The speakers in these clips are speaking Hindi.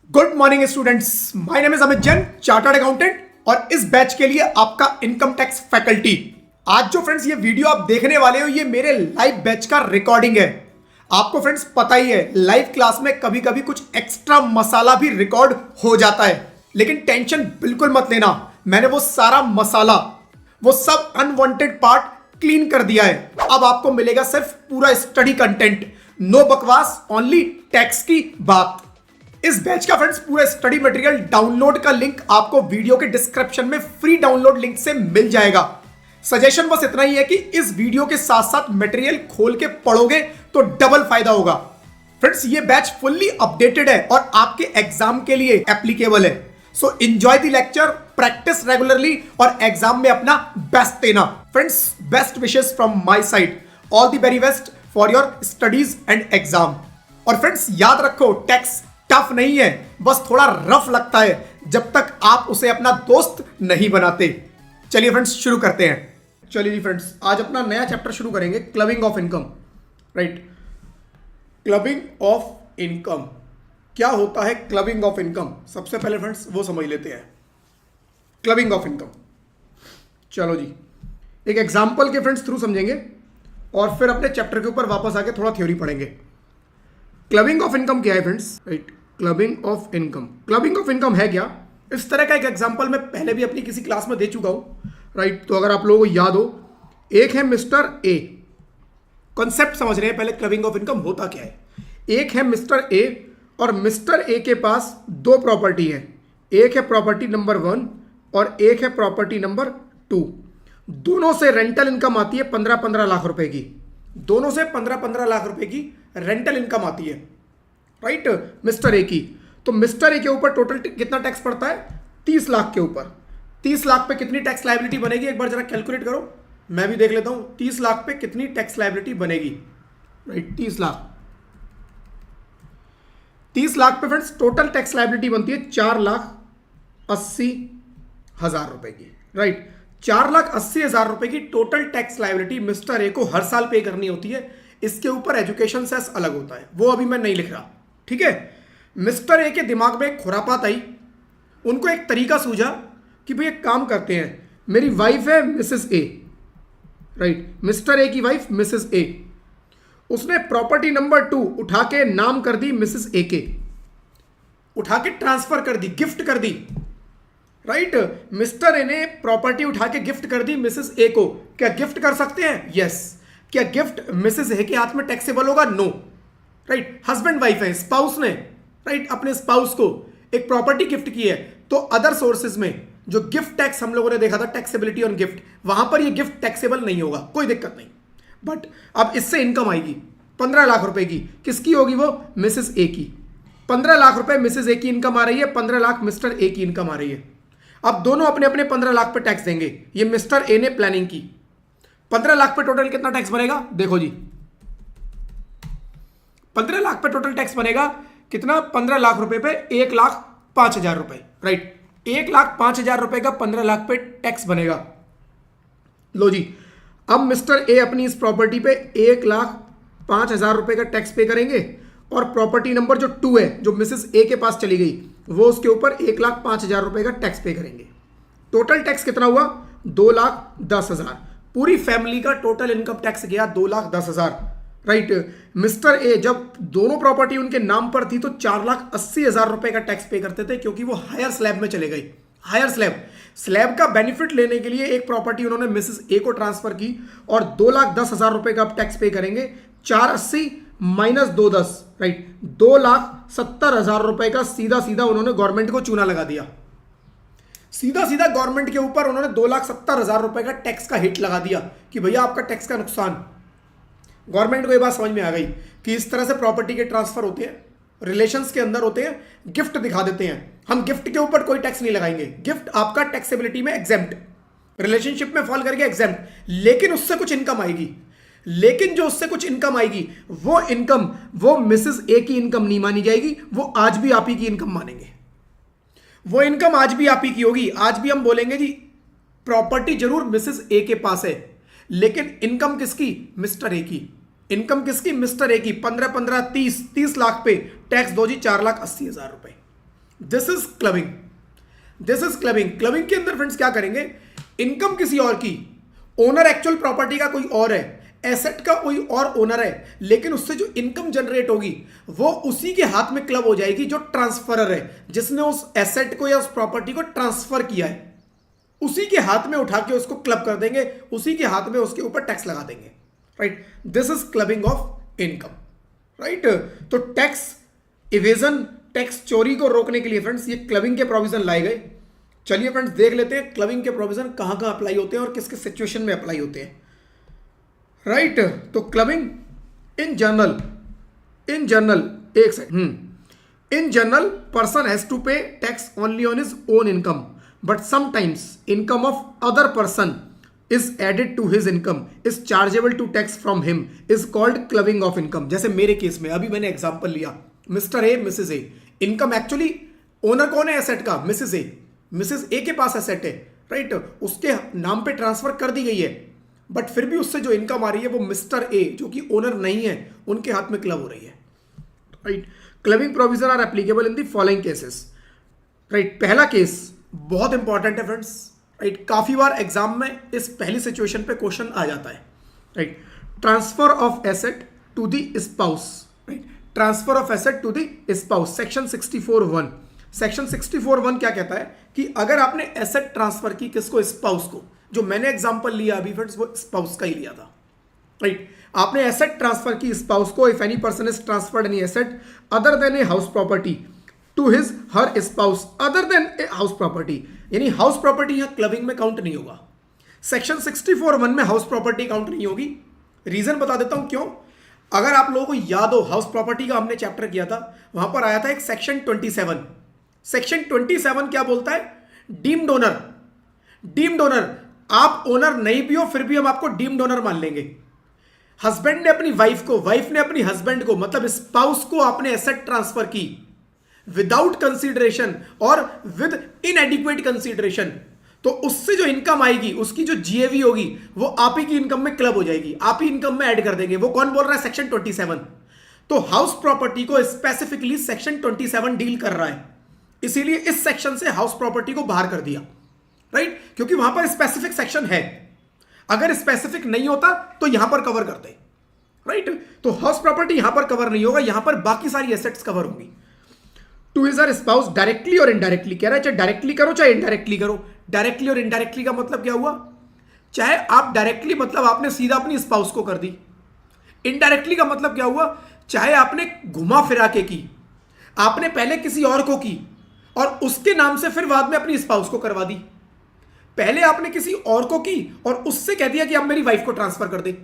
Good morning students, my name is Amit Jain, chartered accountant और इस बैच के लिए आपका इनकम टैक्स फैकल्टी। आज जो फ्रेंड्स ये वीडियो आप देखने वाले हो, ये मेरे लाइव बैच का रिकॉर्डिंग है। आपको फ्रेंड्स पता ही है, लाइव क्लास में कभी कभी कुछ एक्स्ट्रा मसाला भी रिकॉर्ड हो जाता है, लेकिन टेंशन बिल्कुल मत लेना। मैंने वो सारा मसाला, वो सब अनवांटेड पार्ट क्लीन कर दिया है। अब आपको मिलेगा सिर्फ पूरा स्टडी कंटेंट, नो बकवास, ओनली टैक्स की बात। इस बैच का फ्रेंड्स पूरा स्टडी मटेरियल डाउनलोड का लिंक आपको वीडियो के डिस्क्रिप्शन में फ्री डाउनलोड लिंक से मिल जाएगा। सजेशन बस इतना ही है कि इस वीडियो के साथ साथ मटेरियल खोल के पढ़ोगे तो डबल फायदा होगा। फ्रेंड्स ये बैच फुल्ली अपडेटेड है और आपके एग्जाम के लिए एप्लीकेबल है। So enjoy the lecture, practice regularly और एग्जाम में अपना बेस्ट देना। Friends best wishes from my side, all the very best for your studies and exam. और फ्रेंड्स याद रखो, टैक्स टफ नहीं है, बस थोड़ा रफ लगता है जब तक आप उसे अपना दोस्त नहीं बनाते। चलिए फ्रेंड्स शुरू करते हैं। चलिए जी फ्रेंड्स, आज अपना नया चैप्टर शुरू करेंगे, clubbing of income. Right, clubbing of income क्या होता है? क्लबिंग ऑफ इनकम सबसे पहले फ्रेंड्स वो समझ लेते हैं। क्लबिंग ऑफ इनकम, चलो जी एक एग्जांपल के फ्रेंड्स थ्रू समझेंगे और फिर अपने चैप्टर के ऊपर वापस आके थोड़ा थ्योरी पढ़ेंगे। क्लबिंग ऑफ इनकम क्या है friends? Right, clubbing of income, clubbing of income है क्या? इस तरह का एक एग्जांपल मैं पहले भी अपनी किसी क्लास में दे चुका हूं। राइट, तो अगर आप लोगों को याद हो, एक है मिस्टर ए, कॉन्सेप्ट समझ रहे हैं पहले क्लबिंग ऑफ इनकम होता क्या है। एक है मिस्टर ए और मिस्टर ए के पास दो प्रॉपर्टी है, एक है प्रॉपर्टी नंबर 1 और एक है प्रॉपर्टी नंबर 2। दोनों से रेंटल इनकम आती है 15-15 लाख रुपए की, दोनों से 15-15 लाख रुपए की रेंटल इनकम आती है। राइट, मिस्टर ए की। तो मिस्टर ए के ऊपर टोटल कितना टैक्स पड़ता है? 30 लाख के ऊपर। 30 लाख पे कितनी टैक्स लायबिलिटी बनेगी? एक बार जरा कैलकुलेट करो, मैं भी देख लेता हूं 30 लाख पे कितनी टैक्स लायबिलिटी बनेगी। राइट, 30 लाख, 30 लाख पे फ्रेंड्स टोटल टैक्स लायबिलिटी बनती है 4,80,000 रुपए की। राइट, 4,80,000 रुपए की total tax liability mister A को हर साल पे करनी होती है। इसके ऊपर एजुकेशन सेस अलग होता है, वो अभी मैं नहीं लिख रहा। ठीक है, मिस्टर ए के दिमाग में एक खुरापात आई, उनको एक तरीका सूझा कि भाई एक काम करते हैं, मेरी वाइफ है Mrs A. Right, mister A की वाइफ मिसेस ए, उसने प्रॉपर्टी नंबर 2 उठा के नाम कर दी मिसेस ए के, उठा के ट्रांसफर कर दी, गिफ्ट कर दी। राइट, मिस्टर ए ने प्रॉपर्टी उठा के गिफ्ट कर दी मिसेस ए को। क्या गिफ्ट कर सकते हैं? यस। क्या गिफ्ट मिसेस ए के हाथ में टैक्सेबल होगा? नो। राइट, हस्बैंड वाइफ है, स्पाउस ने राइट अपने स्पाउस को एक प्रॉपर्टी गिफ्ट की है, तो अदर सोर्सेज में जो गिफ्ट टैक्स हम लोगों ने देखा था, टैक्सेबिलिटी ऑन गिफ्ट, वहां पर ये गिफ्ट टैक्सेबल नहीं होगा, कोई दिक्कत नहीं। बट अब इससे इनकम आएगी 15 लाख रुपए की, किसकी होगी वो? मिसेस ए की। 15 लाख रुपए मिसेस ए की इनकम आ रही है, 15 लाख मिस्टर ए की इनकम आ रही है। अब दोनों अपने अपने 15 लाख पे टैक्स देंगे। ये मिस्टर ए ने प्लानिंग की, 15 लाख पे टोटल कितना टैक्स बनेगा? देखो जी, 15 लाख पे टोटल टैक्स बनेगा कितना? 15 लाख रुपए पे 1,05,000 रुपए। राइट, 1,05,000 रुपए का 15 लाख पे टैक्स बनेगा। लो जी, अब मिस्टर ए अपनी इस प्रॉपर्टी पे 1,05,000 रुपए का टैक्स पे करेंगे और प्रॉपर्टी नंबर जो 2 है, जो मिसेस ए के पास चली गई, वो उसके ऊपर 1,05,000 रुपए का टैक्स पे करेंगे। टोटल टैक्स कितना हुआ? 2,10,000। पूरी फैमिली का टोटल इनकम टैक्स गया 2,10,000। राइट, मिस्टर ए जब दोनों प्रॉपर्टी उनके नाम पर थी तो 4,80,000 रुपए का टैक्स पे करते थे, क्योंकि वो हायर स्लैब में चले गई। हायर स्लैब का बेनिफिट लेने के लिए एक प्रॉपर्टी उन्होंने मिसेस ए को ट्रांसफर की और 2,10,000 रुपए का टैक्स पे करेंगे। 480 माइनस 210, राइट, 2,70,000 रुपए का सीधा सीधा उन्होंने गवर्नमेंट को चूना लगा दिया। सीधा सीधा गवर्नमेंट के ऊपर उन्होंने 2,70,000 रुपए का टैक्स का हिट लगा दिया कि भैया आपका टैक्स का नुकसान। गवर्नमेंट को ये बात समझ में आ गई कि इस तरह से प्रॉपर्टी के ट्रांसफर होते हैं, रिलेशंस के अंदर होते हैं, गिफ्ट दिखा देते हैं, हम गिफ्ट के ऊपर कोई टैक्स नहीं लगाएंगे, गिफ्ट आपका टैक्सेबिलिटी में एग्जेम्प्ट, रिलेशनशिप में फॉल करके एग्जेम्प्ट, लेकिन उससे कुछ इनकम आएगी। लेकिन जो उससे कुछ इनकम आएगी, वो इनकम वो मिसेस ए की इनकम नहीं मानी जाएगी, वो आज भी आप ही की इनकम मानेंगे। वो इनकम आज भी आप ही की होगी। आज भी हम बोलेंगे जी प्रॉपर्टी जरूर मिसेस ए के पास है, लेकिन इनकम किसकी? मिस्टर ए की। इनकम किसकी? मिस्टर ए की। 15-15 30 लाख पे टैक्स दो जी 4,80,000 रुपए। This is clubbing, this is clubbing. Clubbing के अंदर फ्रेंड्स क्या करेंगे, इनकम किसी और की, ओनर एक्चुअल प्रॉपर्टी का कोई और है, एसेट का कोई और ओनर है, लेकिन उससे जो इनकम जनरेट होगी वो उसी के हाथ में क्लब हो जाएगी जो ट्रांसफरर है, जिसने उस एसेट को या उस प्रॉपर्टी को ट्रांसफर किया है, उसी के हाथ में उठा के उसको क्लब कर देंगे, उसी के हाथ में उसके ऊपर टैक्स लगा देंगे, right. This is clubbing of income, right. तो टैक्स इवेजन, टैक्स चोरी को रोकने के लिए फ्रेंड्स ये क्लबिंग के प्रोविजन लाए गए। चलिए फ्रेंड्स देख लेते हैं क्लबिंग के प्रोविजन कहां कहां अप्लाई होते हैं और किस किस सिचुएशन में अप्लाई होते हैं, राइट। तो क्लबिंग इन जनरल, एक second, in general person has to pay tax only on his own income, but sometimes income of other person is added to his income is chargeable to tax from him is called clubbing of income। जैसे मेरे केस में अभी मैंने एग्जांपल लिया, mister A Mrs A, income actually owner कौन है एसेट का, मिसेस ए, मिसेस ए के पास एसेट है, राइट, उसके नाम पे ट्रांसफर कर दी गई है, बट फिर भी उससे जो इनकम आ रही है वो मिस्टर ए जो कि ओनर नहीं है उनके हाथ में क्लब हो रही है, right. Clubbing provision are applicable in the following cases, right. पहला केस बहुत इंपॉर्टेंट है फ्रेंड्स, राइट, काफी बार एग्जाम में इस पहली सिचुएशन पे क्वेश्चन आ जाता है, right. Transfer of asset to the spouse, right, transfer of asset to the spouse, section 64(1). Section 64(1) क्या कहता है कि अगर आपने एसेट ट्रांसफर की किसको, स्पाउस को, जो मैंने एग्जांपल लिया अभी फ्रेंड्स वो स्पाउस का ही लिया था, राइट। आपने एसेट ट्रांसफर की स्पाउस को, if any person is transferred any asset other than a house property to his her spouse other than a house property, यानी हाउस प्रॉपर्टी यहां क्लबिंग में काउंट नहीं होगा। सेक्शन 64(1) में हाउस प्रॉपर्टी काउंट नहीं होगी। रीजन बता देता हूं क्यों। अगर आप लोगों को याद हो हाउस प्रॉपर्टी का हमने चैप्टर किया था, वहां पर आया था एक सेक्शन 27। सेक्शन 27 क्या बोलता है, डीम्ड ओनर, डीम्ड ओनर, आप ओनर नहीं भी हो फिर भी हम आपको डीम्ड ओनर मान लेंगे। हस्बैंड ने अपनी वाइफ को, वाइफ ने अपनी हस्बैंड को, मतलब स्पाउस को आपने एसेट ट्रांसफर की विदाउट कंसीडरेशन और विद इनएडिक्वेट कंसीडरेशन, तो उससे जो इनकम आएगी उसकी जो जीएवी होगी वो आप ही की इनकम में क्लब हो जाएगी, आप ही इनकम में ऐड कर देंगे। वो कौन बोल रहा है, सेक्शन 27। तो हाउस प्रॉपर्टी को स्पेसिफिकली सेक्शन 27 डील कर रहा है, इसीलिए इस सेक्शन से हाउस प्रॉपर्टी को बाहर कर दिया, राइट, क्योंकि वहां पर स्पेसिफिक सेक्शन है। अगर स्पेसिफिक नहीं होता तो यहां पर कवर करते, राइट। तो हाउस प्रॉपर्टी यहां पर कवर नहीं होगा, यहां पर बाकी सारी एसेट्स कवर होंगी। टू हिज और स्पाउस डायरेक्टली और इनडायरेक्टली, कह रहा है चाहे डायरेक्टली करो चाहे इनडायरेक्टली करो। डायरेक्टली और इनडायरेक्टली का मतलब क्या हुआ, चाहे आप डायरेक्टली मतलब आपने सीधा अपनी स्पाउस को कर दी, इनडायरेक्टली का मतलब क्या हुआ, चाहे आपने घुमा फिरा के की, आपने पहले किसी और को की और उसके नाम से फिर बाद में अपनी स्पाउस को करवा दी। पहले आपने किसी और को की और उससे कह दिया कि अब मेरी वाइफ को ट्रांसफर कर दे।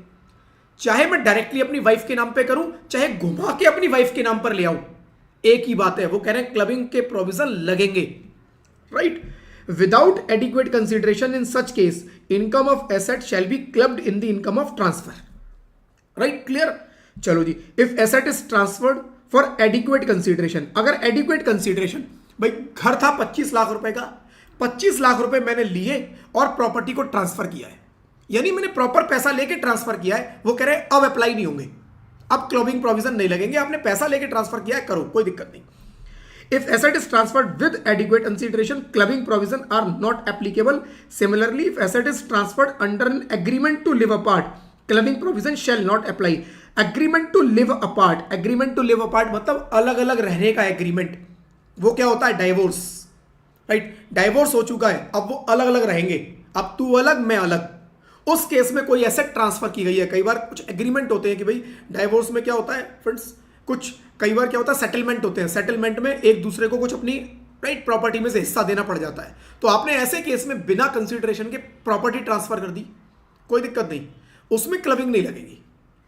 चाहे मैं डायरेक्टली अपनी वाइफ के नाम पे करूं चाहे घुमा के अपनी वाइफ के नाम पर ले आऊं, एक ही बात है। वो कह रहे हैं क्लबिंग के प्रोविजन लगेंगे, right. Without adequate consideration in such case income of asset shall be clubbed in the income of transfer, right, clear. चलो जी, if asset is transferred for adequate consideration, अगर एडिक्वेट कंसिडरेशन, भाई घर था 25 लाख रुपए का, 25 लाख रुपए मैंने लिए और प्रॉपर्टी को ट्रांसफर किया है, यानी मैंने प्रॉपर पैसा लेके ट्रांसफर किया है, वो कह रहे हैं अब अप्लाई नहीं होंगे, अब क्लबिंग प्रोविजन नहीं लगेंगे, आपने पैसा लेके ट्रांसफर किया है, करो, कोई दिक्कत नहीं। If asset is transferred with adequate consideration clubbing provision are not applicable. Similarly if asset is transferred under an agreement to live apart clubbing provision shall not apply. Agreement to live apart, agreement to live apart मतलब अलग अलग रहने का एग्रीमेंट, वो क्या होता है, डाइवोर्स, राइट। डाइवोर्स हो चुका है, अब वो अलग अलग रहेंगे, अब तू अलग मैं अलग। उस केस में कोई एसेट ट्रांसफर की गई है, कई बार कुछ एग्रीमेंट होते हैं कि भाई डाइवोर्स में क्या होता है फ्रेंड्स, कुछ कई बार क्या होता है सेटलमेंट होते हैं, सेटलमेंट में एक दूसरे को कुछ अपनी राइट प्रॉपर्टी में से हिस्सा देना पड़ जाता है। तो आपने ऐसे केस में बिना कंसिडरेशन के प्रॉपर्टी ट्रांसफर कर दी, कोई दिक्कत नहीं, उसमें क्लबिंग नहीं लगेगी,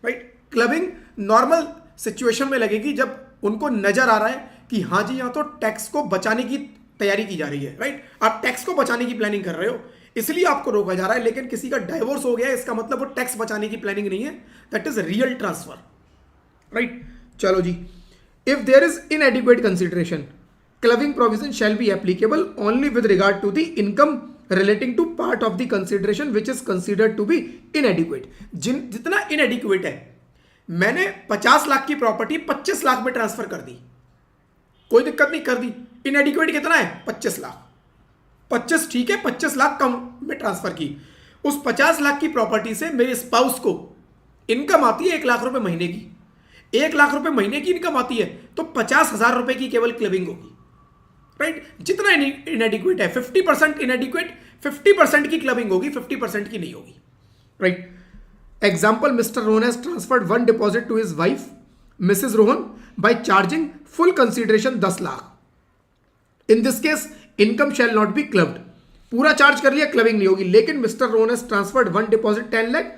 राइट। क्लबिंग नॉर्मल सिचुएशन में लगेगी जब उनको नजर आ रहा है कि हाँ जी यहाँ तो टैक्स को बचाने की तैयारी की जा रही है, राइट। आप टैक्स को बचाने की प्लानिंग कर रहे हो इसलिए आपको रोका जा रहा है, लेकिन किसी का डाइवोर्स हो गया है इसका मतलब वो टैक्स बचाने की प्लानिंग नहीं है, that is real transfer, right. चलो जी, if there is inadequate consideration clubbing provision shall be applicable only with regard to the income relating to part of the consideration which is considered to be inadequate. जितना इनएडिक्वेट है, मैंने 50 लाख की प्रॉपर्टी 25 लाख में ट्रांसफर कर दी, कोई दिक्कत नहीं, कर दी, इनएडिक्वेट कितना है? 25 लाख। 25 ठीक है, 25 लाख कम में ट्रांसफर की। उस 50 लाख की प्रॉपर्टी से मेरे स्पाउस को इनकम आती है 1 लाख रुपए महीने की। 1 लाख रुपए महीने की इनकम आती है तो 50,000 रुपए की केवल क्लबिंग होगी, राइट? जितना इनएडिक्वेट है 50% इनएडिक्वेट, 50% की क्लबिंग होगी, 50% की नहीं होगी, right? Example, Mr Rohan has transferred 1 deposit to his wife Mrs Rohan by charging full consideration 10 lakh. In this case income shall not be clubbed. पूरा चार्ज कर लिया, क्लबिंग नहीं होगी। लेकिन Mr Rohan has transferred 1 deposit 10 lakh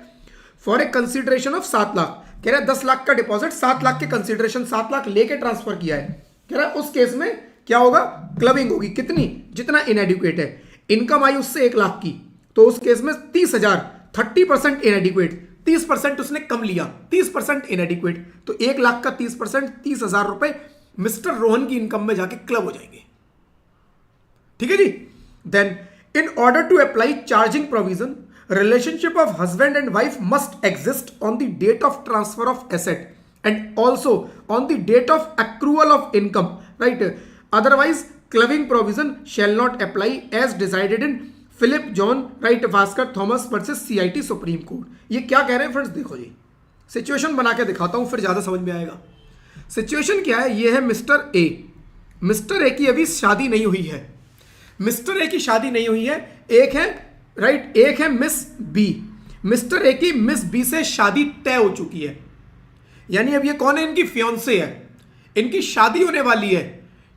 for a consideration of 7 lakh. कह रहा है 10 लाख का डिपॉजिट, 7 लाख के कंसिडरेशन 7 लाख लेके ट्रांसफर किया है। कह रहा है उस केस में क्या होगा? क्लबिंग होगी। कितनी? जितना इनएडिक्वेट है। इनकम आई उससे 1 लाख की, तो उस केस में 30,000, 30% इनएडिक्वेट, 30% उसने कम लिया, 30% इनएडिक्वेट, तो 1 लाख का 30%, 30,000 रुपए मिस्टर रोहन की इनकम में जाके क्लब हो जाएंगे। ठीक है जी। Then in order to apply charging provision, relationship of husband and wife must exist on the date of transfer of asset and also on the date of accrual of income, right? Otherwise clubbing provision shall not apply as decided in Philip John, right, Vaskar Thomas versus CIT Supreme Court। ये क्या कह रहे हैं फ्रेंड्स? देखो जी, सिचुएशन बना के दिखाता हूं फिर ज्यादा समझ में आएगा। सिचुएशन क्या है? ये है मिस्टर ए। मिस्टर ए की अभी शादी नहीं हुई है। मिस्टर ए की शादी नहीं हुई है। एक है, राइट, एक है मिस बी। मिस्टर ए की मिस बी से शादी तय हो चुकी है, यानी अब ये कौन है? इनकी फियांसे है। इनकी शादी होने वाली है।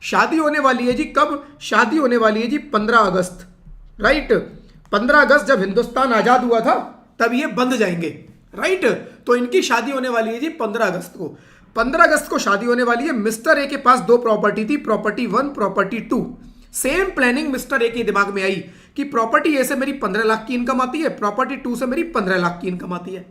शादी होने वाली है जी कब? शादी होने वाली है जी 15 अगस्त, राइट? 15 अगस्त जब हिंदुस्तान आजाद हुआ था तब ये बंध जाएंगे, राइट? तो इनकी शादी होने वाली है जी 15 अगस्त को। 15 अगस्त को शादी होने वाली है। मिस्टर ए के पास 2 प्रॉपर्टी थी, property 1, property 2। Same planning mister A के दिमाग में आई कि प्रॉपर्टी ए से मेरी 15 लाख की इनकम आती है, प्रॉपर्टी 2 से मेरी 15 लाख की इनकम आती है।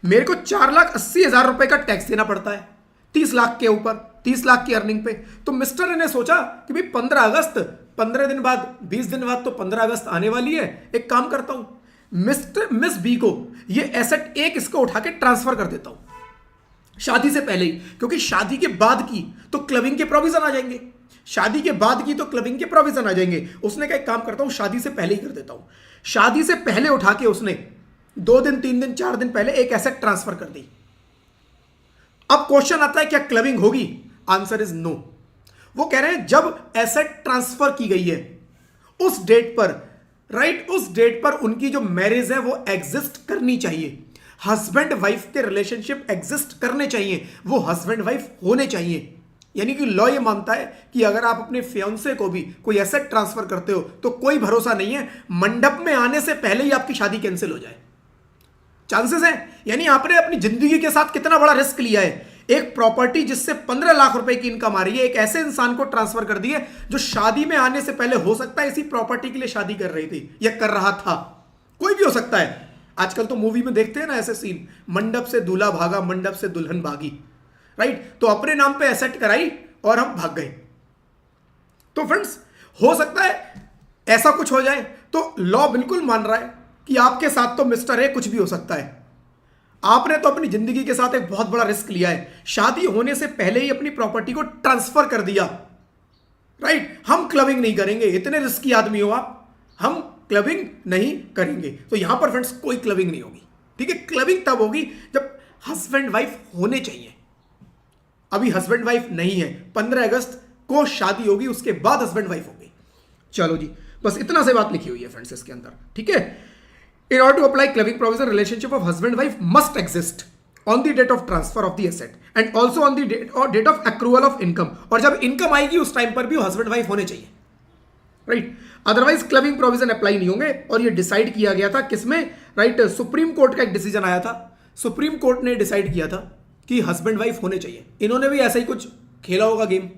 मेरे को 4,80,000 रुपए का टैक्स देना पड़ता है 30 लाख के ऊपर, 30 लाख की अर्निंग पे। तो मिस्टर ए ने सोचा कि भाई 15 अगस्त, 15 दिन बाद, 20 दिन बाद तो 15 अगस्त आने वाली है, एक काम करता हूं, मिस बी को ये एसेट एक इसको उठा के ट्रांसफर कर देता हूं शादी से पहले ही, क्योंकि शादी के बाद की तो क्लबिंग के प्रोविजन आ जाएंगे। शादी के बाद की तो क्लबिंग के प्रोविजन आ जाएंगे। उसने कहा एक काम करता हूं, शादी से पहले ही कर देता हूं। शादी से पहले उठा के उसने 2 दिन, 3 दिन, 4 दिन पहले एक एसेट ट्रांसफर कर दी। अब क्वेश्चन आता है क्या क्लबिंग होगी? Answer is no. वो कह रहे हैं जब एसेट ट्रांसफर की गई है उस डेट पर, राइट, उस डेट पर उनकी जो मैरिज है वो एग्जिस्ट करनी चाहिए। हस्बैंड वाइफ के रिलेशनशिप एग्जिस्ट करने चाहिए, वो हस्बैंड वाइफ होने चाहिए। यानी कि लॉ ये मानता है कि अगर आप अपने फियांसे को भी कोई एसेट ट्रांसफर करते हो तो कोई भरोसा नहीं है मंडप में आने से पहले ही आपकी शादी कैंसिल हो जाए। चांसेस है। यानी आपने अपनी जिंदगी के साथ कितना बड़ा रिस्क लिया है। एक प्रॉपर्टी जिससे 15 लाख रुपए की इनकम आ रही है, एक ऐसे इंसान को ट्रांसफर कर दी है जो शादी में आने से पहले हो सकता है इसी प्रॉपर्टी के लिए शादी कर रही थी या कर रहा था, कोई भी हो सकता है। आजकल तो मूवी में देखते हैं ना ऐसे सीन, मंडप से दूल्हा भागा, मंडप से दुल्हन भागी, राइट? तो अपने नाम पे एसेट कराई और हम भाग गए। तो फ्रेंड्स हो सकता है ऐसा कुछ हो जाए। तो लॉ बिल्कुल मान रहा है कि आपके साथ तो मिस्टर ए कुछ भी हो सकता है। आपने तो अपनी जिंदगी के साथ एक बहुत बड़ा रिस्क लिया है, शादी होने से पहले ही अपनी प्रॉपर्टी को ट्रांसफर कर दिया, राइट? हम क्लबिंग नहीं करेंगे, इतने रिस्की आदमी हो आप, हम क्लबिंग नहीं करेंगे। तो यहां पर फ्रेंड्स कोई क्लबिंग नहीं होगी, ठीक है? क्लबिंग तब होगी जब हस्बैंड वाइफ होने चाहिए। अभी हस्बैंड वाइफ नहीं है, 15 अगस्त को शादी होगी, उसके बाद हस्बैंड वाइफ होगी। चलो जी, बस इतना से बात लिखी हुई है फ्रेंड्स इसके अंदर, ठीक है? In order to apply clubbing provision, relationship of husband wife must exist on the date of transfer of the asset and also on the date of accrual of income। और जब इनकम आएगी उस टाइम पर भी हस्बैंड वाइफ होने चाहिए, right? Otherwise clubbing provision apply नहीं होंगे। और ये डिसाइड किया गया था किसमें, राइट? सुप्रीम कोर्ट का एक डिसीजन आया था। सुप्रीम कोर्ट ने डिसाइड किया था कि हस्बैंड वाइफ होने चाहिए। इन्होंने भी ऐसा ही कुछ खेला होगा गेम,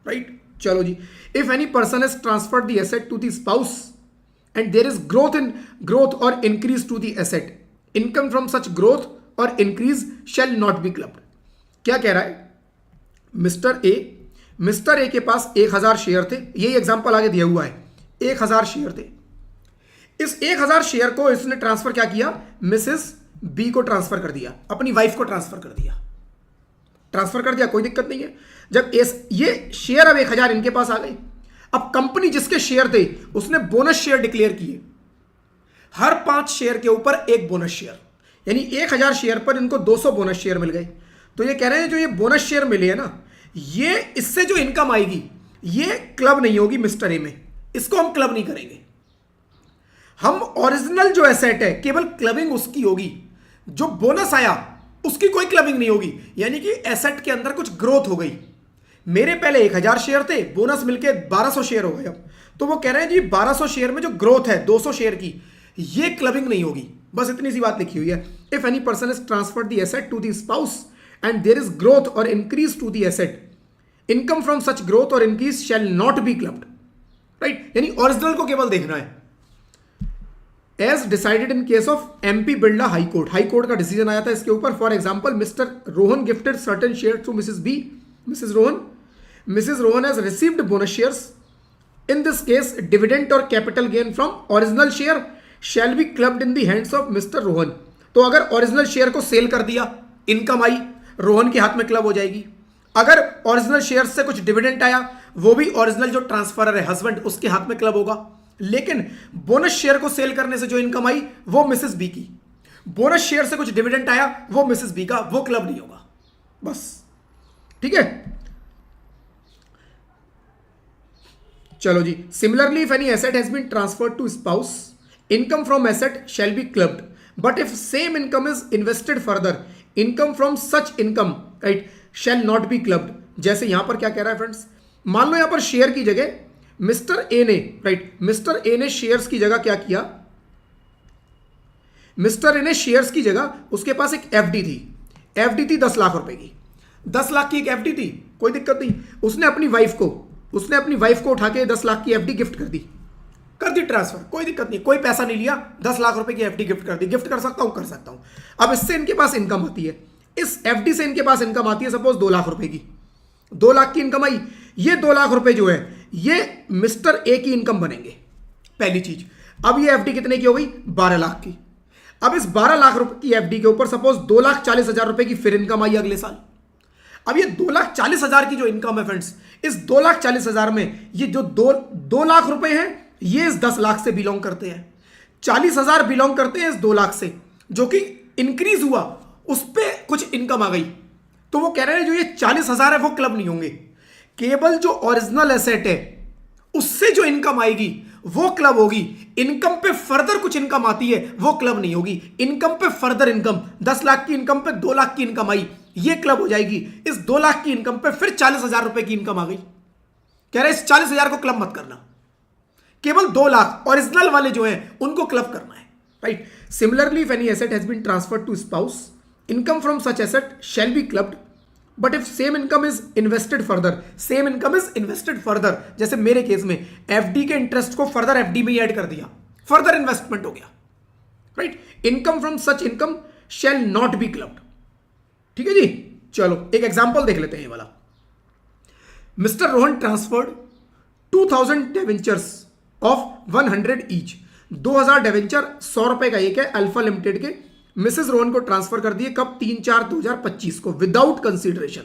राइट? चलो जी, if any person has transferred the asset to the spouse and there is growth or increase to the asset, income from such growth or increase shall not be clubbed। क्या कह रहा है? मिस्टर ए के पास 1000 शेयर थे, यही एग्जांपल आगे दिया हुआ है, 1000 शेयर थे। इस 1000 शेयर को इसने ट्रांसफर क्या किया? मिसेस बी को ट्रांसफर कर दिया, अपनी वाइफ को ट्रांसफर कर दिया। ट्रांसफर कर दिया, कोई दिक्कत नहीं है। जब ये शेयर अब 1000 इनके पास आ गए, अब कंपनी जिसके शेयर थे उसने बोनस शेयर डिक्लेयर किए, हर 5 शेयर के ऊपर एक बोनस शेयर, यानी 1000 शेयर पर इनको 200 बोनस शेयर मिल गए। तो ये कह रहे हैं जो ये बोनस शेयर मिले हैं ना, ये इससे जो इनकम आएगी ये क्लब नहीं होगी मिस्टर ए में, इसको हम क्लब नहीं करेंगे। हम ओरिजिनल जो एसेट है केवल क्लबिंग उसकी होगी, जो बोनस आया उसकी कोई क्लबिंग नहीं होगी। यानी कि एसेट के अंदर कुछ ग्रोथ हो गई, मेरे पहले 1000 शेयर थे, बोनस मिलके 1200 शेयर हो गए अब, तो वो कह रहे हैं जी 1200 शेयर में जो ग्रोथ है 200 शेयर की, ये क्लबिंग नहीं होगी। बस इतनी सी बात लिखी हुई है। If any person is transferred the asset to the spouse and there is growth और increase to the asset, income from such growth और increase shall not be clubbed, right. यानी ओरिजिनल को केवल देखना है। As decided in case of MP Birla high court, high court का डिसीजन आया था इसके ऊपर। For example Mr Rohan gifted certain share to Mrs B, Mrs Rohan has received bonus shares, in this case dividend और capital gain from original share shall be clubbed in the hands of Mr Rohan. तो अगर ओरिजिनल शेयर को सेल कर दिया, इनकम आई, रोहन के हाथ में क्लब हो जाएगी। अगर ओरिजिनल शेयर से कुछ डिविडेंड आया, वो भी ओरिजिनल जो ट्रांसफरर है हस्बैंड उसके हाथ में क्लब होगा। लेकिन बोनस शेयर को सेल करने से जो इनकम आई वो मिसेस बी की, बोनस शेयर से कुछ डिविडेंड आया वो मिसेस बी का, वो क्लब नहीं होगा। बस ठीक है, चलो जी। Similarly if any asset has been transferred to spouse, income from asset shall be clubbed, but if same income is invested further, income from such income, right, shall not be clubbed. जैसे यहां पर क्या कह रहा है फ्रेंड्स, मान लो यहां पर शेयर की जगह मिस्टर ए ने, राइट, मिस्टर ए ने शेयर्स की जगह क्या किया, मिस्टर ए ने शेयर्स की जगह उसके पास एक एफडी थी, एफडी थी 10 लाख रुपए की, 10 लाख की एक एफडी थी, कोई दिक्कत नहीं। उसने अपनी वाइफ को उठा के 10 लाख की एफडी गिफ्ट कर दी ट्रांसफर, कोई दिक्कत नहीं, कोई पैसा नहीं लिया, 10 लाख रुपए की एफडी गिफ्ट कर दी। गिफ्ट कर सकता हूं। अब इससे इनके पास इनकम आती है, इस एफडी से इनके पास इनकम आती है सपोज 2 लाख रुपए की, 2 लाख की इनकम आई। ये 2 लाख रुपए जो है ये मिस्टर ए की इनकम बनेंगे, पहली चीज। अब ये एफडी कितने की हो गई, 12 लाख की। अब इस 12 लाख रुपए की एफडी के ऊपर सपोज 2,40,000 रुपए की फिर इनकम आई अगले साल। अब ये 2,40,000 की जो इनकम है फ्रेंड्स, इस 2,40,000 में ये जो 2 लाख रुपए हैं ये इस 10 लाख से बिलोंग करते हैं, 40,000 बिलोंग करते हैं इस 2 लाख से, जो कि इंक्रीज हुआ, उस पर कुछ इनकम आ गई। तो वो कह रहे हैं जो ये 40,000 है वो क्लब नहीं होंगे, केवल जो ओरिजिनल एसेट है उससे जो इनकम आएगी वो क्लब होगी। इनकम पे फर्दर कुछ इनकम आती है वो क्लब नहीं होगी। इनकम पे फर्दर इनकम, 10 लाख की इनकम पे 2 लाख की इनकम आई, ये क्लब हो जाएगी। इस 2 लाख की इनकम पे फिर 40,000 रुपए की इनकम आ गई, कह रहे हैं इस 40,000 को क्लब मत करना, केवल 2 लाख ओरिजिनल वाले जो हैं उनको क्लब करना है, right. Similarly if any asset has been transferred to spouse, income from such asset shall be clubbed, but if same income is invested further, जैसे मेरे केस में एफडी के इंटरेस्ट को फर्दर एफडी में ऐड कर दिया, फर्दर इन्वेस्टमेंट हो गया, right. Income from such income shall not be clubbed, ठीक है जी। चलो एक एग्जांपल देख लेते हैं ये वाला। Mister Rohan transferred 2000 debentures of 100 each, 2000 debenture 100 रुपए का एक है अल्फा लिमिटेड के, मिसेस रोहन को ट्रांसफर कर दिए कब, 3/4/2025 को, without consideration.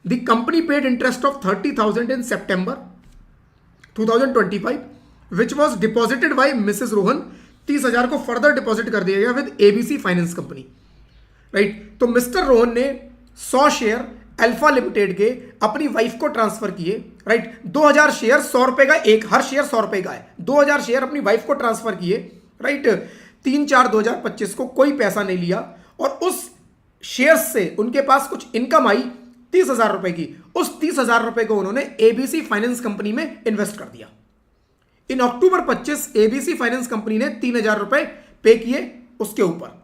The company paid interest of 30,000 in September 2025 which was deposited by Mrs Rohan, 30,000 को फर्दर डिपॉजिट कर दिया गया with ABC finance company, right. तो मिस्टर रोहन ने 100 शेयर अल्फा लिमिटेड के अपनी वाइफ को ट्रांसफर किए, राइट। 2000 शेयर 100 रुपए का एक, हर शेयर 100 रुपए का है, 2000 शेयर अपनी वाइफ को ट्रांसफर किए, राइट। 3/4/2025 को कोई पैसा नहीं लिया और उस शेयर से उनके पास कुछ इनकम आई 30,000 रुपए की, उस 30,000 रुपए को उन्होंने एबीसी फाइनेंस कंपनी में इन्वेस्ट कर दिया। In October 25 ABC finance company ने 3,000 रुपए पे किए उसके ऊपर।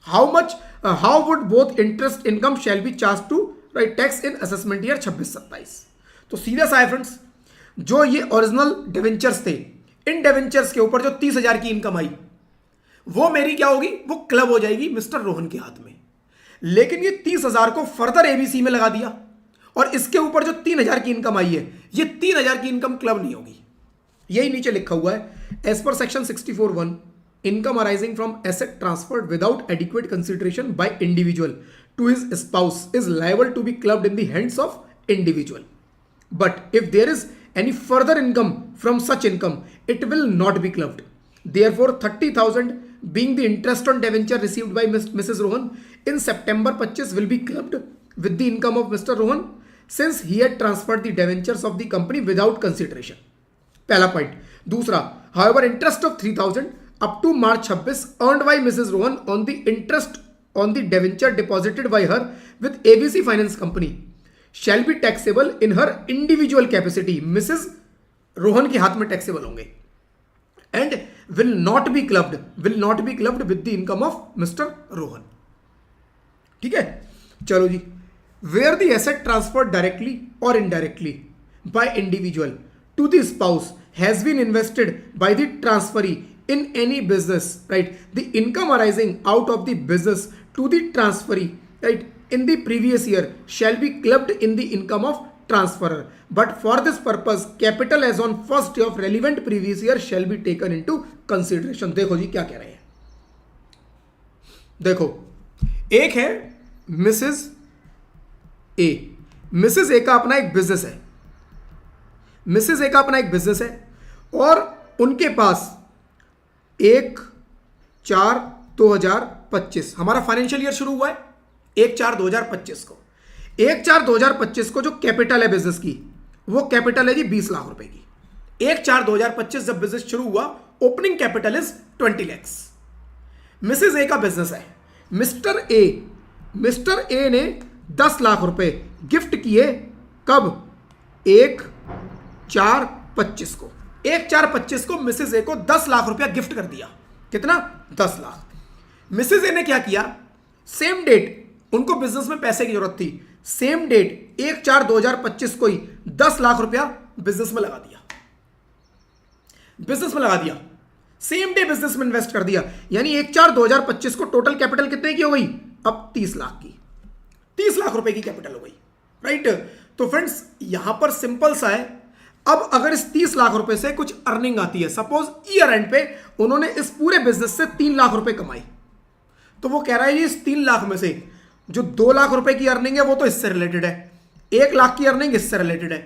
How would both interest income shall be charge to, right, tax in assessment year 26-27। तो सीधा सा है फ्रेंड्स, जो ये ओरिजिनल डिवेंचर्स थे, इन डिवेंचर्स के ऊपर जो 30,000 की इनकम आई वो मेरी क्या होगी, वो क्लब हो जाएगी मिस्टर रोहन के हाथ में। लेकिन ये 30,000 को फर्दर एबीसी में लगा दिया और इसके ऊपर जो 3,000 की इनकम आई है, ये 3,000 की इनकम क्लब नहीं होगी। यही नीचे लिखा हुआ है, एज पर section 64(1) income arising from asset transferred without adequate consideration by individual to his spouse is liable to be clubbed in the hands of individual. But if there is any further income from such income, it will not be clubbed. Therefore, 30,000 being the interest on debenture received by Mrs. Rohan in September 25 will be clubbed with the income of Mr. Rohan since he had transferred the debentures of the company without consideration. पहला पॉइंट. दूसरा, however, interest of 3,000 up to March 26 earned by Mrs. Rohan on the interest on the debenture deposited by her with ABC Finance Company shall be taxable in her individual capacity. Mrs. Rohan के हाथ में taxable होंगे and will not be clubbed with the income of Mr. Rohan. ठीक है, चलो जी. Where the asset transferred directly or indirectly by individual to the spouse has been invested by the transferee in any business, right? The income arising out of the business to the transferee, right, in the previous year shall be clubbed in the income of transferor. But for this purpose, capital as on first day of relevant previous year shall be taken into consideration. देखो जी क्या कह रहे हैं. देखो, एक है मिसेस ए. मिसेस ए का अपना एक बिजनेस है. मिसेस ए का अपना एक बिजनेस है और उनके पास 1/4/2025 हमारा फाइनेंशियल ईयर शुरू हुआ है 1/4/2025 को. 1/4/2025 को जो कैपिटल है बिजनेस की, वो कैपिटल है जी 20 लाख रुपए की. 1/4/2025 जब बिजनेस शुरू हुआ, opening capital is 20 lakhs. Mrs A का बिजनेस है. मिस्टर ए ने 10 लाख रुपए गिफ्ट किए. कब? 1/4/25 को. 1/4/25 को मिसेस ए को 10 लाख रुपया गिफ्ट कर दिया. कितना? 10 लाख. मिसेस ए ने क्या किया? सेम डेट, उनको बिजनेस में पैसे की जरूरत थी, सेम डेट 1/4/2025 को ही 10 लाख रुपया बिजनेस में लगा दिया. सेम डे बिजनेस में इन्वेस्ट कर दिया. यानी 1/4/2025 को टोटल कैपिटल कितने की हो गई? अब 30 लाख की. 30 लाख रुपए की कैपिटल हो गई, राइट. तो फ्रेंड्स यहां पर सिंपल सा है. अब अगर इस 30 लाख रुपए से कुछ अर्निंग आती है, सपोज ईयर एंड पे उन्होंने इस पूरे बिजनेस से 3 लाख रुपए कमाई, तो वो कह रहा है इस 3 लाख में से जो 2 लाख रुपए की अर्निंग है वो तो इससे रिलेटेड है, 1 लाख की अर्निंग इससे रिलेटेड है,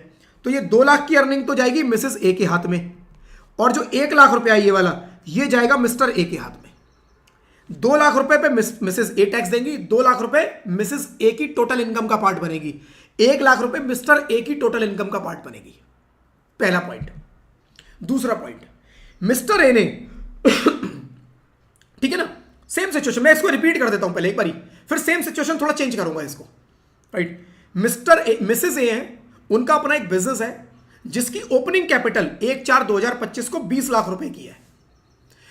तो ये 2 लाख की अर्निंग तो जाएगी मिसेस ए के हाथ में, और जो 1 लाख रुपया ये वाला ये जाएगा मिस्टर ए के हाथ में. 2 लाख रुपए पे मिसेस ए टैक्स देंगी, 2 लाख रुपए मिसेस ए की टोटल इनकम का पार्ट बनेगी, 1 लाख रुपए मिस्टर ए की टोटल इनकम का पार्ट बनेगी. पहला पॉइंट. दूसरा पॉइंट, मिस्टर ए ने ठीक है ना, सेम सिचुएशन, मैं इसको रिपीट कर देता हूं पहले एक बारी, फिर सेम सिचुएशन थोड़ा चेंज करूंगा इसको, right. Mister A, Mrs A है, उनका अपना एक बिजनेस है जिसकी ओपनिंग कैपिटल 1/4/2025 को 20 लाख रुपए की है.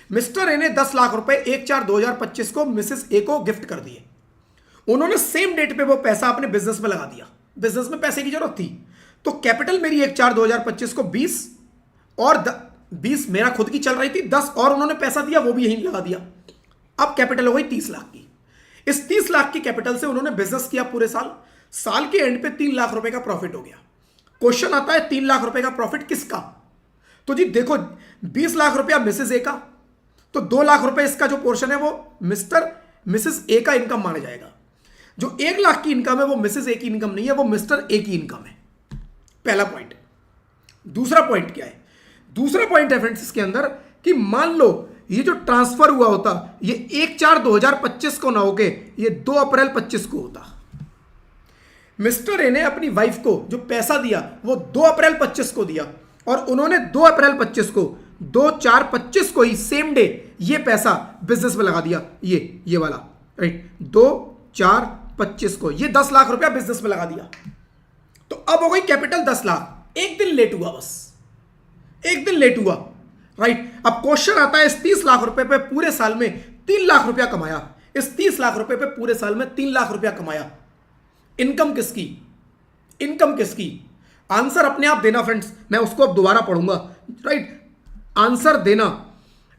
मिस्टर ए ने 10 लाख रुपए 1/4/2025 को मिसेस ए को गिफ्ट कर दिए. उन्होंने सेम डेट पे वो पैसा अपने बिजनेस में लगा दिया. बिजनेस में पैसे की जरूरत थी, तो कैपिटल मेरी 1/4/2025 को 20 और 20 मेरा खुद की चल रही थी, 10 और उन्होंने पैसा दिया, वो भी यहीं लगा दिया. अब कैपिटल हो गई 30 लाख की. इस 30 लाख की कैपिटल से उन्होंने बिजनेस किया पूरे साल. साल के एंड पे 3 लाख रुपए का प्रॉफिट हो गया. क्वेश्चन आता है 3 लाख रुपए का प्रॉफिट किसका? तो जी देखो, 20 लाख रुपया मिसेस ए का, तो 2 लाख रुपए इसका जो पोर्शन है वो मिसेस ए का इनकम माना जाएगा. जो 1 लाख की इनकम है वो मिसेस ए की इनकम नहीं है, वो मिस्टर ए की इनकम है. पहला पॉइंट. दूसरा पॉइंट क्या है? दूसरा पॉइंट है फ्रेंड्स इसके अंदर कि मान लो ये जो ट्रांसफर हुआ होता, ये 1/4/2025 को ना होके ये 2 अप्रैल 25 को होता. मिस्टर ए ने अपनी वाइफ को जो पैसा दिया वो 2 अप्रैल 25 को दिया, और उन्होंने 2 अप्रैल 25 को 2/4/25 को ही सेम डे ये पैसा बिजनेस में लगा दिया. ये वाला, राइट. 2/4/25 को ये 10 लाख रुपया बिजनेस में लगा दिया. तो अब हो गई कैपिटल 10 लाख. एक दिन लेट हुआ, बस एक दिन लेट हुआ, राइट. अब क्वेश्चन आता है इस 30 लाख रुपए पे पूरे साल में 3 लाख रुपया कमाया. इस 30 लाख रुपए पे पूरे साल में 3 लाख रुपया कमाया. इनकम किसकी? इनकम किसकी? आंसर अपने आप देना फ्रेंड्स, मैं उसको अब दोबारा पढ़ूंगा, राइट. आंसर देना.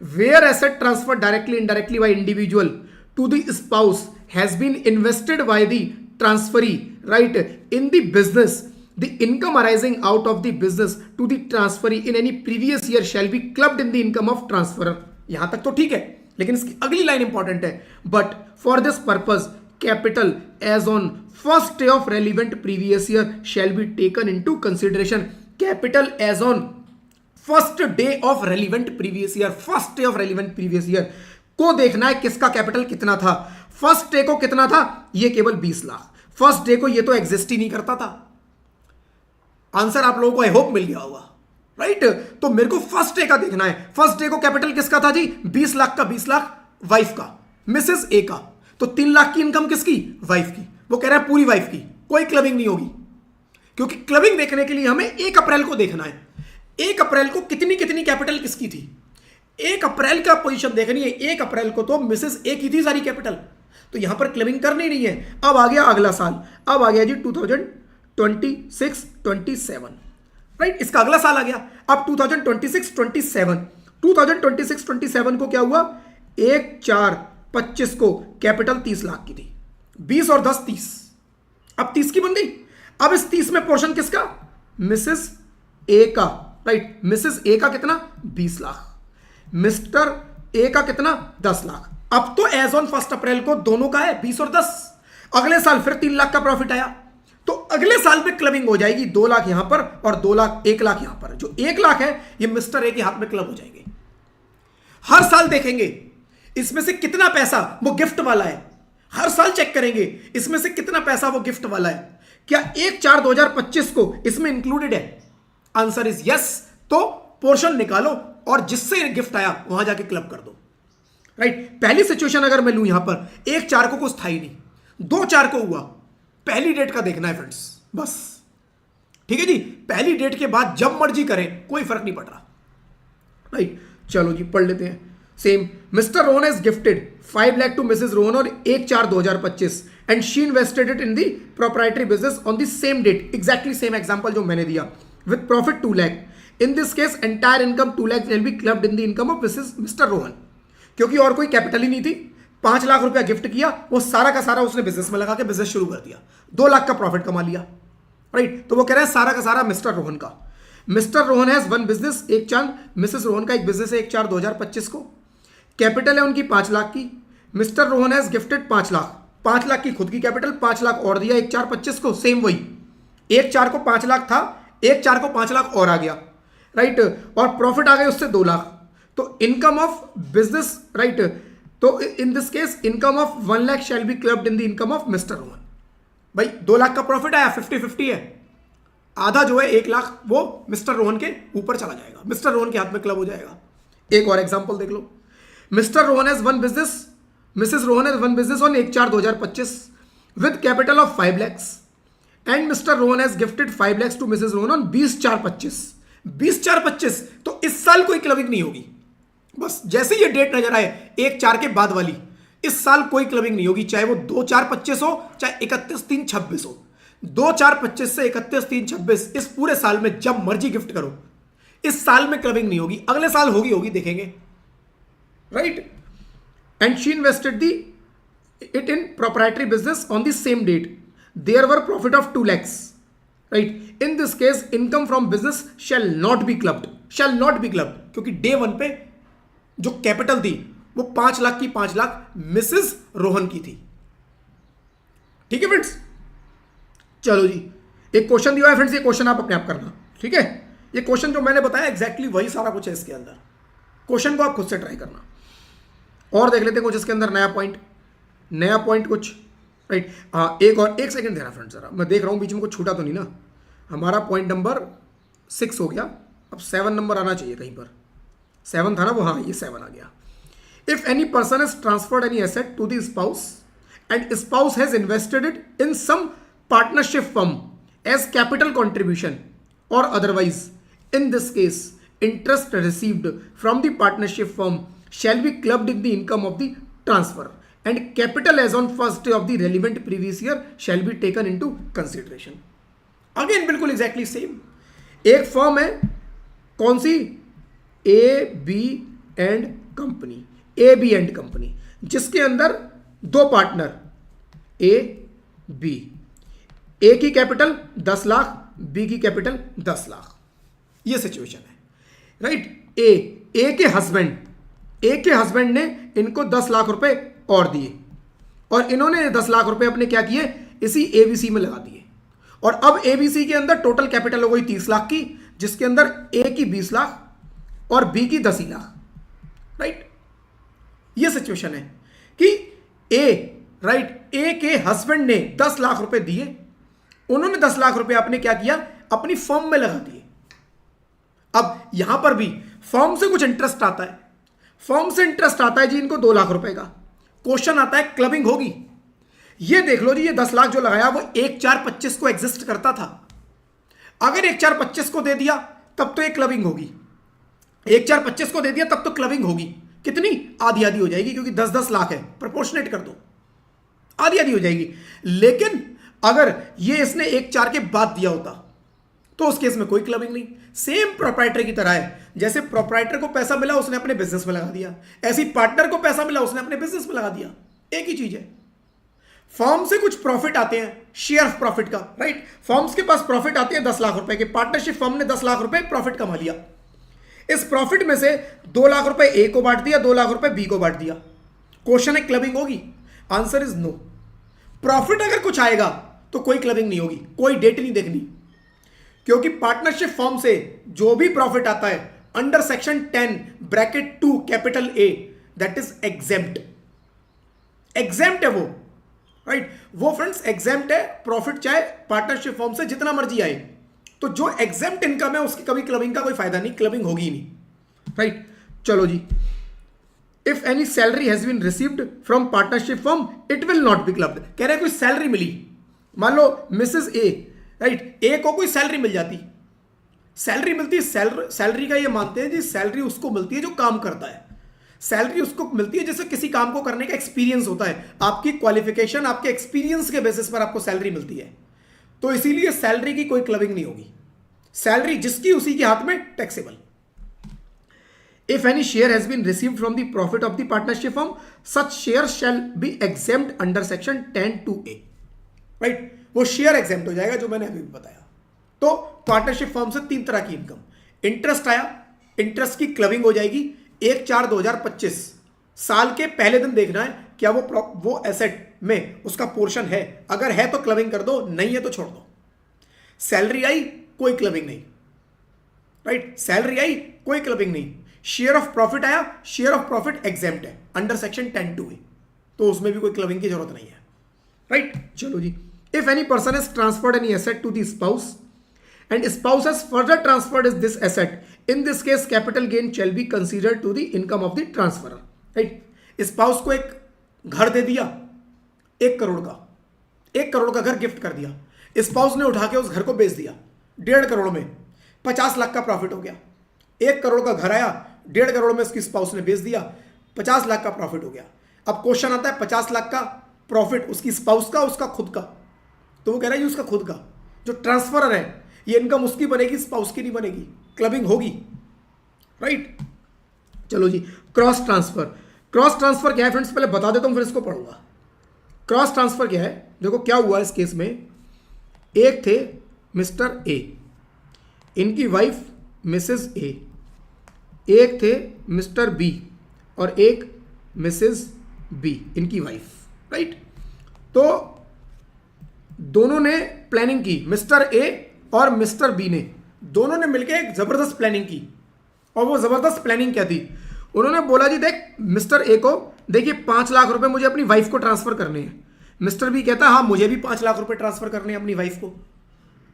Where asset transfer directly indirectly by individual to the spouse has been invested by the transferee, right, in the business, the income arising out of the business to the transferee in any previous year shall be clubbed in the income of transferor. यहां तक तो ठीक है, लेकिन इसकी अगली लाइन इंपॉर्टेंट है. But for this purpose capital as on first day of relevant previous year shall be taken into consideration. Capital as on first day of relevant previous year, first day of relevant previous year को देखना है किसका कैपिटल कितना था। फर्स्ट डे को कितना था, ये केवल 20 लाख। फर्स्ट डे को ये तो एग्जिस्ट ही नहीं करता था। आंसर आप लोगों को आई होप मिल गया होगा, राइट। तो मेरे को फर्स्ट डे का देखना है। फर्स्ट डे को कैपिटल किसका था जी, 20 लाख का, 20 लाख वाइफ का, मिसेस ए का। तो 3 लाख की इनकम किसकी, वाइफ की। वो कह रहा है पूरी वाइफ की, कोई क्लबिंग नहीं होगी, क्योंकि क्लबिंग देखने के लिए हमें 1 अप्रैल को देखना है। 1 अप्रैल को कितनी कितनी कैपिटल किसकी थी, 1 अप्रैल का पोजीशन देखनी है। 1 अप्रैल को तो मिसेस ए की थी सारी कैपिटल, तो यहां पर क्लेमिंग करनी नहीं है। अब आ गया अगला साल, अब आ गया जी 2026-27, राइट। इसका अगला साल आ गया। अब 2026-27 को क्या हुआ, 1/4/25 को कैपिटल 30 लाख की थी, 20 और 10 30, अब 30 की बन गई। अब इस 30 में पोर्शन किसका, मिसेस ए का, राइट। मिसेस ए का कितना, 20 लाख, मिस्टर ए का कितना, 10 लाख। अब तो एज ऑन 1 अप्रैल को दोनों का है 20 और 10। अगले साल फिर 3 लाख का प्रॉफिट आया, तो अगले साल पे क्लबिंग हो जाएगी। 2 लाख यहां पर और 2 लाख, 1 लाख यहां पर। जो 1 लाख है ये मिस्टर ए के हाथ में क्लब हो जाएंगे। हर साल देखेंगे इसमें से कितना पैसा वो गिफ्ट वाला है, हर साल चेक करेंगे इसमें से कितना पैसा वो गिफ्ट वाला है। क्या 1/4/2025 को इसमें इंक्लूडेड है, आंसर इज यस। तो पोर्शन निकालो और जिससे गिफ्ट आया वहां जाके क्लब कर दो, राइट। पहली सिचुएशन अगर मैं लूं यहां पर 1/4 को कुछ था ही नहीं, 2/4 को हुआ। पहली डेट का देखना है फ्रेंड्स, बस, ठीक है जी। पहली डेट के बाद जब मर्जी करें कोई फर्क नहीं पड़ रहा, राइट। चलो जी पढ़ लेते हैं। Same, Mr Rohan has gifted 5 lakh to Mrs Rohan और 1/4/2025 and she invested it in the proprietary business on the same date. Exactly same example जो मैंने दिया, with profit 2 lakh. In this case entire income 2 lakh will be clubbed in the income of Mr Rohan. क्योंकि और कोई कैपिटल ही नहीं थी, 5 लाख रुपया गिफ्ट किया, वो सारा का सारा उसने बिजनेस में लगा के बिजनेस शुरू कर दिया, 2 लाख का प्रॉफिट कमा लिया, राइट। तो वो कह रहे हैं सारा का सारा मिस्टर रोहन का। Mister Rohan has one business 1/4, Mrs Rohan का एक बिजनेस है 1/4/2025 को। कैपिटल है उनकी 5 लाख की। Mister Rohan has gifted 5 lakh, 5 lakh की खुद की कैपिटल, 5 लाख और दिया 1/4/25 को। सेम वही 1/4 को 5 लाख था, 1/4 को 5 लाख और आ गया, राइट। और प्रॉफिट आ गए उससे 2 लाख। तो इनकम ऑफ बिजनेस, राइट। तो in this case income of 1 lakh shall be clubbed in the income of Mr Rohan. भाई 2 लाख का प्रॉफिट आया, 50-50 है। आधा जो है 1 लाख वो मिस्टर रोहन के ऊपर चला जाएगा, मिस्टर रोहन के हाथ में क्लब हो जाएगा। एक और एग्जांपल देख लो। Mr Rohan has one business, Mrs Rohan has one business on 1/4/2025 with capital of 5 lakhs and Mr Rohan has gifted 5 lakhs to Mrs Rohan on 20/4/25। 20/4/25 तो इस साल कोई क्लबिंग नहीं होगी। बस जैसे ये डेट नजर आए 1/4 के बाद वाली, इस साल कोई क्लबिंग नहीं होगी, चाहे वो 2/4/25 हो चाहे 31/3/26 हो। 2/4/25 से 31/3/26 इस पूरे साल में जब मर्जी गिफ्ट करो, इस साल में क्लबिंग नहीं होगी, अगले साल होगी देखेंगे, राइट। And she invested the it in proprietary business on the same date, there were profit of 2 lakhs, right. In this case income from business shall not be clubbed, क्योंकि डे 1 पे जो कैपिटल थी वो 5 लाख की 5 लाख मिसेस रोहन की थी, ठीक है फ्रेंड्स। चलो जी, एक क्वेश्चन दिया है फ्रेंड्स, ये क्वेश्चन आप अपने आप करना, ठीक है। ये क्वेश्चन जो मैंने बताया एग्जैक्टली वही सारा कुछ है इसके अंदर, क्वेश्चन को आप खुद से ट्राई करना। और देख लेते हैं कुछ इसके अंदर नया पॉइंट कुछ, राइट। हाँ, एक सेकंड देना फ्रेंड्स, जरा मैं देख रहा हूँ बीच में कुछ छूटा तो नहीं ना। हमारा पॉइंट नंबर 6 हो गया, अब 7 नंबर आना चाहिए कहीं पर। 7 था ना वो, हाँ ये 7 आ गया। If any person has transferred any asset to the spouse and spouse has invested it in some partnership firm as capital contribution और otherwise, in this case interest received from the partnership firm shall be clubbed in the income of the transfer and capital as on first day of the relevant previous year shall be taken into consideration। Again बिल्कुल एग्जैक्टली सेम। एक फर्म है कौन सी, ए बी एंड कंपनी, जिसके अंदर 2 पार्टनर ए बी, ए की कैपिटल 10 लाख, बी की कैपिटल 10 लाख, ये सिचुएशन है, राइट। ए के हस्बैंड ने इनको 10 लाख रुपए और दिए, और इन्होंने 10 लाख रुपए अपने क्या किए, इसी एबीसी में लगा दिए। और अब एबीसी के अंदर टोटल कैपिटल हो गई 30 लाख की, जिसके अंदर ए की 20 लाख और बी की 10 ही लाख। राइट, ये सिचुएशन है कि ए के हस्बैंड ने 10 लाख रुपए दिए, उन्होंने 10 लाख रुपए आपने क्या किया, अपनी फर्म में लगा दिए। अब यहां पर भी फर्म से कुछ इंटरेस्ट आता है, फर्म से इंटरेस्ट आता है जी इनको 2 लाख रुपए का। क्वेश्चन आता है क्लबिंग होगी? ये देख लो जी, ये 10 लाख जो लगाया वो 1/4/25 को एग्जिस्ट करता था। अगर 1/4/25 को दे दिया तब तो ये क्लबिंग होगी, 1/4/25 को दे दिया तब तो क्लबिंग होगी। कितनी? आधी आधी हो जाएगी, क्योंकि 10-10 लाख है, प्रोपोर्शनेट कर दो, आधी आधी हो जाएगी। लेकिन अगर ये इसने 1/4 के बाद दिया होता तो उस केस में कोई क्लबिंग नहीं। सेम प्रोप्राइटर की तरह है, जैसे प्रोप्राइटर को पैसा मिला उसने अपने बिजनेस में लगा दिया, ऐसी पार्टनर को पैसा मिला उसने अपने बिजनेस में लगा दिया। एक ही चीज है। फर्म से कुछ प्रॉफिट आते हैं, शेयर ऑफ प्रॉफिट का, राइट। फर्म्स के पास प्रॉफिट आते हैं 10 लाख रुपए के, पार्टनरशिप फर्म ने 10 लाख रुपए प्रॉफिट कमा लिया। इस प्रॉफिट में से 2 लाख रुपए ए को बांट दिया, 2 लाख रुपए बी को बांट दिया। क्वेश्चन है क्लबिंग होगी? Answer is no. प्रॉफिट अगर कुछ आएगा तो कोई क्लबिंग नहीं होगी, कोई डेट नहीं देखनी, क्योंकि पार्टनरशिप फर्म से जो भी प्रॉफिट आता है under section 10(2) capital A, that is exempt. Exempt है वो, राइट वो फ्रेंड्स एग्जेम्प्ट है। प्रॉफिट चाहे पार्टनरशिप फर्म से जितना मर्जी आए, तो जो एग्जेम्प्ट इनकम है उसकी कभी क्लबिंग का कोई फायदा नहीं, क्लबिंग होगी ही नहीं, राइट। चलो जी, if any salary has been received from partnership firm it will not be clubbed. कह रहे हैं कोई सैलरी मिली, मान लो मिसेस ए, राइट, ए को कोई सैलरी मिल जाती, सैलरी मिलती है, सैलरी का ये मानते हैं जी, सैलरी उसको मिलती है जो काम करता है, सैलरी उसको मिलती है जैसे किसी काम को करने का एक्सपीरियंस होता है, आपकी क्वालिफिकेशन आपके एक्सपीरियंस के बेसिस पर आपको सैलरी मिलती है, तो इसीलिए सैलरी की कोई क्लबिंग नहीं होगी। सैलरी जिसकी उसी के हाथ में taxable. If any share has been received from the profit of the partnership firm, such share shall be exempt under section 10(2)(a). Right? वो शेयर एग्जेम्प्ट हो जाएगा जो मैंने अभी बताया। तो पार्टनरशिप फर्म से 3 तरह की इनकम, इंटरेस्ट आया, इंटरेस्ट की क्लबिंग हो जाएगी 1/4/2025, साल के पहले दिन देखना है क्या वो एसेट में उसका पोर्शन है, अगर है तो क्लबिंग कर दो, नहीं है तो छोड़ दो। सैलरी आई, कोई क्लबिंग नहीं, राइट, सैलरी आई, कोई क्लबिंग नहीं। शेयर ऑफ प्रॉफिट आया, शेयर ऑफ प्रॉफिट एग्जेम्प्ट है अंडर सेक्शन 10(2)(a), तो उसमें भी कोई क्लबिंग की जरूरत नहीं है, राइट। चलो जी, if any person has transferred any asset to the spouse and spouse has further transferred this asset, in this case capital gain shall be considered to the income of the transferrer, right. Spouse को एक घर दे दिया 1 करोड़ का, 1 करोड़ का घर गिफ्ट कर दिया, स्पाउस ने उठा के उस घर को बेच दिया 1.5 करोड़ में, 50 लाख का प्रॉफिट हो गया। 1 करोड़ का घर आया, 1.5 करोड़ में उसकी स्पाउस ने बेच दिया, 50 लाख का प्रॉफिट हो गया। अब क्वेश्चन आता है 50 लाख का प्रॉफिट उसकी स्पाउस का, उसका खुद का, तो वो कह रहा है उसका खुद का, जो ट्रांसफरर है ये इनकम उसकी बनेगी, स्पाउस की नहीं बनेगी, क्लबिंग होगी, राइट। चलो जी, क्रॉस ट्रांसफर। क्रॉस ट्रांसफर क्या है फ्रेंड्स, पहले बता देता हूं फिर इसको पढ़ूंगा। क्रॉस ट्रांसफर क्या है, देखो क्या हुआ इस केस में, एक थे मिस्टर ए, इनकी वाइफ मिसेस ए, एक थे मिस्टर बी और एक मिसेस बी, इनकी वाइफ, राइट। तो दोनों ने प्लानिंग की, मिस्टर ए और मिस्टर बी ने, दोनों ने मिलकर एक जबरदस्त प्लानिंग की। और वो जबरदस्त प्लानिंग क्या थी, उन्होंने बोला जी देख मिस्टर ए को, देखिए 5 लाख रुपए मुझे अपनी वाइफ को ट्रांसफर करने हैं। मिस्टर बी कहता हाँ मुझे भी 5 लाख रुपए ट्रांसफर करने हैं अपनी वाइफ को,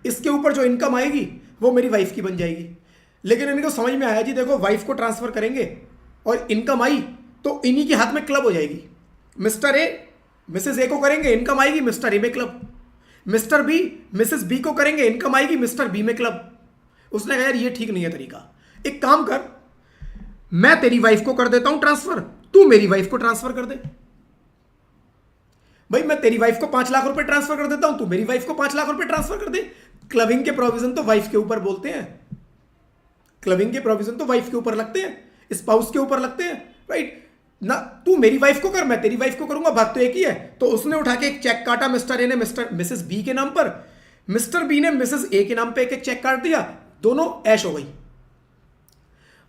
इसके ऊपर जो इनकम आएगी वो मेरी वाइफ की बन जाएगी। लेकिन इनको समझ में आया जी देखो वाइफ को ट्रांसफर करेंगे और इनकम आई तो इन्हीं के हाथ में क्लब हो जाएगी। मिस्टर ए मिसेस ए को करेंगे, इनकम आएगी मिस्टर ए में club, Mr B Mrs B को करेंगे, इनकम आएगी मिस्टर बी में क्लब। उसने कहा यार ये ठीक नहीं है तरीका, एक काम कर मैं तेरी वाइफ को कर देता हूं ट्रांसफर, तू मेरी वाइफ को ट्रांसफर कर दे। भाई मैं तेरी वाइफ को 5 लाख रुपए ट्रांसफर कर देता हूं, तू मेरी वाइफ को 5 लाख रुपए ट्रांसफर कर दे। क्लबिंग के प्रोविजन तो वाइफ के ऊपर बोलते हैं, क्लबिंग के प्रोविजन तो वाइफ के ऊपर लगते हैं, स्पाउस के ऊपर लगते हैं, राइट ना। तू मेरी वाइफ को कर, मैं तेरी वाइफ को करूंगा, बात तो एक ही है। तो उसने उठा के एक चेक काटा, मिस्टर ए ने मिसेस बी के नाम पर, मिस्टर बी ने मिसेस ए के नाम पे एक चेक काट दिया, दोनों ऐश हो गई।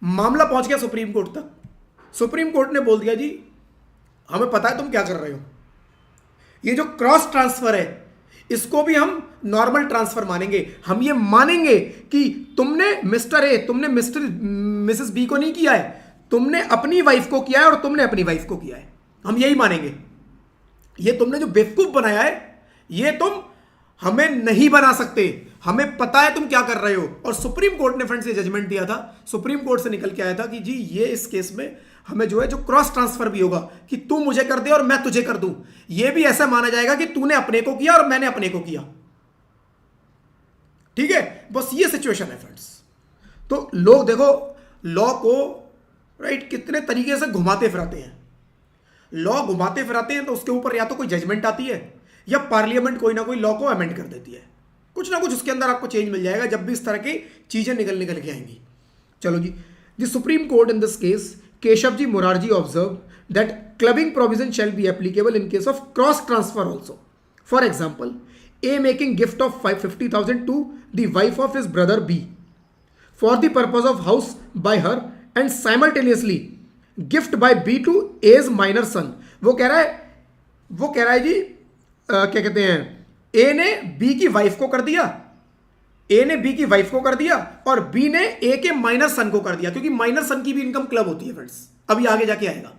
मामला पहुंच गया सुप्रीम कोर्ट तक। सुप्रीम कोर्ट ने बोल दिया जी हमें पता है तुम क्या कर रहे हो, ये जो क्रॉस ट्रांसफर है इसको भी हम नॉर्मल ट्रांसफर मानेंगे। हम ये मानेंगे कि तुमने मिस्टर ए, तुमने मिसेस बी को नहीं किया है, तुमने अपनी वाइफ को किया है और तुमने अपनी वाइफ को किया है। हम यही मानेंगे। ये तुमने जो बेवकूफ बनाया है ये तुम हमें नहीं बना सकते। हमें पता है तुम क्या कर रहे हो। और सुप्रीम कोर्ट ने फ्रेंड्स ये जजमेंट दिया था, सुप्रीम कोर्ट से निकल के आया था कि जी ये इस केस में हमें जो है जो क्रॉस ट्रांसफर भी होगा कि तू मुझे कर दे और मैं तुझे कर दूं, ये भी ऐसा माना जाएगा कि तूने अपने को किया और मैंने अपने को किया। ठीक है, बस ये सिचुएशन है फ्रेंड्स। तो लोग देखो लॉ को राइट कितने तरीके से घुमाते फिराते हैं। लॉ घुमाते फिराते हैं तो उसके ऊपर या तो कोई जजमेंट आती है या पार्लियामेंट कोई ना कोई लॉ को अमेंड कर देती है। कुछ ना कुछ उसके अंदर आपको चेंज मिल जाएगा जब भी इस तरह की चीजें निकल निकल के आएंगी। चलो जी, the supreme court in this case Keshav ji Morarji observe that clubbing provision shall be applicable in case of cross transfer also. For example, a making gift of 50,000 to the wife of his brother B for the purpose of house by her and simultaneously gift by B to as minor son. वो कह रहा है जी क्या कहते हैं, ए ने बी की वाइफ को कर दिया, ए ने बी की वाइफ को कर दिया और बी ने ए के माइनर सन को कर दिया, क्योंकि माइनर सन की भी इनकम क्लब होती है फ्रेंड्स। अभी आगे जाके आएगा।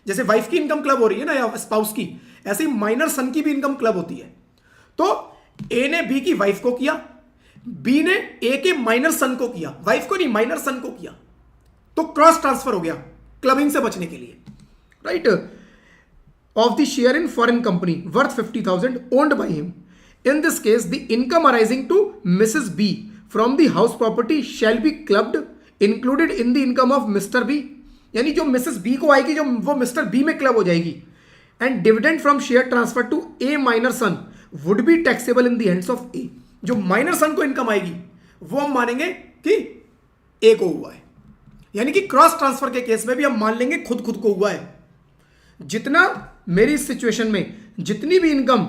जैसे वाइफ की इनकम क्लब हो रही है ना या स्पाउस की, ऐसे ही माइनर सन की भी इनकम क्लब होती है। तो ए ने बी की वाइफ को किया, बी ने ए के माइनर सन को किया, वाइफ को नहीं माइनर सन को किया, तो क्रॉस ट्रांसफर हो गया क्लबिंग से बचने के लिए, right. Of the share in foreign company worth 50,000 owned by him. In this case, the income arising to Mrs. B from the house property shall be clubbed, included in the income of Mr. B. यानी जो Mrs. B को आएगी, जो वो Mr. B में क्लब हो जाएगी। And dividend from share transfer to A minor son would be taxable in the hands of A. जो minor son को इनकम आएगी वो हम मानेंगे कि A को हुआ है। यानी कि क्रॉस ट्रांसफर के केस में भी हम मान लेंगे खुद को हुआ है। जितना मेरी इस सिचुएशन में जितनी भी इनकम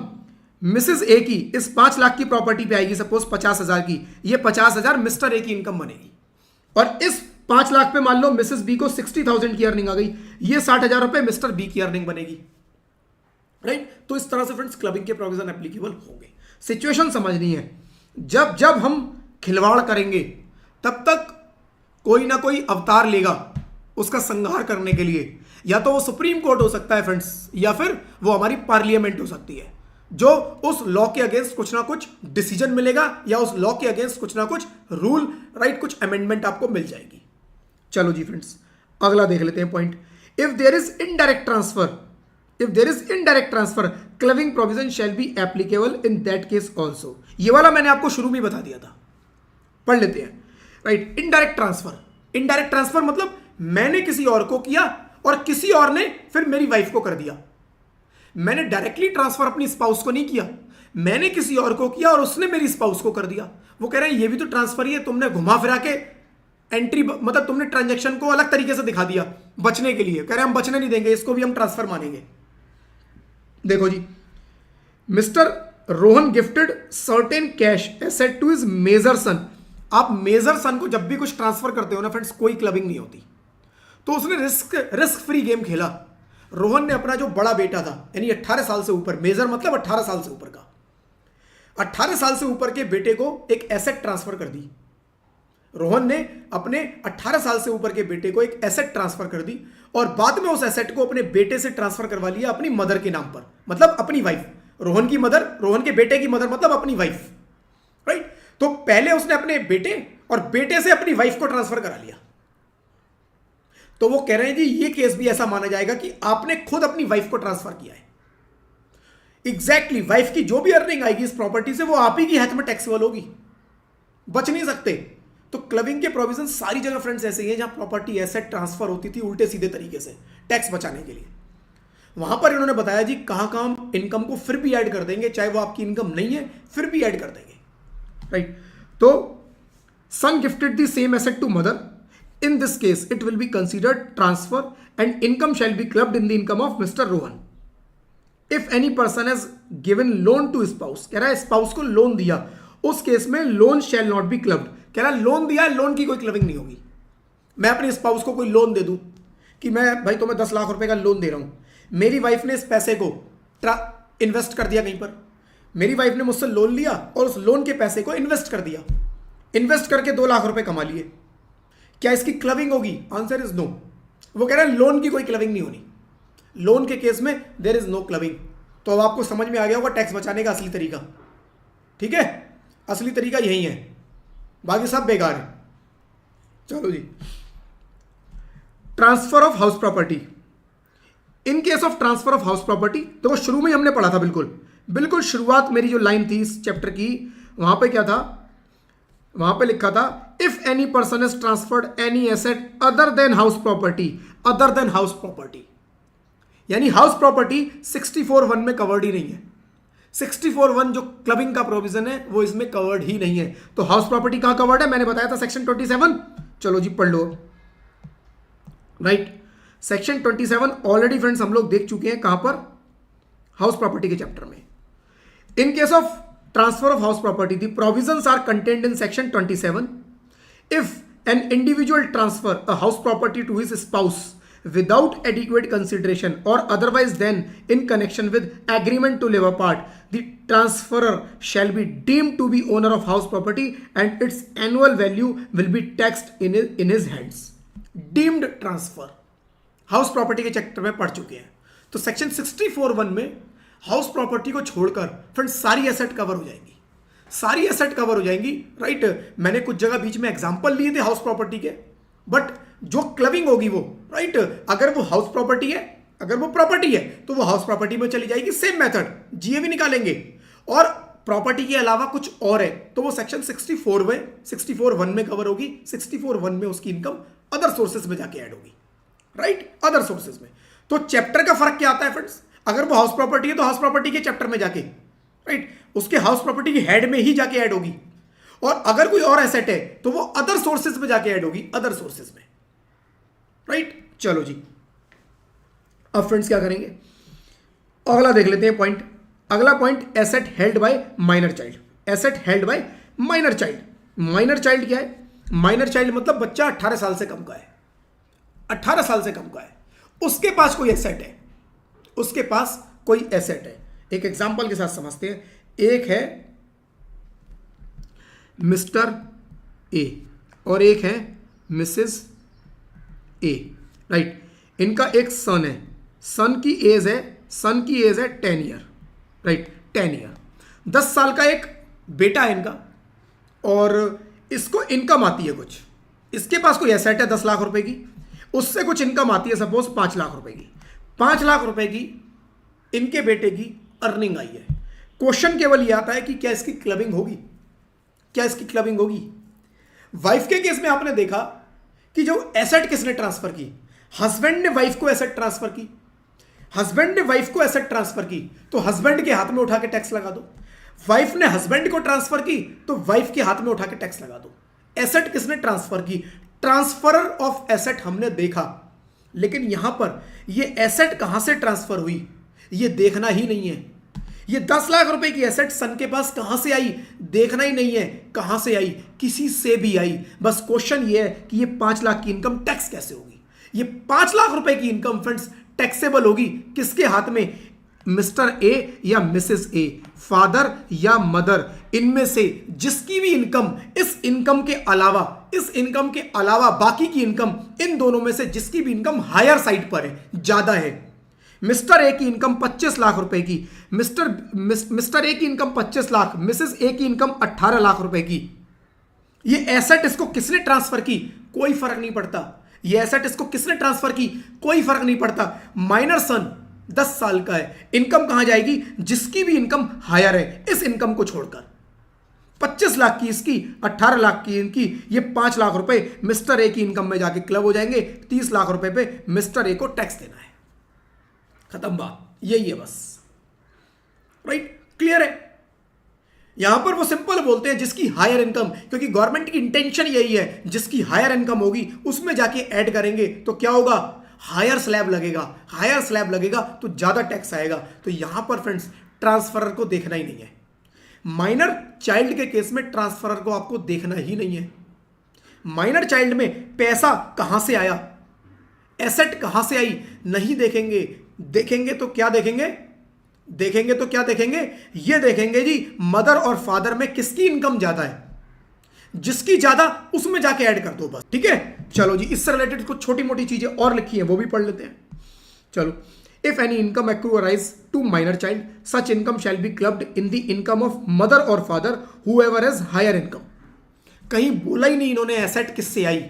मिसेस ए की इस 5 लाख की प्रॉपर्टी पे आएगी, सपोज 50,000 की, ये 50,000 मिस्टर ए की इनकम बनेगी। और इस 5 लाख पे मान लो मिसेस बी को 60,000 की अर्निंग आ गई, ये 60,000 रुपए मिस्टर बी की अर्निंग बनेगी, राइट। तो इस तरह से फ्रेंड्स क्लबिंग के प्रोविजन एप्लीकेबल होंगे। सिचुएशन समझनी है। जब हम खिलवाड़ करेंगे तब तक कोई ना कोई अवतार लेगा उसका संहार करने के लिए। या तो वो सुप्रीम कोर्ट हो सकता है फ्रेंड्स, या फिर वो हमारी पार्लियामेंट हो सकती है, जो उस लॉ के अगेंस्ट कुछ ना कुछ डिसीजन मिलेगा या उस लॉ के अगेंस्ट कुछ ना कुछ रूल, राइट, कुछ अमेंडमेंट आपको मिल जाएगी। चलो जी फ्रेंड्स, अगला देख लेते हैं point. If there is indirect transfer clubbing provision shall be applicable in that case also. ये वाला मैंने आपको शुरू में बता दिया था, पढ़ लेते हैं, राइट। इनडायरेक्ट ट्रांसफर मतलब मैंने किसी और को किया और किसी और ने फिर मेरी वाइफ को कर दिया। मैंने डायरेक्टली ट्रांसफर अपनी स्पाउस को नहीं किया, मैंने किसी और को किया और उसने मेरी स्पाउस को कर दिया। वो कह रहे हैं ये भी तो ट्रांसफर ही है, तुमने घुमा फिरा के एंट्री, मतलब तुमने ट्रांजैक्शन को अलग तरीके से दिखा दिया बचने के लिए। कह रहे हैं हम बचने नहीं देंगे, इसको भी हम ट्रांसफर मानेंगे। देखो जी, Mr Rohan gifted certain cash asset to his major son. आप मेजर सन को जब भी कुछ ट्रांसफर करते हो ना फ्रेंड्स, कोई क्लबिंग नहीं होती। तो उसने रिस्क फ्री गेम खेला। रोहन ने अपना जो बड़ा बेटा था, यानी 18 साल से ऊपर, मेजर मतलब 18 साल से ऊपर का, 18 साल से ऊपर के बेटे को एक एसेट ट्रांसफर कर दी। रोहन ने अपने 18 साल से ऊपर के बेटे को एक एसेट ट्रांसफर कर दी और बाद में उस एसेट को अपने बेटे से ट्रांसफर करवा लिया अपनी मदर के नाम पर, मतलब अपनी वाइफ। रोहन की मदर, रोहन के बेटे की मदर मतलब अपनी वाइफ, राइट। तो पहले उसने अपने बेटे और बेटे से अपनी वाइफ को ट्रांसफर करा लिया। तो वो कह रहे हैं जी ये केस भी ऐसा माना जाएगा कि आपने खुद अपनी वाइफ को ट्रांसफर किया है। एग्जैक्टली वाइफ की जो भी अर्निंग आएगी इस प्रॉपर्टी से वो आप ही की हाथ में टैक्सेबल होगी, बच नहीं सकते। तो क्लबिंग के प्रोविजन सारी जगह फ्रेंड्स ऐसे ही है जहां प्रॉपर्टी एसेट ट्रांसफर होती थी उल्टे सीधे तरीके से टैक्स बचाने के लिए। वहां पर इन्होंने बताया जी कहां कहां हम इनकम को फिर भी ऐड कर देंगे, चाहे वो आपकी इनकम नहीं है फिर भी ऐड कर देंगे, राइट। तो son gifted the same asset to mother. In this case, it will be considered transfer and income shall be clubbed in the income of Mr. Rohan. If any person has given loan to spouse, कह रहा है spouse को लोन दिया, उस केस में loan shall not be clubbed। कह रहा है लोन दिया है, लोन की कोई क्लबिंग नहीं होगी। मैं अपनी स्पाउस को कोई लोन दे दूं कि मैं भाई तुम्हें 10 लाख रुपए का लोन दे रहा हूं, मेरी वाइफ ने इस पैसे को इन्वेस्ट कर दिया कहीं पर। मेरी वाइफ ने मुझसे लोन लिया और उस लोन के पैसे को इन्वेस्ट कर दिया, इन्वेस्ट करके 2 लाख रुपए कमा लिए। क्या इसकी क्लबिंग होगी? Answer is no. वो कह रहे हैं लोन की कोई क्लबिंग नहीं होनी, लोन के केस में देयर इज नो क्लबिंग। तो अब आपको समझ में आ गया होगा टैक्स बचाने का असली तरीका। ठीक है, असली तरीका यही है, बाकी सब बेकार है। चलो जी, transfer of house property. In case of transfer of house property, तो शुरू में हमने पढ़ा था, बिल्कुल शुरुआत मेरी जो लाइन थी इस चैप्टर की, वहां पे क्या था? वहां पे लिखा था if any person is transferred any asset other then house property, other than house property, यानी हाउस प्रॉपर्टी 64(1) में कवर्ड ही नहीं है। 64(1) जो क्लबिंग का प्रोविजन है वो इसमें कवर्ड ही नहीं है। तो हाउस प्रॉपर्टी कहां कवर्ड है? मैंने बताया था सेक्शन 27। चलो जी पढ़ लो। राइट, सेक्शन 27 ऑलरेडी फ्रेंड्स हम लोग देख चुके हैं। कहां पर? हाउस प्रॉपर्टी के चैप्टर में। In case of transfer of house property the provisions are contained in section 27। If an individual transfer a house property to his spouse without adequate consideration or otherwise then in connection with agreement to live apart, the transferor shall be deemed to be owner of house property and its annual value will be taxed in his hands. Deemed transfer house property के चैप्टर में पढ़ चुके हैं। तो सेक्शन 64(1) में हाउस प्रॉपर्टी को छोड़कर फ्रेंड्स सारी एसेट कवर हो जाएंगी, सारी एसेट कवर हो जाएंगी। राइट, मैंने कुछ जगह बीच में एग्जांपल लिए थे हाउस प्रॉपर्टी के, बट जो क्लबिंग होगी वो राइट, अगर वो हाउस प्रॉपर्टी है, अगर वो प्रॉपर्टी है तो वो हाउस प्रॉपर्टी में चली जाएगी, सेम मेथड जीएवी निकालेंगे। और प्रॉपर्टी के अलावा कुछ और है तो वो सेक्शन 64(1) में कवर होगी। 64(1) में उसकी इनकम अदर सोर्सेज में जाके ऐड होगी। राइट, अदर सोर्सेज में। तो चैप्टर का फर्क क्या आता है फ्रेंड्स? अगर वो हाउस प्रॉपर्टी है तो हाउस प्रॉपर्टी के चैप्टर में जाके, राइट, उसके हाउस प्रॉपर्टी की हेड में ही जाके ऐड होगी। और अगर कोई और एसेट है तो वो अदर सोर्सेज में जाके ऐड होगी, अदर सोर्सेज में। राइट, चलो जी, अब फ्रेंड्स क्या करेंगे? अगला देख लेते हैं पॉइंट। अगला point, asset held by minor child. Asset held by minor child. Minor child क्या है? माइनर चाइल्ड मतलब बच्चा 18 साल से कम का है, 18 साल से कम का है, उसके पास कोई एसेट है, उसके पास कोई एसेट है। एक एग्जांपल के साथ समझते हैं। एक है मिस्टर ए और एक है मिसेस ए। राइट, इनका एक सन है, सन की एज है 10 ईयर। राइट, 10 ईयर, 10 साल का एक बेटा है इनका, और इसको इनकम आती है कुछ, इसके पास कोई एसेट है 10 लाख रुपए की, उससे कुछ इनकम आती है सपोज 5 लाख रुपए की। 5 लाख रुपए की इनके बेटे की अर्निंग आई है। क्वेश्चन केवल ये आता है कि क्या इसकी क्लबिंग होगी, क्या इसकी क्लबिंग होगी? वाइफ के केस में आपने देखा कि जो एसेट किसने ट्रांसफर की? हस्बैंड ने वाइफ को एसेट ट्रांसफर की। हस्बैंड ने वाइफ को एसेट ट्रांसफर की तो हस्बैंड के हाथ में उठा के टैक्स लगा दो। वाइफ ने हस्बैंड को ट्रांसफर की तो वाइफ के हाथ में उठा के टैक्स लगा दो। एसेट किसने ट्रांसफर की? ट्रांसफरर ऑफ एसेट हमने देखा, लेकिन यहां पर ये एसेट कहां से ट्रांसफर हुई ये देखना ही नहीं है। ये 10 लाख रुपए की एसेट सन के पास कहां से आई देखना ही नहीं है। कहां से आई? किसी से भी आई। बस क्वेश्चन ये है कि ये 5 लाख की इनकम टैक्स कैसे होगी? ये 5 लाख रुपए की इनकम फ्रेंड्स टैक्सेबल होगी किसके हाथ में? मिस्टर ए या मिसेस ए, फादर या मदर, इनमें से जिसकी भी इनकम इस इनकम के अलावा बाकी की इनकम, इन दोनों में से जिसकी भी इनकम हायर साइड पर है, ज्यादा है। मिस्टर ए की इनकम 25 लाख रुपए की, मिस्टर ए की इनकम 25 लाख, मिसेस ए की इनकम 18 लाख रुपए की। ये एसेट इसको किसने ट्रांसफर की? कोई फर्क नहीं पड़ता। ये एसेट इसको किसने ट्रांसफर की? कोई फर्क नहीं पड़ता। माइनर सन 10 साल का है, इनकम कहां जाएगी? जिसकी भी इनकम हायर है, इस इनकम को छोड़कर। 25 लाख की इसकी, 18 लाख की इनकी, ये 5 लाख रुपए मिस्टर ए की इनकम में जाके क्लब हो जाएंगे। 30 लाख रुपए पे मिस्टर ए को टैक्स देना है। खत्म बात, यही है बस। राइट, क्लियर है? यहां पर वो सिंपल बोलते हैं जिसकी हायर इनकम, क्योंकि गवर्नमेंट की इंटेंशन यही है, जिसकी हायर इनकम होगी उसमें जाके ऐड करेंगे तो क्या होगा? हायर स्लैब लगेगा। हायर स्लैब लगेगा तो ज्यादा टैक्स आएगा। तो यहां पर फ्रेंड्स ट्रांसफरर को देखना ही नहीं है। माइनर चाइल्ड के केस में ट्रांसफरर को आपको देखना ही नहीं है। माइनर चाइल्ड में पैसा कहां से आया, एसेट कहां से आई, नहीं देखेंगे। देखेंगे तो क्या देखेंगे? देखेंगे तो क्या देखेंगे, ये देखेंगे जी मदर और फादर में किसकी इनकम ज्यादा है, जिसकी ज्यादा उसमें जाके ऐड कर दो बस, ठीक है। चलो जी, इससे रिलेटेड कुछ छोटी मोटी चीजें और लिखी हैं, वो भी पढ़ लेते हैं। चलो, if any income accrue arise to minor child such income shall be clubbed in the income of mother और father whoever has higher income. कहीं बोला ही नहीं इन्होंने एसेट किससे आई,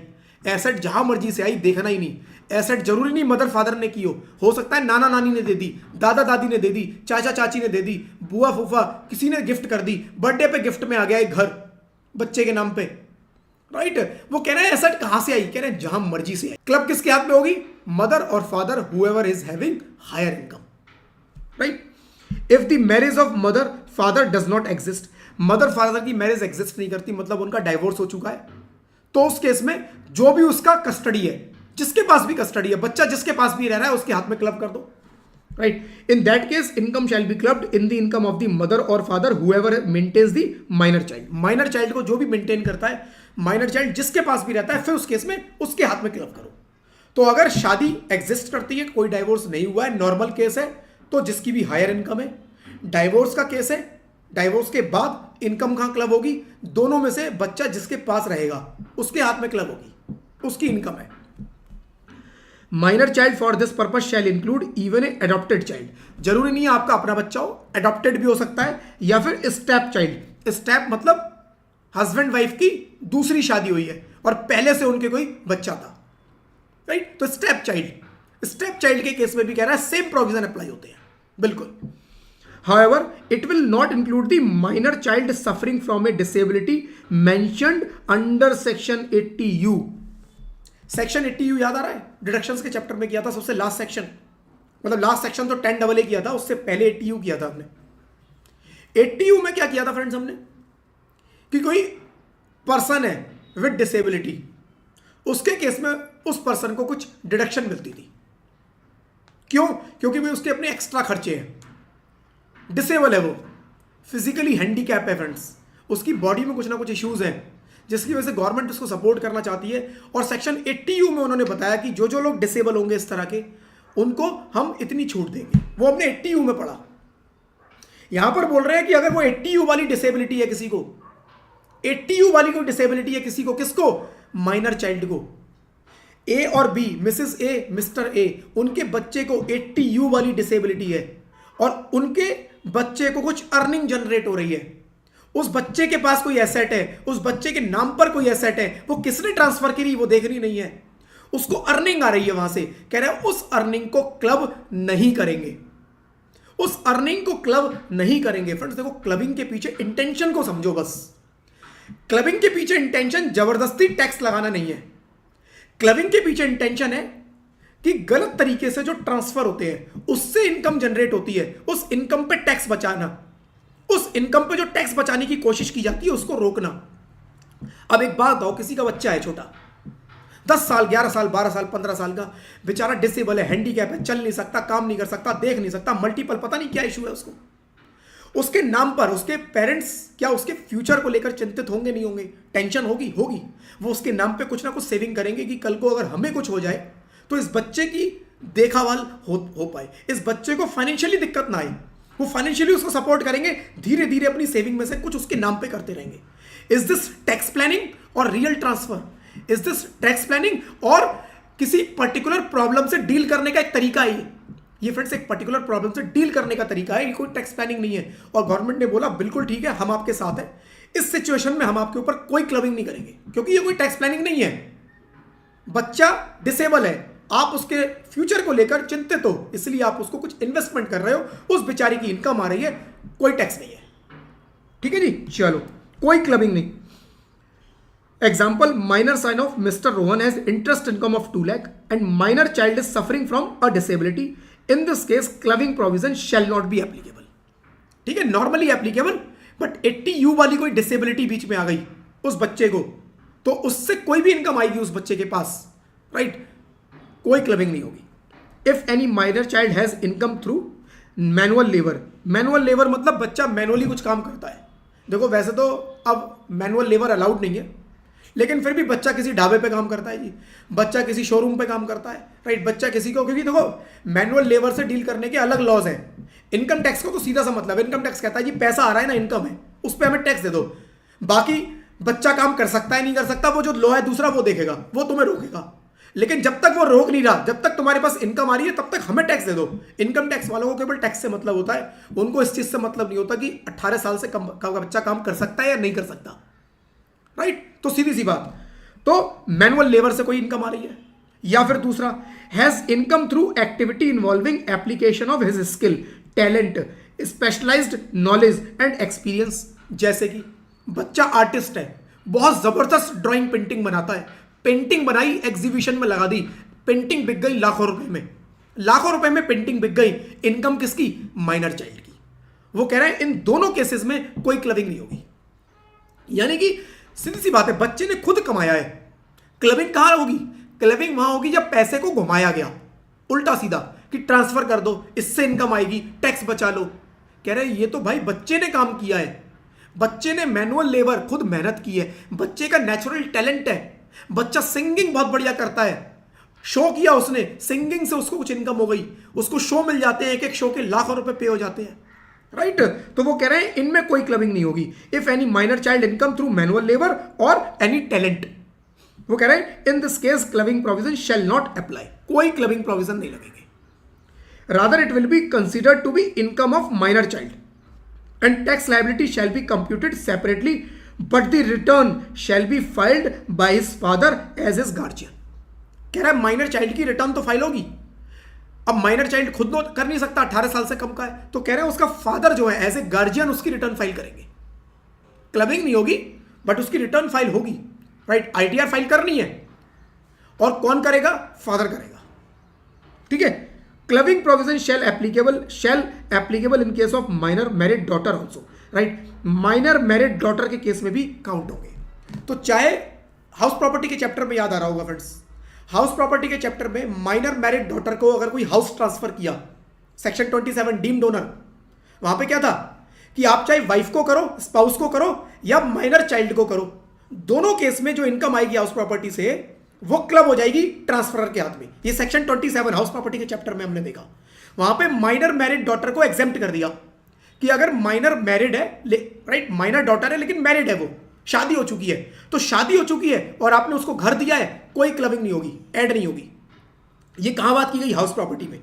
एसेट जहां मर्जी से आई देखना ही नहीं। एसेट जरूरी नहीं मदर फादर ने की हो सकता है नाना नानी ने दे दी, दादा दादी ने दे दी, चाचा चाची ने दे दी, बुआ फूफा किसी ने गिफ्ट कर दी, बर्थडे पे गिफ्ट में आ गया एक घर बच्चे के नाम पे, राइट। वो कह रहे हैं एसेट कहां से आई, कह रहे हैं जहां मर्जी से आई। क्लब किसके हाथ में होगी, मदर और father whoever is having higher income, right. If the marriage of mother father does not exist, mother father की मैरिज एग्जिस्ट नहीं करती, मतलब उनका डाइवोर्स हो चुका है, तो उस केस में जो भी उसका कस्टडी है, जिसके पास भी कस्टडी है, बच्चा जिसके पास भी रह रहा है उसके हाथ में क्लब कर दो, right. In that case income shall be clubbed in the income of the mother और father whoever maintains the minor child. Minor child को जो भी मेंटेन करता है, माइनर चाइल्ड जिसके पास भी रहता है, फिर उस केस में उसके हाथ में क्लब करो। तो अगर शादी एग्जिस्ट करती है, कोई डाइवोर्स नहीं हुआ है, नॉर्मल केस है, तो जिसकी भी हायर इनकम है। डाइवोर्स का केस है, डाइवोर्स के बाद इनकम कहां क्लब होगी, दोनों में से बच्चा जिसके पास रहेगा उसके हाथ में क्लब होगी, उसकी इनकम है। Minor child for this purpose shall include even a adopted child. जरूरी नहीं है आपका अपना बच्चा हो, अडॉप्टेड भी हो सकता है, या फिर स्टेप चाइल्ड। स्टेप मतलब हस्बैंड वाइफ की दूसरी शादी हुई है और पहले से उनके कोई बच्चा था, राइट। तो स्टेप चाइल्ड के केस में भी कह रहा है सेम प्रोविजन अप्लाई होते हैं, बिल्कुल। However, it will not include the minor child suffering from a disability mentioned under section 80U। Section 80U याद आ रहा है, डिडक्शंस के चैप्टर में किया था, सबसे लास्ट सेक्शन, मतलब लास्ट सेक्शन तो 10AA किया था, उससे पहले 80U किया था हमने। 80U में क्या किया था फ्रेंड्स हमने, कि कोई पर्सन है विद डिसेबिलिटी, उसके केस में उस पर्सन को कुछ डिडक्शन मिलती थी। क्यों, क्योंकि भाई उसके अपने एक्स्ट्रा खर्चे हैं, डिसेबल है, वो फिजिकली हैंडीकैप है फ्रेंड्स, उसकी बॉडी में कुछ ना कुछ इश्यूज हैं, जिसकी वजह से गवर्नमेंट उसको सपोर्ट करना चाहती है। और सेक्शन 80U में उन्होंने बताया कि जो जो लोग डिसेबल होंगे इस तरह के, उनको हम इतनी छूट देंगे। वो हमने 80U में पढ़ा। यहां पर बोल रहे हैं कि अगर वो 80U वाली डिसेबिलिटी है किसी को, 80U वाली कोई डिसेबिलिटी है किसी को, किसको, माइनर चाइल्ड को, ए और B, Mrs A Mr A, उनके बच्चे को 80U वाली डिसेबिलिटी है और उनके बच्चे को कुछ अर्निंग जनरेट हो रही है, उस बच्चे के पास कोई एसेट है, उस बच्चे के नाम पर कोई एसेट है, वो किसने ट्रांसफर करी वो देखनी नहीं है, उसको अर्निंग आ रही है वहां से, कह रहे हैं उस अर्निंग को क्लब नहीं करेंगे, उस अर्निंग को क्लब नहीं करेंगे। फ्रेंड्स देखो, क्लबिंग के पीछे इंटेंशन को समझो बस। क्लबिंग के पीछे इंटेंशन जबरदस्ती टैक्स लगाना नहीं है। क्लबिंग के पीछे इंटेंशन है कि गलत तरीके से जो ट्रांसफर होते हैं उससे इनकम जनरेट होती है, उस इनकम पे टैक्स बचाना, उस इनकम पे जो टैक्स बचाने की कोशिश की जाती है उसको रोकना। अब एक बात बताओ, किसी का बच्चा है छोटा, 10 साल 11 साल 12 साल 15 साल का, बेचारा डिसेबल है, हैंडीकैप है, चल नहीं सकता, काम नहीं कर सकता, देख नहीं सकता, मल्टीपल पता नहीं क्या इशू है उसको, उसके नाम पर उसके पेरेंट्स क्या उसके फ्यूचर को लेकर चिंतित होंगे नहीं होंगे, टेंशन होगी, वो उसके नाम पे कुछ ना कुछ सेविंग करेंगे कि कल को अगर हमें कुछ हो जाए तो इस बच्चे की देखभाल हो पाए, इस बच्चे को फाइनेंशियली दिक्कत ना आए, वो फाइनेंशियली उसको सपोर्ट करेंगे, धीरे धीरे अपनी सेविंग में से कुछ उसके नाम पे करते रहेंगे। इज दिस टैक्स प्लानिंग और real transfer? Is this tax planning और किसी पर्टिकुलर प्रॉब्लम से डील करने का एक तरीका है? ये फ्रेंड्स एक पर्टिकुलर प्रॉब्लम से डील करने का तरीका है, ये कोई टैक्स प्लानिंग नहीं है। और गवर्नमेंट ने बोला बिल्कुल ठीक है, हम आपके साथ हैं, इस सिचुएशन में हम आपके ऊपर कोई क्लबिंग नहीं करेंगे, क्योंकि ये कोई टैक्स प्लानिंग नहीं है। बच्चा डिसेबल है, आप उसके फ्यूचर को लेकर चिंतित हो, इसलिए आप उसको कुछ इन्वेस्टमेंट कर रहे हो, उस बेचारी की इनकम आ रही है, कोई टैक्स नहीं है। ठीक है जी, चलो, कोई क्लबिंग नहीं। Example, minor son of Mr. Rohan has interest income of 2 lakh and minor child is suffering from a disability. In this case, clubbing provision shall not be applicable. ठीक है, नॉर्मली एप्लीकेबल, बट 80U वाली कोई डिसेबिलिटी बीच में आ गई उस बच्चे को, तो उससे कोई भी इनकम आएगी उस बच्चे के पास, राइट, कोई क्लबिंग नहीं होगी। If any minor child has income through manual labour, manual labour मतलब बच्चा मैनुअली कुछ काम करता है। देखो वैसे तो अब मैनुअल लेबर अलाउड नहीं है, लेकिन फिर भी बच्चा किसी ढाबे पे काम करता है जी, बच्चा किसी शोरूम पे काम करता है, राइट, बच्चा किसी को, क्योंकि देखो मैनुअल लेबर से डील करने के अलग लॉज हैं। इनकम टैक्स को तो सीधा सा मतलब, इनकम टैक्स कहता है जी पैसा आ रहा है ना, इनकम है, उस पर हमें टैक्स दे दो। बाकी बच्चा काम कर सकता है नहीं कर सकता, वो जो लॉ है दूसरा वो देखेगा, वो तुम्हें रोकेगा। लेकिन जब तक वो रोक नहीं रहा, जब तक तुम्हारे पास इनकम आ रही है, तब तक हमें टैक्स दे दो। इनकम टैक्स वालों को केवल टैक्स से मतलब होता है, उनको इस चीज से मतलब नहीं होता कि 18 साल से कम का बच्चा काम कर सकता है या नहीं कर सकता। राइट, तो सीधी सी बात, तो मैनुअल लेबर से कोई इनकम आ रही है। या फिर दूसरा, has income through activity involving application of his skill, talent, specialised knowledge and experience. जैसे कि बच्चा आर्टिस्ट है, बहुत जबरदस्त ड्राइंग पेंटिंग बनाता है, पेंटिंग बनाई एग्जीबिशन में लगा दी, पेंटिंग बिक गई लाखों रुपए में, लाखों रुपए में पेंटिंग बिक गई, इनकम किसकी? माइनर चाइल्ड की। वो कह रहे हैं इन दोनों केसेस में कोई क्लबिंग नहीं होगी। यानी कि सीधी सी बात है, बच्चे ने खुद कमाया है, क्लबिंग कहां होगी? क्लबिंग वहां होगी जब पैसे को घुमाया गया, उल्टा सीधा कि ट्रांसफर कर दो, इससे इनकम आएगी, टैक्स बचा लो। कह रहे हैं ये तो भाई बच्चे ने काम किया है, बच्चे ने मैनुअल लेबर खुद मेहनत की है, बच्चे का नेचुरल टैलेंट है, बच्चा सिंगिंग बहुत बढ़िया करता है, शो किया उसने, सिंगिंग से उसको कुछ इनकम हो गई, उसको शो मिल जाते हैं, एक एक शो के लाखों रुपए पे हो जाते हैं। राइट, तो वो कह रहे हैं इनमें कोई क्लबिंग नहीं होगी। If any minor child income through manual labour और एनी टैलेंट, वो कह रहे हैं in this case clubbing provision shall not apply, कोई क्लबिंग प्रोविजन नहीं लगेंगे। Rather it will be considered to be income of minor child and tax liability shall be computed separately, but the return shall be filed by his father as his guardian। कह रहा है माइनर चाइल्ड की रिटर्न तो फाइल होगी। अब माइनर चाइल्ड खुद कर नहीं सकता, 18 साल से कम का है, तो कह रहे हैं उसका फादर जो है एज ए गार्जियन उसकी रिटर्न फाइल करेंगे। क्लबिंग नहीं होगी बट उसकी रिटर्न फाइल होगी। राइट, आईटीआर फाइल करनी है, और कौन करेगा? फादर करेगा। ठीक है, clubbing provision shall applicable in case of minor married daughter also, right, minor married daughter के केस में भी काउंट होंगे। तो चाहे हाउस प्रॉपर्टी के चैप्टर में याद आ रहा होगा फ्रेंड्स, हाउस प्रॉपर्टी के चैप्टर में माइनर मैरिड डॉटर को अगर कोई हाउस ट्रांसफर किया, सेक्शन 27 डीम्ड ओनर, वहां पे क्या था कि आप चाहे वाइफ को करो, स्पाउस को करो या माइनर चाइल्ड को करो, दोनों केस में जो इनकम आएगी हाउस प्रॉपर्टी से वो क्लब हो जाएगी ट्रांसफरर के हाथ में। ये सेक्शन 27 हाउस प्रॉपर्टी के चैप्टर में हमने देखा, वहां पे माइनर मैरिड डॉटर को एग्जेम्प्ट कर दिया कि अगर माइनर मैरिड है, राइट, माइनर डॉटर है लेकिन मैरिड है, वो शादी हो चुकी है, तो शादी हो चुकी है और आपने उसको घर दिया है, कोई क्लबिंग नहीं होगी, ऐड नहीं होगी। ये कहां बात की गई? हाउस प्रॉपर्टी में।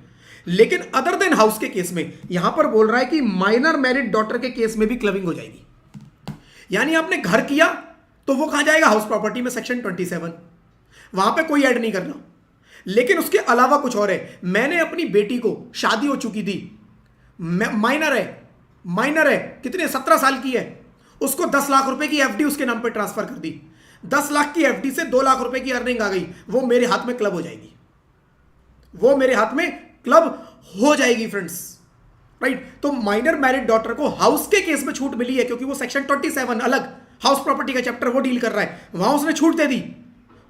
लेकिन अदर देन हाउस के केस में यहां पर बोल रहा है कि माइनर मैरिड डॉटर के केस में भी क्लबिंग हो जाएगी। यानी आपने घर किया तो वो कहां जाएगा? हाउस प्रॉपर्टी में, सेक्शन 27, वहां पे कोई ऐड नहीं करना। लेकिन उसके अलावा कुछ और है, मैंने अपनी बेटी को, शादी हो चुकी थी, माइनर है, कितने, 17 साल की है, उसको 10 लाख रुपए की एफडी उसके नाम पे ट्रांसफर कर दी, 10 लाख की एफडी से 2 लाख रुपए की अर्निंग आ गई, वो मेरे हाथ में क्लब हो जाएगी, वो मेरे हाथ में क्लब हो जाएगी फ्रेंड्स। राइट, तो माइनर मैरिड डॉटर को हाउस के केस में छूट मिली है, क्योंकि वो सेक्शन 27 अलग हाउस प्रॉपर्टी का चैप्टर वो डील कर रहा है, वहां उसने छूट दे दी,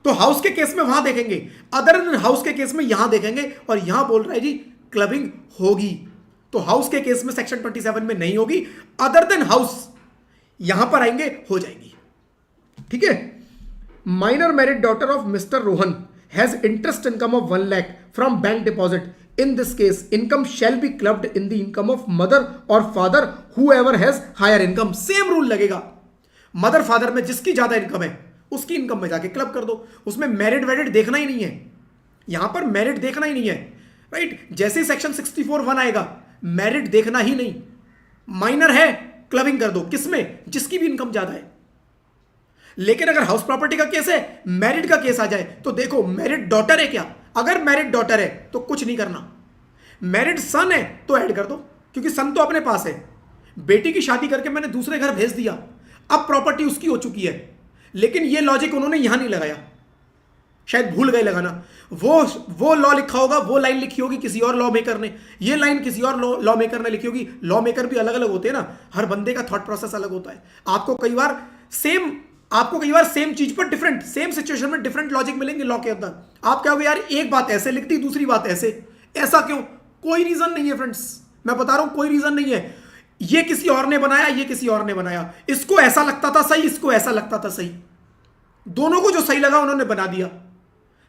तो हाउस के केस में वहां देखेंगे, अदर देन हाउस के केस में यहां देखेंगे, और यहां बोल रहा है जी क्लबिंग होगी। तो हाउस के केस में सेक्शन 27 में नहीं होगी, अदर देन हाउस यहां पर आएंगे, हो जाएगी। ठीक है, minor married daughter of Mr Rohan has interest income of 1 lakh from bank deposit, in this case income shall be clubbed in the income of mother और father whoever has higher income. Same rule लगेगा, मदर फादर में जिसकी ज्यादा इनकम है उसकी इनकम में जाके क्लब कर दो, उसमें मैरिड वेरिड देखना ही नहीं है, यहां पर मैरिड देखना ही नहीं है। राइट, जैसे ही सेक्शन 64(1) आएगा, मैरिड देखना ही नहीं, माइनर है क्लबिंग कर दो, किसमें? जिसकी भी इनकम ज्यादा है। लेकिन अगर हाउस प्रॉपर्टी का केस है, मैरिड का केस आ जाए, तो देखो मैरिड डॉटर है क्या, अगर मैरिड डॉटर है तो कुछ नहीं करना, मैरिड सन है तो ऐड कर दो, क्योंकि सन तो अपने पास है, बेटी की शादी करके मैंने दूसरे घर भेज दिया, अब प्रॉपर्टी उसकी हो चुकी है। लेकिन ये लॉजिक उन्होंने यहां नहीं लगाया, शायद भूल गए लगाना, वो लॉ लिखा होगा, वो लाइन लिखी होगी किसी और लॉ मेकर ने, ये लाइन किसी और लॉ मेकर ने लिखी होगी। लॉ मेकर भी अलग अलग होते हैं ना, हर बंदे का थॉट प्रोसेस अलग होता है। आपको कई बार सेम चीज पर डिफरेंट, सेम सिचुएशन में डिफरेंट लॉजिक मिलेंगे लॉ के अंदर। आप क्या होगा, यार एक बात ऐसे लिखती दूसरी बात ऐसे, ऐसा क्यों? कोई रीजन नहीं है फ्रेंड्स, मैं बता रहा हूं कोई रीजन नहीं है। ये किसी और ने बनाया, ये किसी और ने बनाया, इसको ऐसा लगता था सही, इसको ऐसा लगता था सही, दोनों को जो सही लगा उन्होंने बना दिया।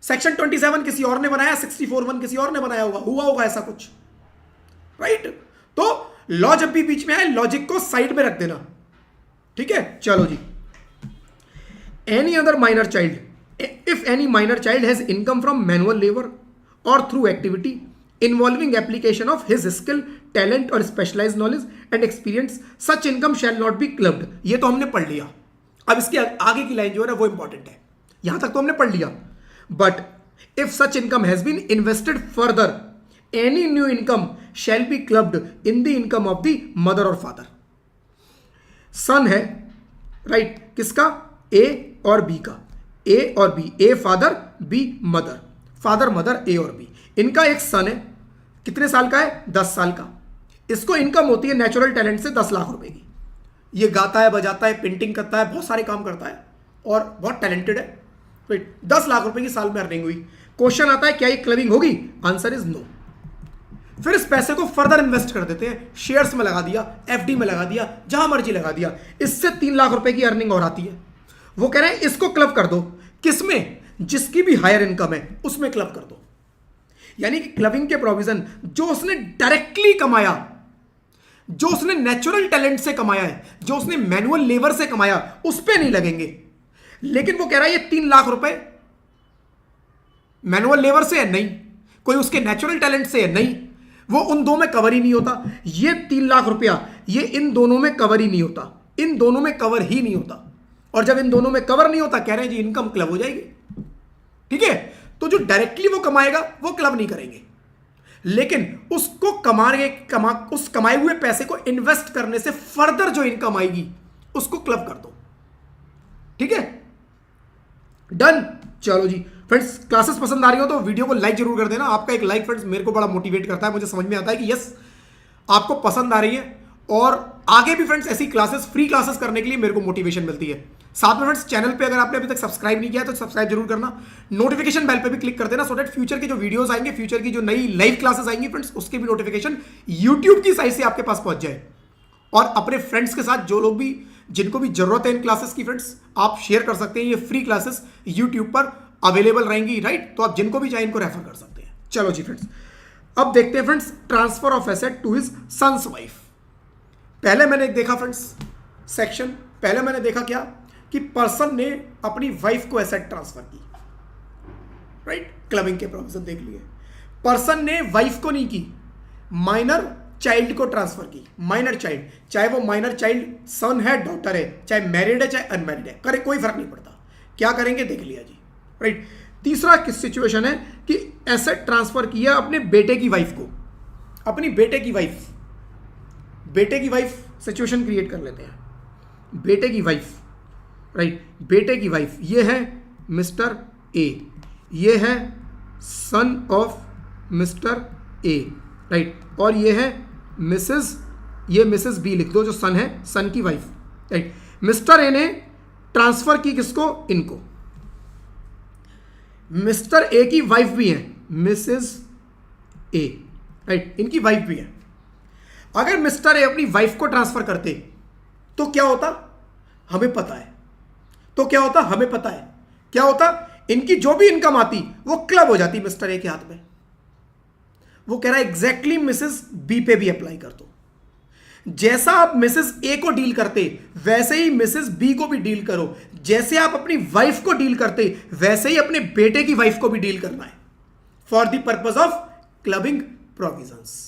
सेक्शन 27 किसी और ने बनाया, 64(1) किसी और ने बनाया होगा, हुआ होगा ऐसा कुछ। राइट, तो लॉ जब भी बीच में आए लॉजिक को साइड में रख देना, ठीक है। चलो जी, any other minor child, if any minor child has income from manual labour और through activity involving application of his skill, talent और specialised knowledge and experience, such income shall not be clubbed. ये तो हमने पढ़ लिया। अब इसके आगे की लाइन जो है ना वो इंपॉर्टेंट है, यहां तक तो हमने पढ़ लिया। But if such income has been invested further, any new income shall be clubbed in the income of the mother और फादर। सन है, राइट, किसका? ए और बी का, ए और B, A father B mother, father mother A और बी। इनका एक सन है, कितने साल का है? 10 साल का। इसको इनकम होती है नेचुरल टैलेंट से 10 लाख रुपए की। ये गाता है, बजाता है, पेंटिंग करता है, बहुत सारे काम करता है और बहुत टैलेंटेड है, राइट। 10 लाख रुपए की साल में अर्निंग हुई। क्वेश्चन आता है क्या ये क्लबिंग होगी? Answer is no. फिर इस पैसे को फर्दर इन्वेस्ट कर देते हैं, शेयर्स में लगा दिया, एफडी में लगा दिया, जहां मर्जी लगा दिया, इससे 3 लाख रुपए की अर्निंग और आती है। वो कह रहे हैं इसको क्लब कर दो, किसमें? जिसकी भी हायर इनकम है उसमें क्लब कर दो। यानी कि क्लबिंग के प्रोविजन जो उसने डायरेक्टली कमाया, जो उसने नेचुरल टैलेंट से कमाया है, जो उसने मैनुअल लेबर से कमाया, उस पे नहीं लगेंगे। लेकिन वो कह रहा है ये 3 लाख रुपए मैनुअल लेबर से है नहीं, कोई उसके नेचुरल टैलेंट से है नहीं, वो उन दो में कवर ही नहीं होता। ये 3 लाख रुपया ये इन दोनों में कवर ही नहीं होता, इन दोनों में कवर ही नहीं होता। और जब इन दोनों में कवर नहीं होता, कह रहे हैं जी इनकम क्लब हो जाएगी, ठीक है। तो जो डायरेक्टली वो कमाएगा वो क्लब नहीं करेंगे, लेकिन उसको उस कमाए हुए पैसे को इन्वेस्ट करने से फर्दर जो इनकम आएगी उसको क्लब कर दो, ठीक है। डन। चलो जी फ्रेंड्स, क्लासेस पसंद आ रही हो तो वीडियो को लाइक जरूर कर देना। आपका एक लाइक फ्रेंड्स मेरे को बड़ा मोटिवेट करता है, मुझे समझ में आता है कि यस आपको पसंद आ रही है, और आगे भी फ्रेंड्स ऐसी क्लासेस, फ्री क्लासेस करने के लिए मेरे को मोटिवेशन मिलती है। साथ में फ्रेंड्स चैनल पे अगर आपने अभी तक सब्सक्राइब नहीं किया है तो सब्सक्राइब जरूर करना, नोटिफिकेशन बेल पे भी क्लिक कर देना, सो दैट फ्यूचर के जो वीडियोस आएंगे, फ्यूचर की जो नई लाइव क्लासेस आएंगी फ्रेंड्स, उसके भी नोटिफिकेशन यूट्यूब की साइट से आपके पास पहुंच जाए। और अपने फ्रेंड्स के साथ जो लोग भी, जिनको भी जरूरत है इन क्लासेस की फ्रेंड्स, आप शेयर कर सकते हैं। ये फ्री क्लासेस यूट्यूब पर अवेलेबल रहेंगी, राइट। तो आप जिनको भी चाहे इनको रेफर कर सकते हैं। चलो जी फ्रेंड्स, अब देखते हैं friends transfer of asset to his son's wife. पहले मैंने देखा फ्रेंड्स सेक्शन, पहले मैंने देखा क्या कि पर्सन ने अपनी वाइफ को एसेट ट्रांसफर की, राइट। क्लबिंग के प्रोविजन देख लिए। पर्सन ने वाइफ को नहीं की, माइनर चाइल्ड को ट्रांसफर की। माइनर चाइल्ड, चाहे वो माइनर चाइल्ड सन है, डॉटर है, चाहे मैरिड है, चाहे अनमैरिड है, करे कोई फर्क नहीं पड़ता। क्या करेंगे देख लिया जी, राइट। तीसरा किस सिचुएशन है कि एसेट ट्रांसफर किया अपने बेटे की वाइफ को, अपनी बेटे की वाइफ, बेटे की वाइफ सिचुएशन क्रिएट कर लेते हैं। बेटे की वाइफ, राइट, बेटे की वाइफ, ये है मिस्टर ए, ये है son of mister A, right, और ये है मिसेस, ये मिसेस बी लिख दो, जो सन है, सन की वाइफ, राइट। मिस्टर ए ने ट्रांसफर की किसको? इनको। मिस्टर ए की वाइफ भी है मिसेस ए, राइट, इनकी वाइफ भी है। अगर मिस्टर ए अपनी वाइफ को ट्रांसफर करते तो क्या होता? हमें पता है। तो क्या होता? हमें पता है क्या होता? इनकी जो भी इनकम आती वो क्लब हो जाती मिस्टर ए के हाथ में। वो कह रहा है एग्जैक्टली मिसेस बी पे भी अप्लाई कर दो। जैसा आप मिसेस ए को डील करते वैसे ही मिसेस बी को भी डील करो। जैसे आप अपनी वाइफ को डील करते वैसे ही अपने बेटे की वाइफ को भी डील करना है, for the purpose of clubbing provisions.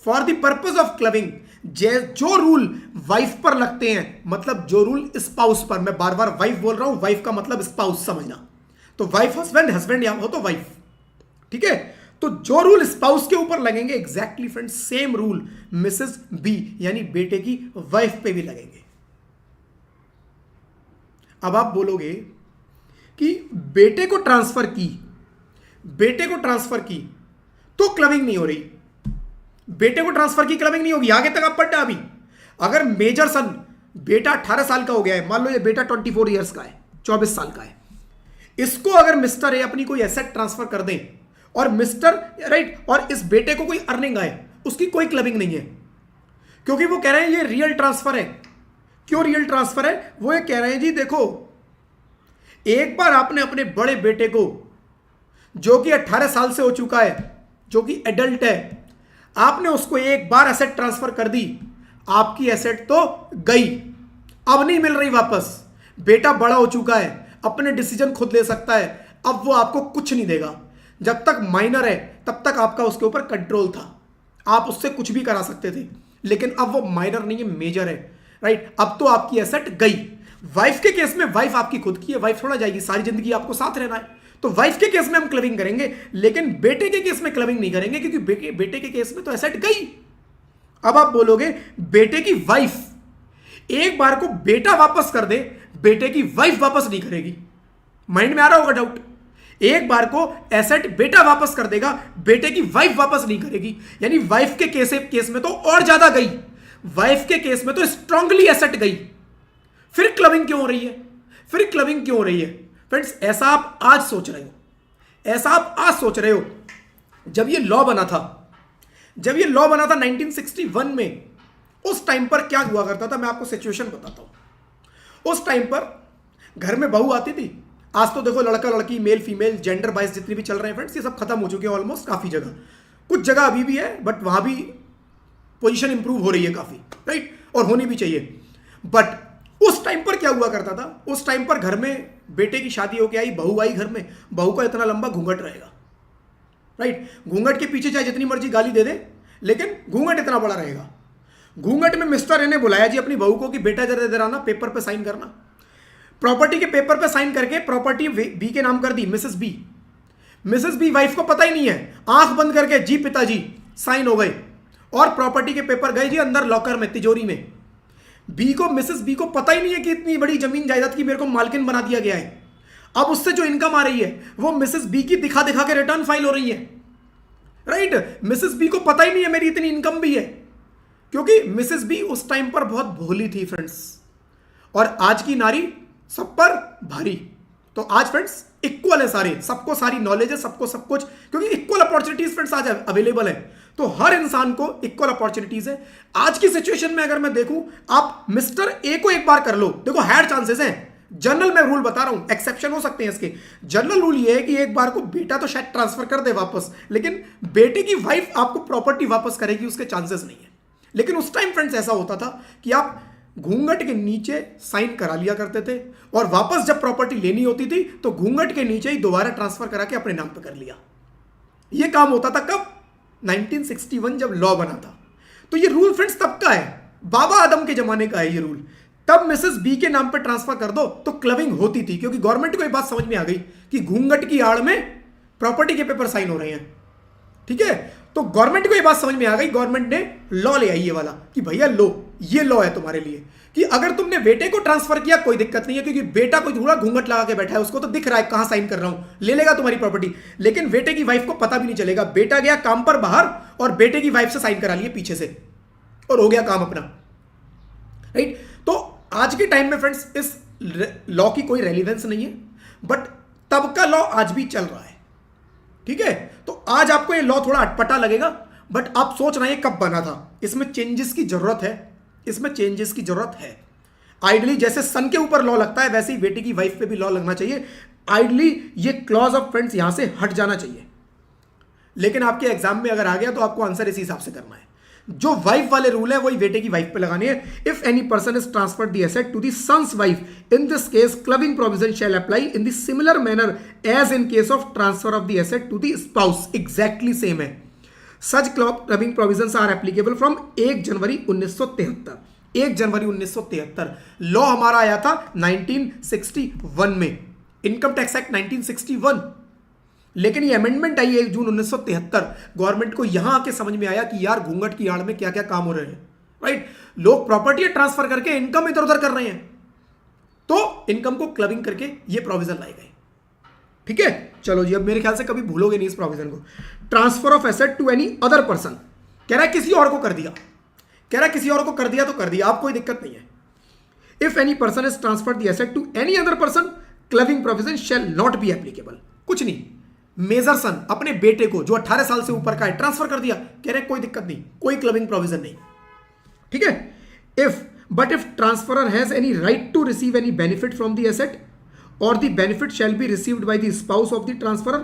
For the purpose of clubbing, जो रूल वाइफ पर लगते हैं, मतलब जो रूल स्पाउस पर, मैं बार बार वाइफ बोल रहा हूं, वाइफ का मतलब स्पाउस समझना, तो वाइफ हस्बैंड, हस्बैंड या हो तो वाइफ, ठीक है। तो जो रूल स्पाउस के ऊपर लगेंगे exactly friends same rule Mrs B यानी बेटे की वाइफ पे भी लगेंगे। अब आप बोलोगे कि बेटे को ट्रांसफर की, बेटे को ट्रांसफर की तो क्लबिंग नहीं हो रही, बेटे को ट्रांसफर की क्लबिंग नहीं होगी। आगे तक आप पढ़ना। अभी अगर मेजर सन, बेटा 18 साल का हो गया है, मान लो ये बेटा 24 ईयर्स का है, 24 साल का है, इसको अगर मिस्टर ए अपनी कोई एसेट ट्रांसफर कर दें और मिस्टर, राइट, और इस बेटे को कोई अर्निंग आए, उसकी कोई क्लबिंग नहीं है, क्योंकि वो कह रहे हैं ये रियल ट्रांसफर है। क्यों रियल ट्रांसफर है? वो ये कह रहे हैं जी देखो, एक बार आपने अपने बड़े बेटे को, जो कि 18 साल से हो चुका है, जो कि एडल्ट है, आपने उसको एक बार एसेट ट्रांसफर कर दी, आपकी एसेट तो गई, अब नहीं मिल रही वापस। बेटा बड़ा हो चुका है, अपने डिसीजन खुद ले सकता है, अब वो आपको कुछ नहीं देगा। जब तक माइनर है तब तक आपका उसके ऊपर कंट्रोल था, आप उससे कुछ भी करा सकते थे, लेकिन अब वो माइनर नहीं है, मेजर है, राइट। अब तो आपकी एसेट गई। वाइफ के केस में वाइफ आपकी खुद की है, वाइफ थोड़ा जाएगी, सारी जिंदगी आपको साथ रहना है, तो वाइफ के केस में हम क्लबिंग करेंगे, लेकिन बेटे के केस में क्लबिंग नहीं करेंगे, क्योंकि बेटे के केस में तो एसेट गई। अब आप बोलोगे बेटे की वाइफ एक बार को बेटा वापस कर दे, बेटे की वाइफ वापस नहीं करेगी। माइंड में आ रहा होगा डाउट? एक बार को एसेट बेटा वापस कर देगा, बेटे की वाइफ वापस नहीं करेगी, यानी वाइफ के केस में तो और ज्यादा गई, वाइफ के केस में तो स्ट्रांगली एसेट गई। फिर क्लबिंग क्यों हो रही है? फिर क्लबिंग क्यों हो रही है? फ्रेंड्स, ऐसा आप आज सोच रहे हो, ऐसा आप आज सोच रहे हो। जब ये लॉ बना था, जब ये लॉ बना था 1961 में, उस टाइम पर क्या हुआ करता था, मैं आपको सिचुएशन बताता हूं। उस टाइम पर घर में बहू आती थी। आज तो देखो लड़का लड़की, मेल फीमेल, जेंडर बाइस जितनी भी चल रहे हैं फ्रेंड्स, ये सब खत्म हो चुके हैं ऑलमोस्ट, काफी जगह। कुछ जगह अभी भी है, बट वहां भी पोजीशन इंप्रूव हो रही है काफी, राइट, और होनी भी चाहिए। बट उस टाइम पर क्या हुआ करता था, उस टाइम पर घर में बेटे की शादी होके आई, बहू आई घर में, बहू का इतना लंबा घूंघट रहेगा, राइट। घूंघट के पीछे चाहे जितनी मर्जी गाली दे दे, लेकिन घूंघट इतना बड़ा रहेगा। घूंघट में मिस्टर ने बुलाया जी अपनी बहू को कि बेटा जरा इधर आना, पेपर पे साइन करना। प्रॉपर्टी के पेपर पे साइन करके प्रॉपर्टी बी के नाम कर दी, Mrs B. Mrs B wife को पता ही नहीं है, आंख बंद करके जी पिताजी साइन हो गए, और प्रॉपर्टी के पेपर गए जी अंदर लॉकर में, तिजोरी में। बी को, मिसेस बी को पता ही नहीं है कि इतनी बड़ी जमीन जायदाद की मेरे को मालकिन बना दिया गया है। अब उससे जो इनकम आ रही है वो मिसेस बी की दिखा दिखा के रिटर्न फाइल हो रही है, राइट। मिसेस बी को पता ही नहीं है मेरी इतनी इनकम भी है, क्योंकि मिसेस बी उस टाइम पर बहुत भोली थी फ्रेंड्स, और आज की नारी सब पर भारी। तो आज फ्रेंड्स इक्वल है सारे, सबको सारी नॉलेज है, सबको सब कुछ, क्योंकि इक्वल अपॉर्चुनिटीज फ्रेंड्स आज अवेलेबल है, तो हर इंसान को इक्वल अपॉर्चुनिटीज है। आज की सिचुएशन में अगर मैं देखूं, आप मिस्टर ए को एक बार कर लो, देखो हायर चांसेस हैं। जनरल मैं रूल बता रहा हूं, एक्सेप्शन हो सकते हैं इसके। जनरल रूल ये है कि एक बार को बेटा तो शायद ट्रांसफर कर दे वापस, लेकिन बेटे की वाइफ आपको प्रॉपर्टी वापस करेगी, उसके चांसेस नहीं है। लेकिन उस टाइम फ्रेंड्स ऐसा होता था कि आप घूंघट के नीचे साइन करा लिया करते थे, और वापस जब प्रॉपर्टी लेनी होती थी तो घूंघट के नीचे ही दोबारा ट्रांसफर करा के अपने नाम पे कर लिया। यह काम होता था कब? 1961 जब लॉ बना था। तो ये रूल फ्रेंड्स तब का है, बाबा आदम के जमाने का है ये रूल। तब मिसेस बी के नाम पे ट्रांसफर कर दो तो क्लबिंग होती थी, क्योंकि गवर्नमेंट को ये बात समझ में आ गई कि घूंघट की आड़ में प्रॉपर्टी के पेपर साइन हो रहे हैं, ठीक है। तो गवर्नमेंट को ये बात समझ में आ गई, गवर्नमेंट ने लॉ ले आई ये वाला कि भैया लो, ये लॉ है तुम्हारे लिए कि अगर तुमने बेटे को ट्रांसफर किया कोई दिक्कत नहीं है, क्योंकि बेटा कोई थोड़ा घूंघट लगा के बैठा है, उसको तो दिख रहा है कहां साइन कर रहा हूं, ले लेगा तुम्हारी प्रॉपर्टी। लेकिन बेटे की वाइफ को पता भी नहीं चलेगा, बेटा गया काम पर बाहर और बेटे की वाइफ से साइन करा लिए पीछे से, और हो गया काम अपना, राइट। तो आज के टाइम में फ्रेंड्स इस लॉ की कोई रेलिवेंस नहीं है, बट तब का लॉ आज भी चल रहा है, ठीक है। तो आज आपको ये लॉ थोड़ा अटपटा लगेगा, बट आप सोच रहे हैं कब बना था, इसमें चेंजेस की जरूरत है, इसमें चेंजेस की जरूरत है। आइडली जैसे सन के ऊपर लॉ लगता है, वैसे ही बेटी की वाइफ पे भी लॉ लगना चाहिए। आइडली ये क्लॉज ऑफ फ्रेंड्स यहां से हट जाना चाहिए, लेकिन आपके एग्जाम में अगर आ गया तो आपको आंसर इसी हिसाब से करना है। जो वाइफ वाले रूल है वही बेटे की वाइफ पे लगाने हैं। If any person is transferred the asset to the son's wife, in this case clubbing provision shall apply in the similar manner as in case of transfer of the asset to the spouse. Exactly same है। Such clubbing provisions are applicable from 1 January 1973। 1 January 1973 law हमारा आया था 1961 में, इनकम टैक्स एक्ट 1961। लेकिन ये अमेंडमेंट आई 1 जून 1973। गवर्नमेंट को यहां आके समझ में आया कि यार घूंघट की आड़ में क्या क्या काम हो रहे हैं, राइट। लोग प्रॉपर्टी ट्रांसफर करके इनकम इधर उधर कर रहे हैं, तो इनकम को क्लबिंग करके ये प्रोविजन लाए गए, ठीक है। चलो जी, अब मेरे ख्याल से कभी भूलोगे नहीं इस प्रोविजन को। Transfer of asset to any other person, कह रहा है किसी और को कर दिया, कह रहा है किसी और को कर दिया तो कर दिया, आप कोई दिक्कत नहीं है। If any person is transferred the asset to any other person, clubbing provision shall not be applicable. कुछ नहीं, मेजर सन अपने बेटे को जो 18 साल से ऊपर का है ट्रांसफर कर दिया, कह रहे कोई दिक्कत नहीं, कोई क्लबिंग प्रोविजन नहीं, ठीक है। If transferor has any right to receive any benefit from the asset or the benefit shall be received by the spouse of the transferor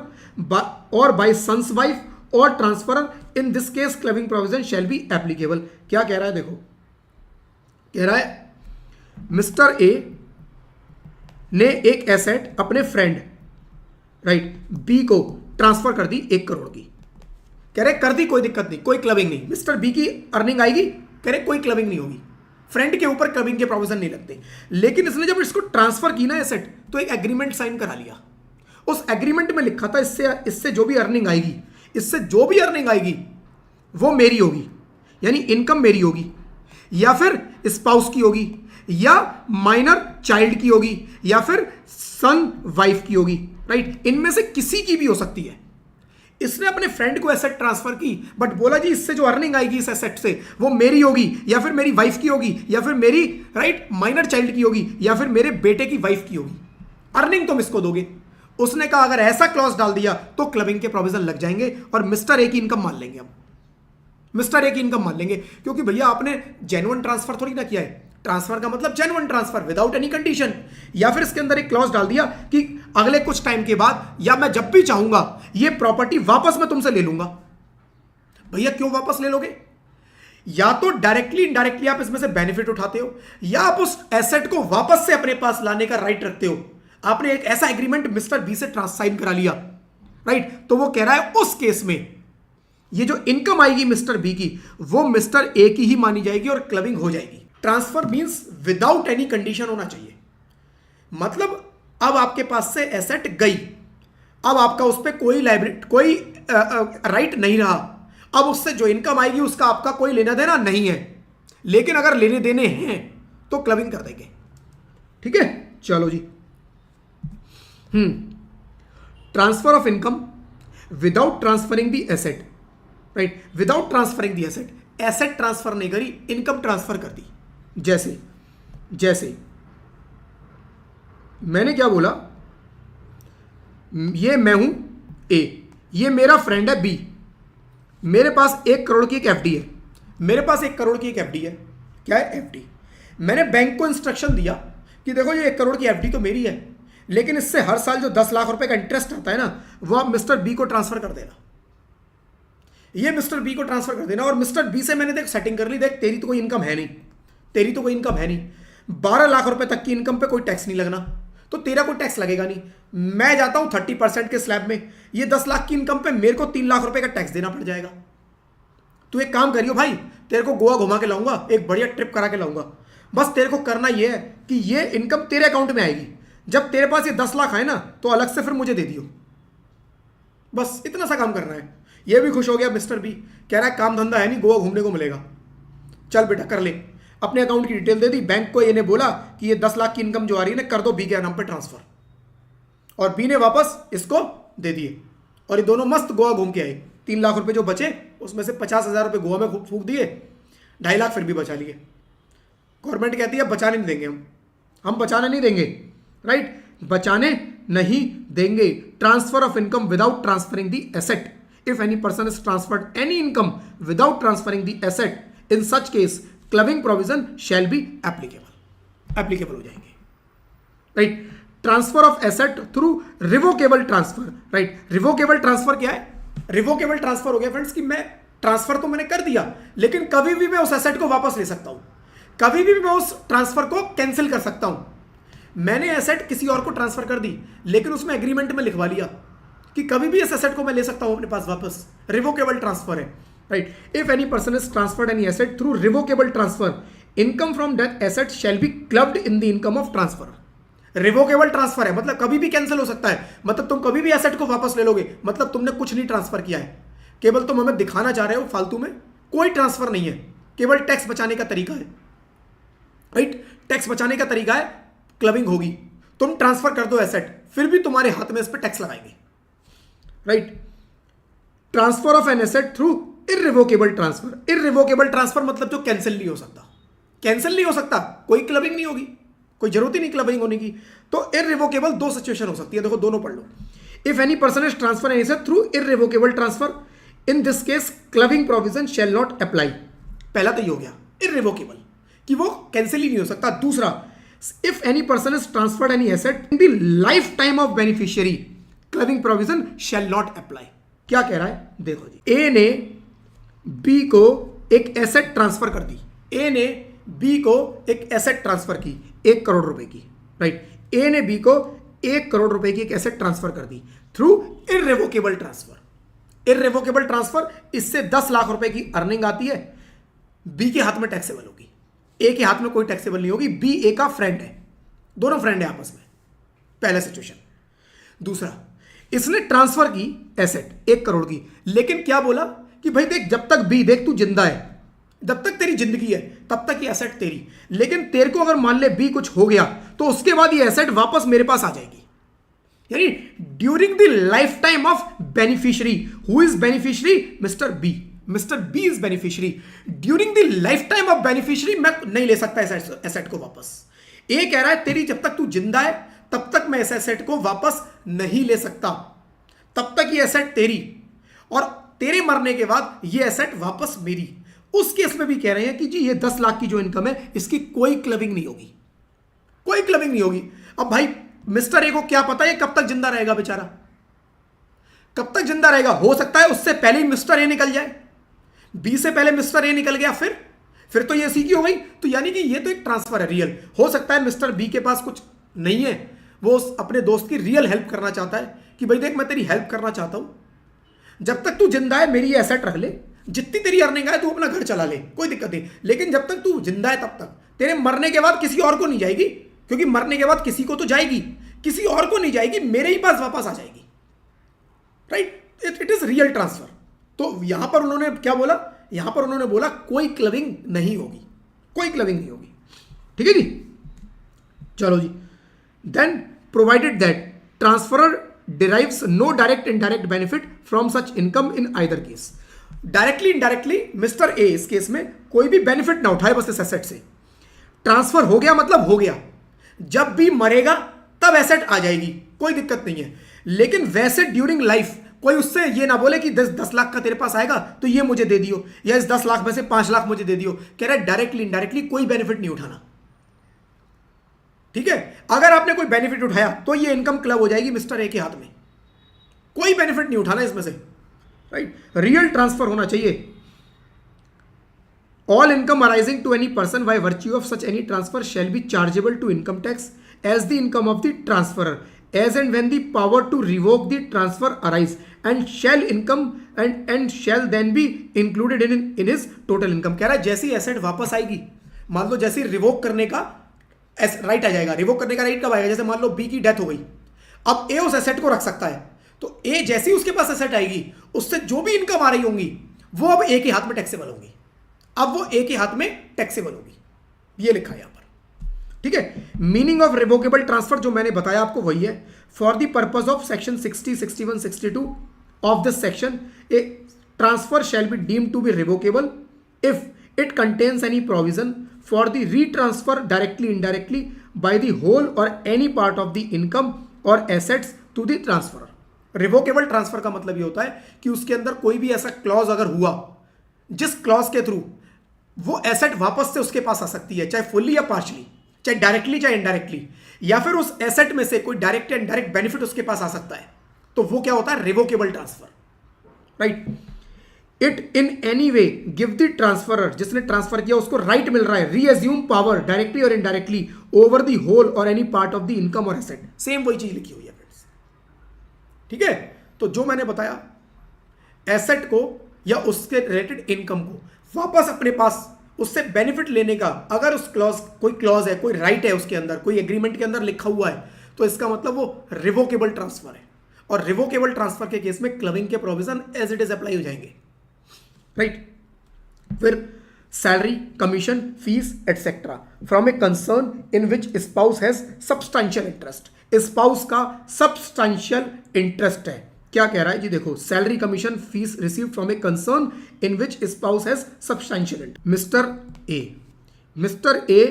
or by son's wife और transfer in this case clubbing provision shall be applicable. क्या कह रहा है देखो, कह रहा है मिस्टर ए ने एक एसेट अपने फ्रेंड राइट बी को ट्रांसफर कर दी 1 करोड़ की। कह रहे कर दी, कोई दिक्कत नहीं, कोई क्लबिंग नहीं, मिस्टर बी की अर्निंग आएगी, कह रहे कोई क्लबिंग नहीं होगी, फ्रेंड के ऊपर क्लबिंग के प्रोविजन नहीं लगते। लेकिन इसने जब इसको ट्रांसफर की ना एसेट, तो एक एग्रीमेंट साइन करा लिया। उस एग्रीमेंट में लिखा था इससे जो भी अर्निंग आएगी, इससे जो भी अर्निंग आएगी वो मेरी होगी, यानी इनकम मेरी होगी, या फिर स्पाउस की होगी, या माइनर चाइल्ड की होगी, या फिर सन वाइफ की होगी, राइट, इनमें से किसी की भी हो सकती है। इसने अपने फ्रेंड को एसेट ट्रांसफर की, बट बोला जी इससे जो अर्निंग आएगी इस एसेट से वो मेरी होगी, या फिर मेरी वाइफ की होगी, या फिर मेरी राइट माइनर चाइल्ड की होगी, या फिर मेरे बेटे की वाइफ की होगी, अर्निंग तुम इसको दोगे। उसने कहा अगर ऐसा क्लॉज डाल दिया तो क्लबिंग के प्रोविजन लग जाएंगे और मिस्टर ए की इनकम मान लेंगे हम, मिस्टर ए की इनकम मान लेंगे, क्योंकि भैया आपने जेन्युइन ट्रांसफर थोड़ी ना किया है। ट्रांसफर का मतलब genuine transfer without any condition. या फिर इसके अंदर एक क्लॉज डाल दिया कि अगले कुछ टाइम के बाद या मैं जब भी चाहूंगा ये प्रॉपर्टी वापस मैं तुमसे ले लूंगा। भैया क्यों वापस ले लोगे? या तो डायरेक्टली इनडायरेक्टली आप इसमें से बेनिफिट उठाते हो, या आप उस एसेट को वापस से अपने पास लाने का राइट रखते हो। आपने एक ऐसा एग्रीमेंट मिस्टर बी से साइन करा लिया, राइट, तो वो कह रहा है उस केस में ये जो इनकम आएगी मिस्टर बी की वो मिस्टर ए की ही मानी जाएगी और क्लबिंग हो जाएगी। Transfer means without any condition होना चाहिए। मतलब अब आपके पास से एसेट गई, अब आपका उस पर कोई लाइबिलिटी, कोई राइट नहीं रहा। अब उससे जो इनकम आएगी उसका आपका कोई लेना देना नहीं है। लेकिन अगर लेने देने हैं तो क्लबिंग कर देंगे। ठीक है, चलो जी। Transfer of income without transferring the asset, right, without transferring the asset, asset transfer नहीं करी, इनकम ट्रांसफर कर दी। जैसे मैंने क्या बोला, ये मैं हूं ए, ये मेरा फ्रेंड है बी, मेरे पास 1 करोड़ की एक एफडी है, मेरे पास 1 करोड़ की एक एफडी है। क्या है? एफडी। मैंने बैंक को इंस्ट्रक्शन दिया कि देखो ये 1 करोड़ की एफडी तो मेरी है, लेकिन इससे हर साल जो 10 लाख रुपए का इंटरेस्ट आता है ना, वो आप मिस्टर बी को ट्रांसफर कर देना। ये मिस्टर बी को ट्रांसफर कर देना। और मिस्टर बी से मैंने देख सेटिंग कर ली, देख तेरी तो कोई इनकम है नहीं, तेरी तो कोई इनकम है नहीं, 12 लाख रुपए तक की इनकम पे कोई टैक्स नहीं लगना, तो तेरा कोई टैक्स लगेगा नहीं। मैं जाता हूं 30% के स्लैब में, ये 10 लाख की इनकम पे मेरे को 3 लाख रुपए का टैक्स देना पड़ जाएगा। तो एक काम करियो भाई, तेरे को गोवा घुमा के लाऊंगा, एक बढ़िया ट्रिप करा के लाऊंगा। बस तेरे को करना यह है कि ये इनकम तेरे अकाउंट में आएगी। जब तेरे पास ये 10 लाख आए ना तो अलग से फिर मुझे दे दियो। बस इतना सा काम करना है। ये भी खुश हो गया मिस्टर बी, कह रहा है काम धंधा है नहीं, गोवा घूमने को मिलेगा, चल बेटा कर ले। अपने अकाउंट की डिटेल दे दी, बैंक को ये ने बोला कि ये 10 लाख की इनकम जो आ रही है ना कर दो बी के नाम पे ट्रांसफर, और बी ने वापस इसको दे दिए। और ये दोनों मस्त गोवा घूम के आए। 3 लाख रुपए जो बचे उसमें से 50,000 रुपए गोवा में फूंक दिए, 2.5 लाख फिर भी बचा लिए। गवर्नमेंट कहती है बचाने नहीं देंगे, हम बचाने नहीं देंगे, राइट, बचाने नहीं देंगे। Transfer of income without transferring the asset, if any person is transferred any income without transferring the asset, in such case clubbing provision shall be applicable हो जाएंगे, right. Transfer of asset through revocable transfer, right. Revocable transfer क्या है? रिवोकेबल ट्रांसफर हो गया फ्रेंड्स कि मैं ट्रांसफर तो मैंने कर दिया, लेकिन कभी भी मैं उस एसेट को वापस ले सकता हूं, कभी भी मैं उस ट्रांसफर को कैंसिल कर सकता हूं। मैंने एसेट किसी और को ट्रांसफर कर दी, लेकिन उसमें एग्रीमेंट में लिखवा लिया कि कभी भी इस एसेट को मैं ले सकता हूं अपने पास वापस। रिवोकेबल ट्रांसफर है, right. If any person is transferred any asset through revocable transfer, income from that asset shall be clubbed in the income of transfer. Revocable transfer है मतलब कभी भी कैंसिल हो सकता है, मतलब तुम कभी भी एसेट को वापस ले लोगे, मतलब तुमने कुछ नहीं ट्रांसफर किया है, केवल तुम हमें दिखाना चाह रहे हो फालतू में, कोई ट्रांसफर नहीं है, केवल टैक्स बचाने का तरीका है, राइट। टैक्स बचाने का तरीका है, क्लबिंग होगी, तुम ट्रांसफर कर दो एसेट, फिर भी तुम्हारे हाथ में इस पर टैक्स लगाएंगे, right. Transfer of N asset through irrevocable transfer. Irrevocable transfer मतलब जो कैंसिल नहीं हो सकता, कैंसिल नहीं हो सकता, कोई क्लबिंग नहीं होगी, कोई जरूरत ही नहीं क्लबिंग होने की। तो इररिवोकेबल 2 सिचुएशन हो सकती है, देखो दोनों पढ़ लो। If any person is transfer an asset through irrevocable transfer, in this case clubbing provision shall not apply. पहला तो ये हो गया इररिवोकेबल कि वो कैंसिल ही नहीं हो सकता। दूसरा, if any person is transferred any asset in the lifetime of beneficiary, clubbing provision shall not apply. क्या कह रहा है, देखो जी, ए ने बी को एक एसेट ट्रांसफर कर दी, ए ने बी को एक एसेट ट्रांसफर की 1 करोड़ रुपए की, राइट। ए ने बी को 1 करोड़ रुपए की एक एसेट ट्रांसफर कर दी through irrevocable transfer. Irrevocable transfer, इससे 10 लाख रुपए की अर्निंग आती है, बी के हाथ में टैक्सेबल होगी, ए के हाथ में कोई टैक्सेबल नहीं होगी, बी ए का फ्रेंड है, दोनों फ्रेंड है आपस में, पहला सिचुएशन। दूसरा, इसने ट्रांसफर की एसेट 1 करोड़ की, लेकिन क्या बोला कि भाई देख, जब तक बी, देख तू जिंदा है, जब तक तेरी जिंदगी है तब तक ये एसेट तेरी, लेकिन तेरे को अगर मान ले बी कुछ हो गया तो उसके बाद ये एसेट वापस मेरे पास आ जाएगी। यानी during the lifetime of beneficiary, who is beneficiary, Mr B, Mr B is beneficiary, during the lifetime of beneficiary मैं नहीं ले सकता एसेट को वापस। ए कह रहा है तेरी जब तक तू जिंदा है तब तक मैं इस एसेट को वापस नहीं ले सकता, तब तक ये एसेट तेरी, और तेरे मरने के बाद ये एसेट वापस मेरी। उस केस में भी कह रहे हैं कि जी ये 10 लाख की जो इनकम है इसकी कोई क्लबिंग नहीं होगी, कोई क्लबिंग नहीं होगी। अब भाई मिस्टर ए को क्या पता है कब तक जिंदा रहेगा बेचारा, कब तक जिंदा रहेगा, हो सकता है उससे पहले ही मिस्टर ए निकल जाए, बी से पहले मिस्टर ए निकल गया, फिर तो ये सी की हो गई। तो यानी कि ये तो एक ट्रांसफर है रियल। हो सकता है मिस्टर बी के पास कुछ नहीं है, वो अपने दोस्त की रियल हेल्प करना चाहता है कि भाई देख मैं तेरी हेल्प करना चाहता हूं, जब तक तू जिंदा है मेरी एसेट रख ले, जितनी तेरी अर्निंग है तू अपना घर चला ले, कोई दिक्कत नहीं, लेकिन जब तक तू जिंदा है तब तक, तेरे मरने के बाद किसी और को नहीं जाएगी, क्योंकि मरने के बाद किसी को तो जाएगी, किसी और को नहीं जाएगी, मेरे ही पास वापस आ जाएगी, right. It is real transfer. तो यहां पर उन्होंने क्या बोला, यहां पर उन्होंने बोला कोई क्लबिंग नहीं होगी, कोई क्लबिंग नहीं होगी, ठीक है जी। चलो जी, then provided that transferrer derives no direct indirect benefit from such income in either case। Directly indirectly mister A इस केस में कोई भी बेनिफिट ना उठाए बस इस एसेट से। ट्रांसफर हो गया मतलब हो गया, जब भी मरेगा तब एसेट आ जाएगी, कोई दिक्कत नहीं है। लेकिन वैसे ड्यूरिंग लाइफ कोई उससे ये ना बोले कि 10 लाख का तेरे पास आएगा तो ये मुझे दे दियो, या इस 10 लाख में से 5 लाख मुझे दे दियो। कह रहा है डायरेक्टली इनडायरेक्टली कोई बेनिफिट नहीं उठाना, ठीक है। अगर आपने कोई बेनिफिट उठाया तो ये इनकम क्लब हो जाएगी मिस्टर ए के हाथ में, कोई बेनिफिट नहीं उठाना इसमें से, राइट। रियल ट्रांसफर होना चाहिए। All income arising to any person by virtue of such any transfer shall be chargeable to income tax as the income of the transferor as and when the power to revoke the transfer arise and shall income and shall then be included in his total income. कह रहा है जैसी एसेट वापस आएगी, मान लो जैसे रिवोक करने का राइट आ जाएगा, रिवोक करने का राइट कब आएगा, जैसे मान लो बी की डेथ हो गई, अब ए उस एसेट को रख सकता है, तो ए जैसे ही उसके पास एसेट आएगी उससे जो भी इनकम आ रही होंगी वो अब ए के हाथ में टैक्सेबल होंगी, अब वो ए के हाथ में टैक्सेबल होगी, ये लिखा है यहां पर, ठीक है। मीनिंग ऑफ रिवोकेबल ट्रांसफर जो मैंने बताया आपको वही है। For the purpose of section 60, 61, 62 of this section a transfer shall be deemed to be revocable if it contains any provision for the retransfer directly indirectly by the whole or any part of the income or assets to the transferor। Revocable transfer का मतलब ये होता है कि उसके अंदर कोई भी ऐसा क्लॉज अगर हुआ जिस क्लॉज के थ्रू वो एसेट वापस से उसके पास आ सकती है, चाहे फुल्ली या पार्शली, चाहे डायरेक्टली चाहे इनडायरेक्टली, या फिर उस एसेट में से कोई डायरेक्ट या इनडायरेक्ट बेनिफिट उसके पास आ सकता है, तो वो क्या होता है, revocable transfer, right. It in any way give the transferor, जिसने ट्रांसफर किया उसको राइट मिल रहा है रीअज्यूम पावर डायरेक्टली और इनडायरेक्टली ओवर द होल और any part of the income और एसेट। सेम वही चीज लिखी हुई है फ्रेंड्स, ठीक है। तो जो मैंने बताया एसेट को या उसके रिलेटेड इनकम को वापस अपने पास उससे बेनिफिट लेने का, अगर उस क्लॉज कोई क्लॉज है, कोई राइट है उसके अंदर, कोई एग्रीमेंट के अंदर लिखा हुआ है, तो इसका मतलब वो रिवोकेबल ट्रांसफर है। और रिवोकेबल ट्रांसफर के केस में क्लबिंग के provision as it is apply हो जाएंगे, राइट। फिर salary, commission, fees etcetera from a concern in which spouse has substantial interest. Spouse का सब्सटेंशियल इंटरेस्ट है, क्या कह रहा है जी, देखो salary, commission, fees receive from a concern in which spouse has substantial interest. Mr A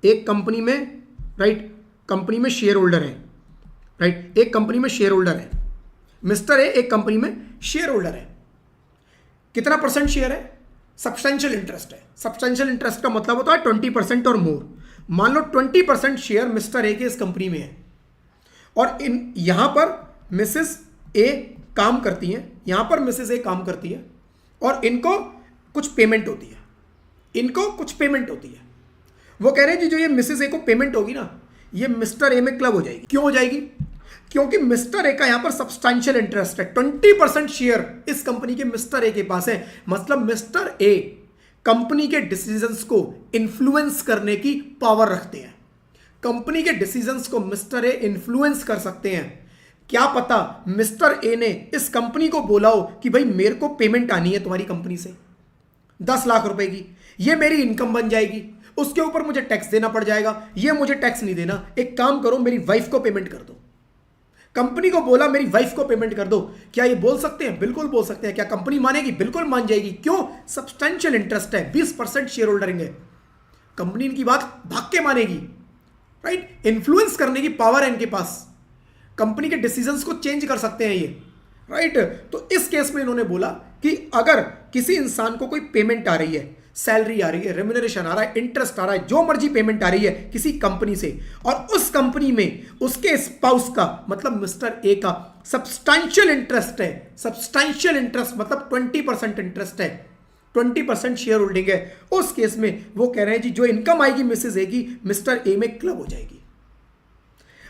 एक कंपनी में, राइट, कंपनी में शेयर होल्डर है, राइट, एक कंपनी में शेयर होल्डर है। मिस्टर ए एक कंपनी में शेयर होल्डर है, कितना परसेंट शेयर है, सब्सटेंशियल इंटरेस्ट है। सब्सटेंशियल इंटरेस्ट का मतलब होता है 20% और मोर। मान लो 20% शेयर मिस्टर ए के इस कंपनी में है, और यहां पर मिसेस ए काम करती हैं यहां पर मिसेस ए काम करती है और इनको कुछ पेमेंट होती है, वो कह रहे हैं जी जो ये मिसेस ए को पेमेंट होगी ना, ये मिस्टर ए में क्लब हो जाएगी। क्यों हो जाएगी? क्योंकि मिस्टर ए का यहां पर सब्सटैंशियल इंटरेस्ट है, 20% शेयर इस कंपनी के मिस्टर ए के पास है। मतलब मिस्टर ए कंपनी के डिसीजंस को इन्फ्लुएंस करने की पावर रखते हैं। कंपनी के डिसीजंस को मिस्टर ए इन्फ्लुएंस कर सकते हैं। क्या पता मिस्टर ए ने इस कंपनी को बोला हो कि भाई मेरे को पेमेंट आनी है तुम्हारी कंपनी से 10 लाख रुपए की, ये मेरी इनकम बन जाएगी, उसके ऊपर मुझे टैक्स देना पड़ जाएगा, ये मुझे टैक्स नहीं देना, एक काम करो मेरी वाइफ को पेमेंट कर दो। कंपनी को बोला मेरी वाइफ को पेमेंट कर दो। क्या ये बोल सकते हैं? बिल्कुल बोल सकते हैं। क्या कंपनी मानेगी? बिल्कुल मान जाएगी। क्यों? सब्सटैंशियल इंटरेस्ट है, 20% शेयर होल्डरिंग है, कंपनी इनकी बात भाग के मानेगी। राइट, इन्फ्लुएंस करने की पावर है इनके पास, कंपनी के डिसीजंस को चेंज कर सकते हैं ये। राइट, तो इस केस में इन्होंने बोला कि अगर किसी इंसान को कोई पेमेंट आ रही है, सैलरी आ रही है, रेम्यूनरेशन आ रहा है, इंटरेस्ट आ रहा है, जो मर्जी पेमेंट आ रही है किसी कंपनी से, और उस कंपनी में उसके स्पाउस का मतलब मिस्टर ए का सब्सटैंशियल इंटरेस्ट है, सब्सटैंशियल इंटरेस्ट मतलब 20% इंटरेस्ट है, 20% शेयर होल्डिंग है, उस केस में वो कह रहे हैं जी जो इनकम आएगी मिसेस ए की, मिस्टर ए में क्लब हो जाएगी।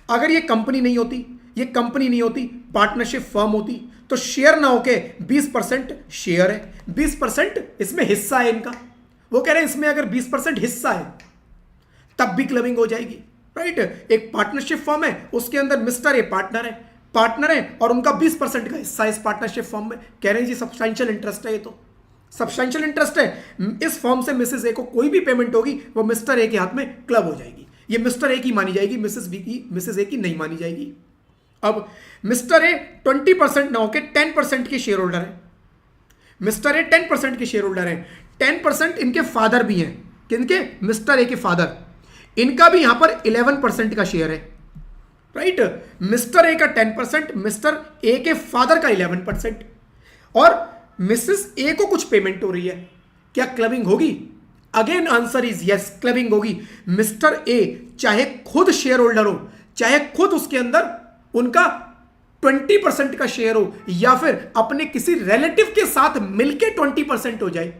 अगर ये कंपनी नहीं होती, पार्टनरशिप फर्म होती, तो शेयर ना होके 20% शेयर है, 20% इसमें हिस्सा है इनका। वो कह रहे हैं इसमें अगर 20% हिस्सा है तब भी क्लबिंग हो जाएगी। राइट, एक पार्टनरशिप फर्म है, उसके अंदर मिस्टर ए पार्टनर है और उनका 20% का हिस्सा इस पार्टनरशिप फर्म में। कह रहे हैं जी सब्सटैंशियल इंटरेस्ट है, ये तो सब्सटैंशियल इंटरेस्ट है। इस फर्म से मिसेस ए को कोई भी पेमेंट होगी वो मिस्टर ए के हाथ में क्लब हो जाएगी। ये मिस्टर ए की मानी जाएगी, मिसेस ए की नहीं मानी जाएगी। अब मिस्टर ए 20% ना होकर 10% के शेयर होल्डर है। मिस्टर ए 10% के शेयर होल्डर है, 10% इनके फादर भी हैं। किनके? मिस्टर ए के फादर, इनका भी यहां पर 11% का शेयर है। राइट, मिस्टर ए का 10%, मिस्टर ए के फादर का 11%, और मिसेस ए को कुछ पेमेंट हो रही है। क्या क्लबिंग होगी? Again answer is yes, clubbing होगी। मिस्टर ए चाहे खुद शेयर होल्डर हो, चाहे खुद उसके अंदर उनका 20% का शेयर हो, या फिर अपने किसी रिलेटिव के साथ मिलके 20% हो जाए,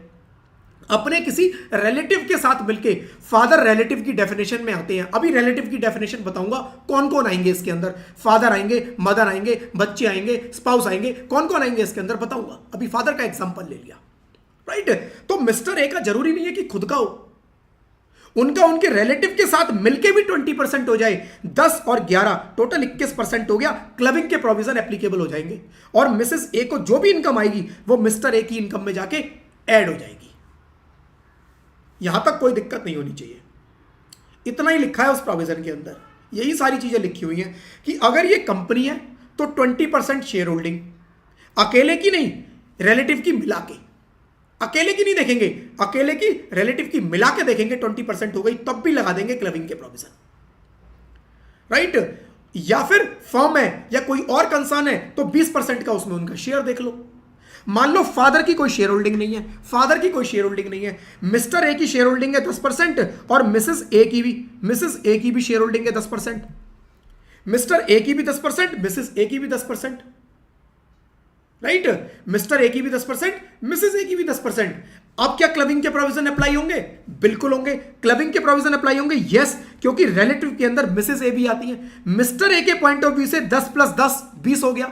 अपने किसी रिलेटिव के साथ मिलके। फादर रिलेटिव की डेफिनेशन में आते हैं, अभी रिलेटिव की डेफिनेशन बताऊंगा कौन कौन आएंगे इसके अंदर। फादर आएंगे, मदर आएंगे, बच्चे आएंगे, स्पाउस आएंगे, कौन कौन आएंगे इसके अंदर बताऊंगा। अभी फादर का एग्जांपल ले लिया। राइट, तो मिस्टर ए का जरूरी नहीं है कि खुद का हो, उनका उनके रिलेटिव के साथ मिलके भी 20% हो जाए। 10 और 11 टोटल 21% हो गया। क्लबिंग के प्रोविजन एप्लीकेबल हो जाएंगे और मिसेस ए को जो भी इनकम आएगी वो मिस्टर ए की इनकम में जाके ऐड हो जाएगी। यहां तक कोई दिक्कत नहीं होनी चाहिए। इतना ही लिखा है उस प्रोविजन के अंदर, यही सारी चीजें लिखी हुई हैं कि अगर ये कंपनी है तो 20% शेयर होल्डिंग, अकेले की नहीं, रिलेटिव की मिला के। अकेले की नहीं देखेंगे, अकेले की रिलेटिव की मिला के देखेंगे, 20% हो गई तब भी लगा देंगे क्लबिंग के प्रोविजन। राइट, या फिर फर्म है या कोई और कंसर्न है तो 20% का उसमें उनका शेयर देख लो। मान लो फादर की कोई शेयर होल्डिंग नहीं है, मिस्टर ए की शेयर होल्डिंग है 10% और मिसेस ए की भी शेयर होल्डिंग है 10%, मिस्टर ए की भी 10%, मिसेस ए की भी 10%। राइट, मिस्टर ए की भी 10%, मिसेस ए की भी 10%। अब क्या क्लबिंग के प्रोविजन अप्लाई होंगे? बिल्कुल होंगे। क्लबिंग के प्रोविजन अप्लाई होंगे, यस, क्योंकि रिलेटिव के अंदर मिसेस ए भी आती है। मिस्टर ए के पॉइंट ऑफ व्यू से 10 + 10 20 हो गया,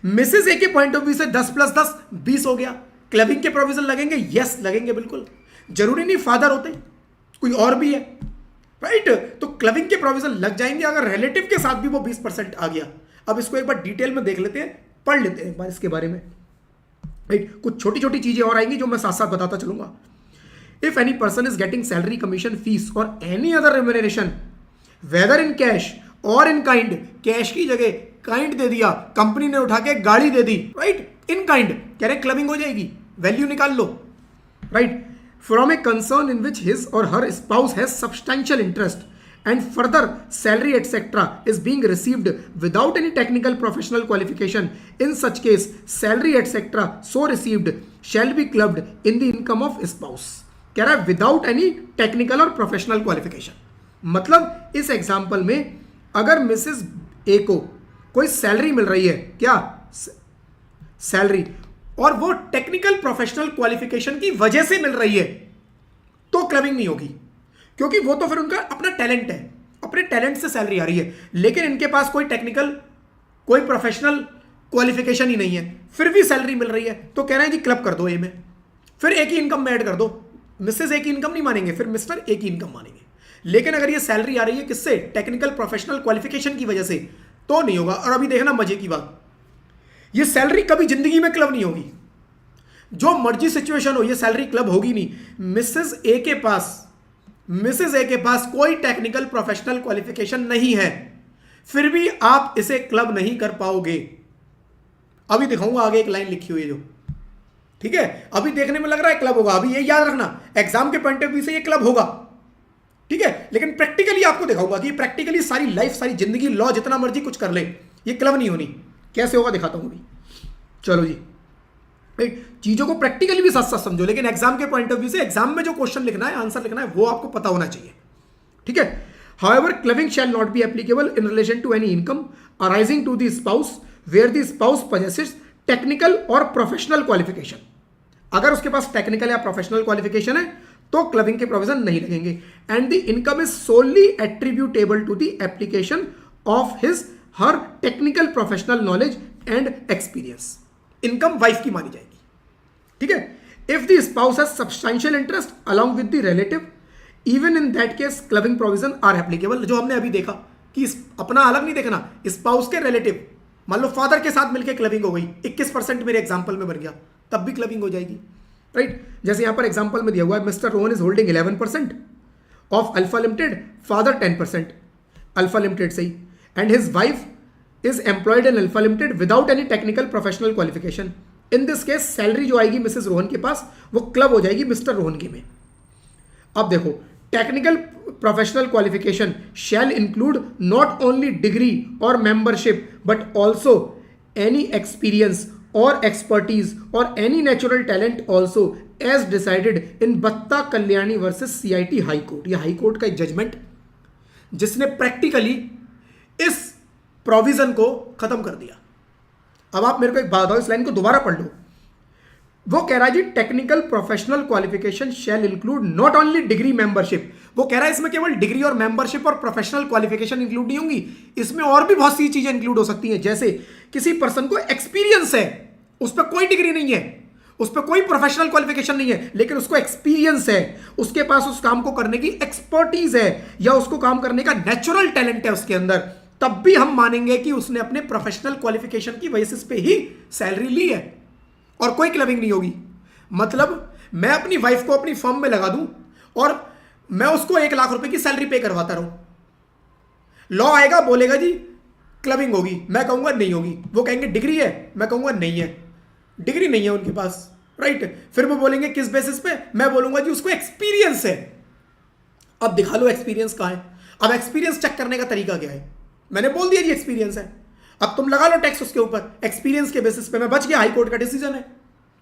मिसेस ए के पॉइंट ऑफ व्यू से 10 + 10 20 हो गया। क्लबिंग के प्रोविजन लगेंगे, यस लगेंगे, बिल्कुल। जरूरी नहीं फादर होते, कोई और भी है। राइट, तो क्लबिंग के प्रोविजन लग जाएंगे अगर रिलेटिव के साथ भी वो 20% आ गया। अब इसको एक बार डिटेल में देख लेते हैं, पढ़ लेते हैं एक बार इसके बारे में। राइट, कुछ छोटी छोटी चीजें और आएंगी जो मैं साथ साथ बताता चलूंगा। If any person is getting salary, commission, fees और any other remuneration whether in cash और इन काइंड, कैश की जगह काइंड दे दिया, कंपनी ने उठा के गाड़ी दे दी, राइट, इन काइंड, कह रहे क्लबिंग हो जाएगी, वैल्यू निकाल लो। Right, from a concern in which his और her spouse has substantial interest and further salary etc is being received without any technical professional qualification, in such case salary etc so received shall be clubbed in the income of spouse। कह रहा है विदाउट एनी टेक्निकल और प्रोफेशनल क्वालिफिकेशन। मतलब इस एग्जाम्पल में अगर मिसेस ए को कोई सैलरी मिल रही है, क्या सैलरी, और वो टेक्निकल प्रोफेशनल क्वालिफिकेशन की वजह से मिल रही है, तो क्लबिंग नहीं होगी, क्योंकि वो तो फिर उनका अपना टैलेंट है, अपने टैलेंट से सैलरी आ रही है। लेकिन इनके पास कोई टेक्निकल, कोई प्रोफेशनल क्वालिफिकेशन ही नहीं है, फिर भी सैलरी मिल रही है, तो कह रहे हैं जी क्लब कर दो ए में, फिर एक ही इनकम में ऐड कर दो। मिसेस एक ही इनकम नहीं मानेंगे, फिर मिस्टर एक ही इनकम मानेंगे। लेकिन अगर ये सैलरी आ रही है किससे, टेक्निकल प्रोफेशनल क्वालिफिकेशन की वजह से, तो नहीं होगा। और अभी देखना मजे की बात, ये सैलरी कभी जिंदगी में क्लब नहीं होगी, जो मर्जी सिचुएशन हो, ये सैलरी क्लब होगी नहीं। मिसेस ए के पास कोई टेक्निकल प्रोफेशनल क्वालिफिकेशन नहीं है, फिर भी आप इसे क्लब नहीं कर पाओगे। अभी दिखाऊंगा आगे एक लाइन लिखी हुई है जो, ठीक है, अभी देखने में लग रहा है क्लब होगा, अभी ये याद रखना एग्जाम के पॉइंट ऑफ व्यू से ये क्लब होगा, ठीक है, लेकिन प्रैक्टिकली आपको दिखाऊंगा कि प्रैक्टिकली सारी लाइफ, सारी जिंदगी, लॉ जितना मर्जी कुछ कर ले, ये क्लब नहीं होनी। कैसे होगा दिखाता हूं अभी, चलो जी। चीजों को प्रैक्टिकली भी साथ साथ समझो, लेकिन एग्जाम के पॉइंट ऑफ व्यू से, एग्जाम में जो क्वेश्चन लिखना है, आंसर लिखना है, वो आपको पता होना चाहिए, ठीक है। However clubbing shall not be applicable in relation to any income arising to the spouse where the spouse possesses technical और प्रोफेशनल क्वालिफिकेशन। अगर उसके पास टेक्निकल या प्रोफेशनल क्वालिफिकेशन है तो क्लबिंग के प्रोविजन नहीं लगेंगे। And the income is solely attributable to the application of his her technical professional knowledge and experience. Income wife की मानी जाएगी, ठीक है। If the spouse has substantial interest along with the relative, even in that case clubbing provision are applicable. जो हमने अभी देखा कि अपना अलग नहीं देखना, स्पाउस के रिलेटिव, मान लो फादर के साथ मिलकर क्लबिंग हो गई, 21% मेरे एग्जाम्पल में बन गया, तब भी क्लबिंग हो जाएगी, राइट। जैसे यहां पर एग्जाम्पल में दिया हुआ है, Mr Rohan is holding 11% of Alpha Limited, father 10% Alpha Limited से ही, and his wife is employed in Alpha Limited without any technical professional qualification. In this case salary जो आएगी मिसेस रोहन के पास, वो क्लब हो जाएगी मिस्टर रोहन के में। अब देखो, technical professional qualification shall include not only degree और membership but also any experience और एक्सपर्टीज और any natural talent also as decided in Batta Kalyani versus CIT high court. यह हाई कोर्ट का एक जजमेंट जिसने प्रैक्टिकली इस प्रोविजन को खत्म कर दिया। अब आप मेरे को एक बात बताओ, इस लाइन को दोबारा पढ़ लो। वो कह रहा है जी technical professional qualification shall include not only degree membership. वो कह रहा है इसमें केवल डिग्री और मेंबरशिप और प्रोफेशनल क्वालिफिकेशन इंक्लूड नहीं होंगी, इसमें और भी बहुत सी चीजें इंक्लूड हो सकती हैं। जैसे किसी पर्सन को एक्सपीरियंस है, उस पर कोई डिग्री नहीं है, उस पर कोई प्रोफेशनल क्वालिफिकेशन नहीं है, लेकिन उसको एक्सपीरियंस है, उसके पास उस काम को करने की एक्सपर्टीज है, या उसको काम करने का नेचुरल टैलेंट है उसके अंदर, तब भी हम मानेंगे कि उसने अपने प्रोफेशनल क्वालिफिकेशन की बेसिस पे ही सैलरी ली है, और कोई क्लबिंग नहीं होगी। मतलब मैं अपनी वाइफ को अपनी फर्म में लगा दूं और मैं उसको 1 लाख रुपए की सैलरी पे करवाता रहूं, लॉ आएगा बोलेगा जी क्लबिंग होगी, मैं कहूंगा नहीं होगी। वो कहेंगे डिग्री है, मैं कहूंगा नहीं है, डिग्री नहीं है उनके पास, राइट। फिर वो बोलेंगे किस बेसिस पे, मैं बोलूंगा जी उसको एक्सपीरियंस है। अब दिखा लो एक्सपीरियंस कहां है। अब एक्सपीरियंस चेक करने का तरीका क्या है, मैंने बोल दिया जी एक्सपीरियंस है, अब तुम लगा लो टैक्स उसके ऊपर, एक्सपीरियंस के बेसिस पे मैं बच गया, हाई कोर्ट का डिसीजन है,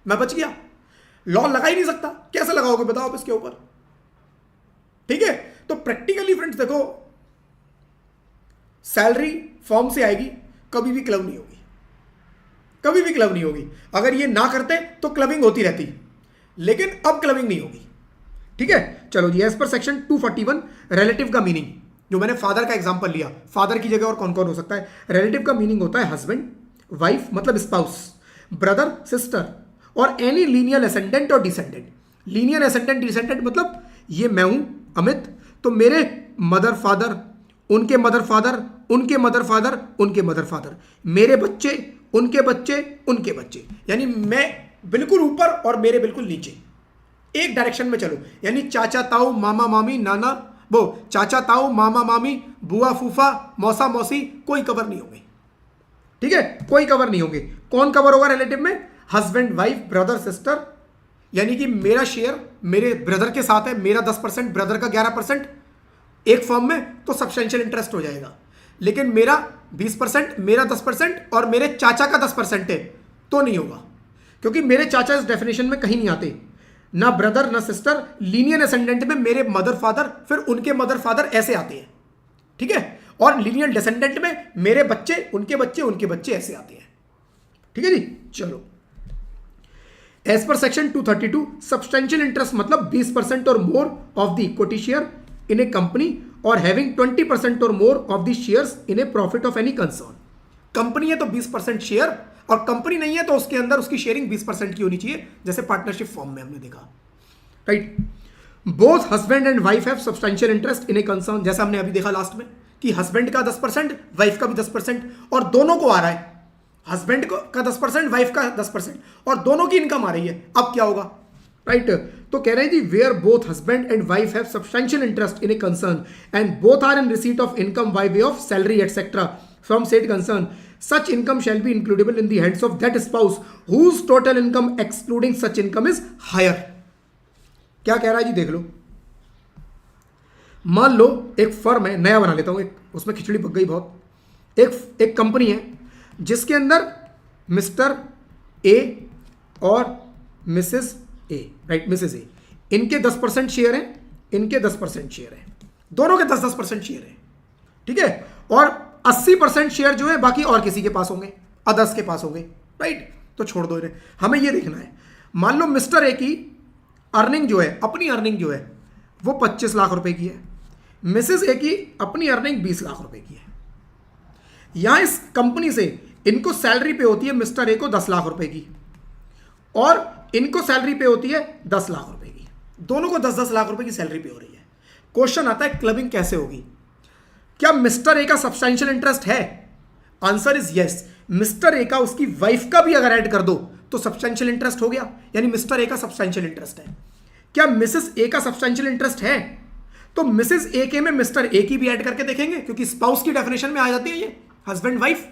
मैं बच गया, लॉ लगा ही नहीं सकता। कैसे लगाओगे बताओ आप इसके ऊपर, ठीक है। तो प्रैक्टिकली फ्रेंड्स देखो, सैलरी फॉर्म से आएगी, कभी भी क्लब नहीं होगी, कभी भी क्लब नहीं होगी। अगर ये ना करते तो क्लबिंग होती रहती, लेकिन अब क्लबिंग नहीं होगी, ठीक है। चलो जी, एज पर सेक्शन 241 रिलेटिव का मीनिंग, जो मैंने फादर का एग्जांपल लिया, फादर की जगह और कौन कौन हो सकता है। रिलेटिव का मीनिंग होता है हस्बैंड, वाइफ मतलब स्पाउस, ब्रदर, सिस्टर और एनी लीनियर असेंडेंट और डिसेंडेंट। लीनियर असेंडेंट डिसेंडेंट मतलब ये मैं हूं अमित, तो मेरे मदर फादर, उनके मदर फादर, उनके मदर फादर, उनके मदर फादर, मेरे बच्चे, उनके बच्चे, उनके बच्चे, यानी मैं बिल्कुल ऊपर और मेरे बिल्कुल नीचे, एक डायरेक्शन में चलो। यानी चाचा ताऊ मामा मामी नाना, वो चाचा ताऊ मामा मामी बुआ फूफा मौसा मौसी, कोई कवर नहीं होंगे, ठीक है, कोई कवर नहीं होंगे। कौन कवर होगा रिलेटिव में, हस्बैंड वाइफ ब्रदर सिस्टर, यानी कि मेरा शेयर मेरे ब्रदर के साथ है, मेरा 10%, ब्रदर का 11% एक फॉर्म में, तो सब्सटेंशियल इंटरेस्ट हो जाएगा। लेकिन मेरा 20%, मेरा 10% और मेरे चाचा का 10% है, तो नहीं होगा, क्योंकि मेरे चाचा इस डेफिनेशन में कहीं नहीं आते, ना ब्रदर ना सिस्टर। लीनियर असेंडेंट में मेरे मदर फादर, फिर उनके मदर फादर ऐसे आते हैं, ठीक है। और लीनियर डिसेंडेंट में मेरे बच्चे, उनके बच्चे, उनके बच्चे ऐसे आते हैं, ठीक है जी। चलो as per section 232 substantial interest मतलब 20% और more of the equity share in A company और हैविंग 20% और more of the shares in A profit of any concern. Company है तो 20% शेयर, और कंपनी नहीं है तो उसके अंदर उसकी शेयरिंग 20% की होनी चाहिए, जैसे पार्टनरशिप फॉर्म में हमने देखा, right. Both husband and wife have substantial interest in a concern, जैसा हमने अभी देखा लास्ट में कि हस्बैंड का 10%, वाइफ का भी 10%, और दोनों को आ रहा है, हस्बैंड का 10%, वाइफ का 10%, और दोनों की इनकम आ रही है। अब क्या होगा, राइट। तो कह रहे हैं जी where both husband and wife have substantial interest in a concern and both are in receipt of income by way of salary etcetera from said concern, such income shall be includable in the hands of that spouse whose total income excluding such income is higher। क्या कह रहा है जी, देख लो। मान लो एक फर्म है, नया बना लेता हूं, एक उसमें खिचड़ी पक गई बहुत। एक कंपनी है जिसके अंदर मिस्टर ए और Mrs A, right, Mrs A, इनके 10% शेयर हैं, इनके 10% शेयर हैं, दोनों के 10% शेयर हैं, ठीक है। और 80% शेयर जो है बाकी और किसी के पास होंगे, अदर्स के पास होंगे, राइट। तो छोड़ दो इन्हें, हमें ये देखना है। मान लो मिस्टर ए की अर्निंग जो है, अपनी अर्निंग जो है वो 25 लाख रुपए की है, मिसेस ए की अपनी अर्निंग 20 लाख रुपए की है। यहां इस कंपनी से इनको सैलरी पे होती है मिस्टर ए को 10 लाख रुपए की, और इनको सैलरी पे होती है 10 लाख रुपए की, दोनों को 10-10 लाख रुपए की सैलरी पे हो रही है। क्वेश्चन आता है क्लबिंग कैसे होगी, क्या मिस्टर ए का सब्सटेंशियल इंटरेस्ट है? Answer is yes. Mister A का उसकी वाइफ का भी अगर ऐड कर दो तो सब्सटेंशियल इंटरेस्ट हो गया, यानी मिस्टर ए का सब्सटेंशियल इंटरेस्ट है। क्या मिसेस ए का सब्सटेंशियल इंटरेस्ट है? तो मिसेस ए के में मिस्टर ए की भी ऐड करके देखेंगे, क्योंकि स्पाउस की डेफिनेशन में आ जाती है ये, हस्बैंड वाइफ,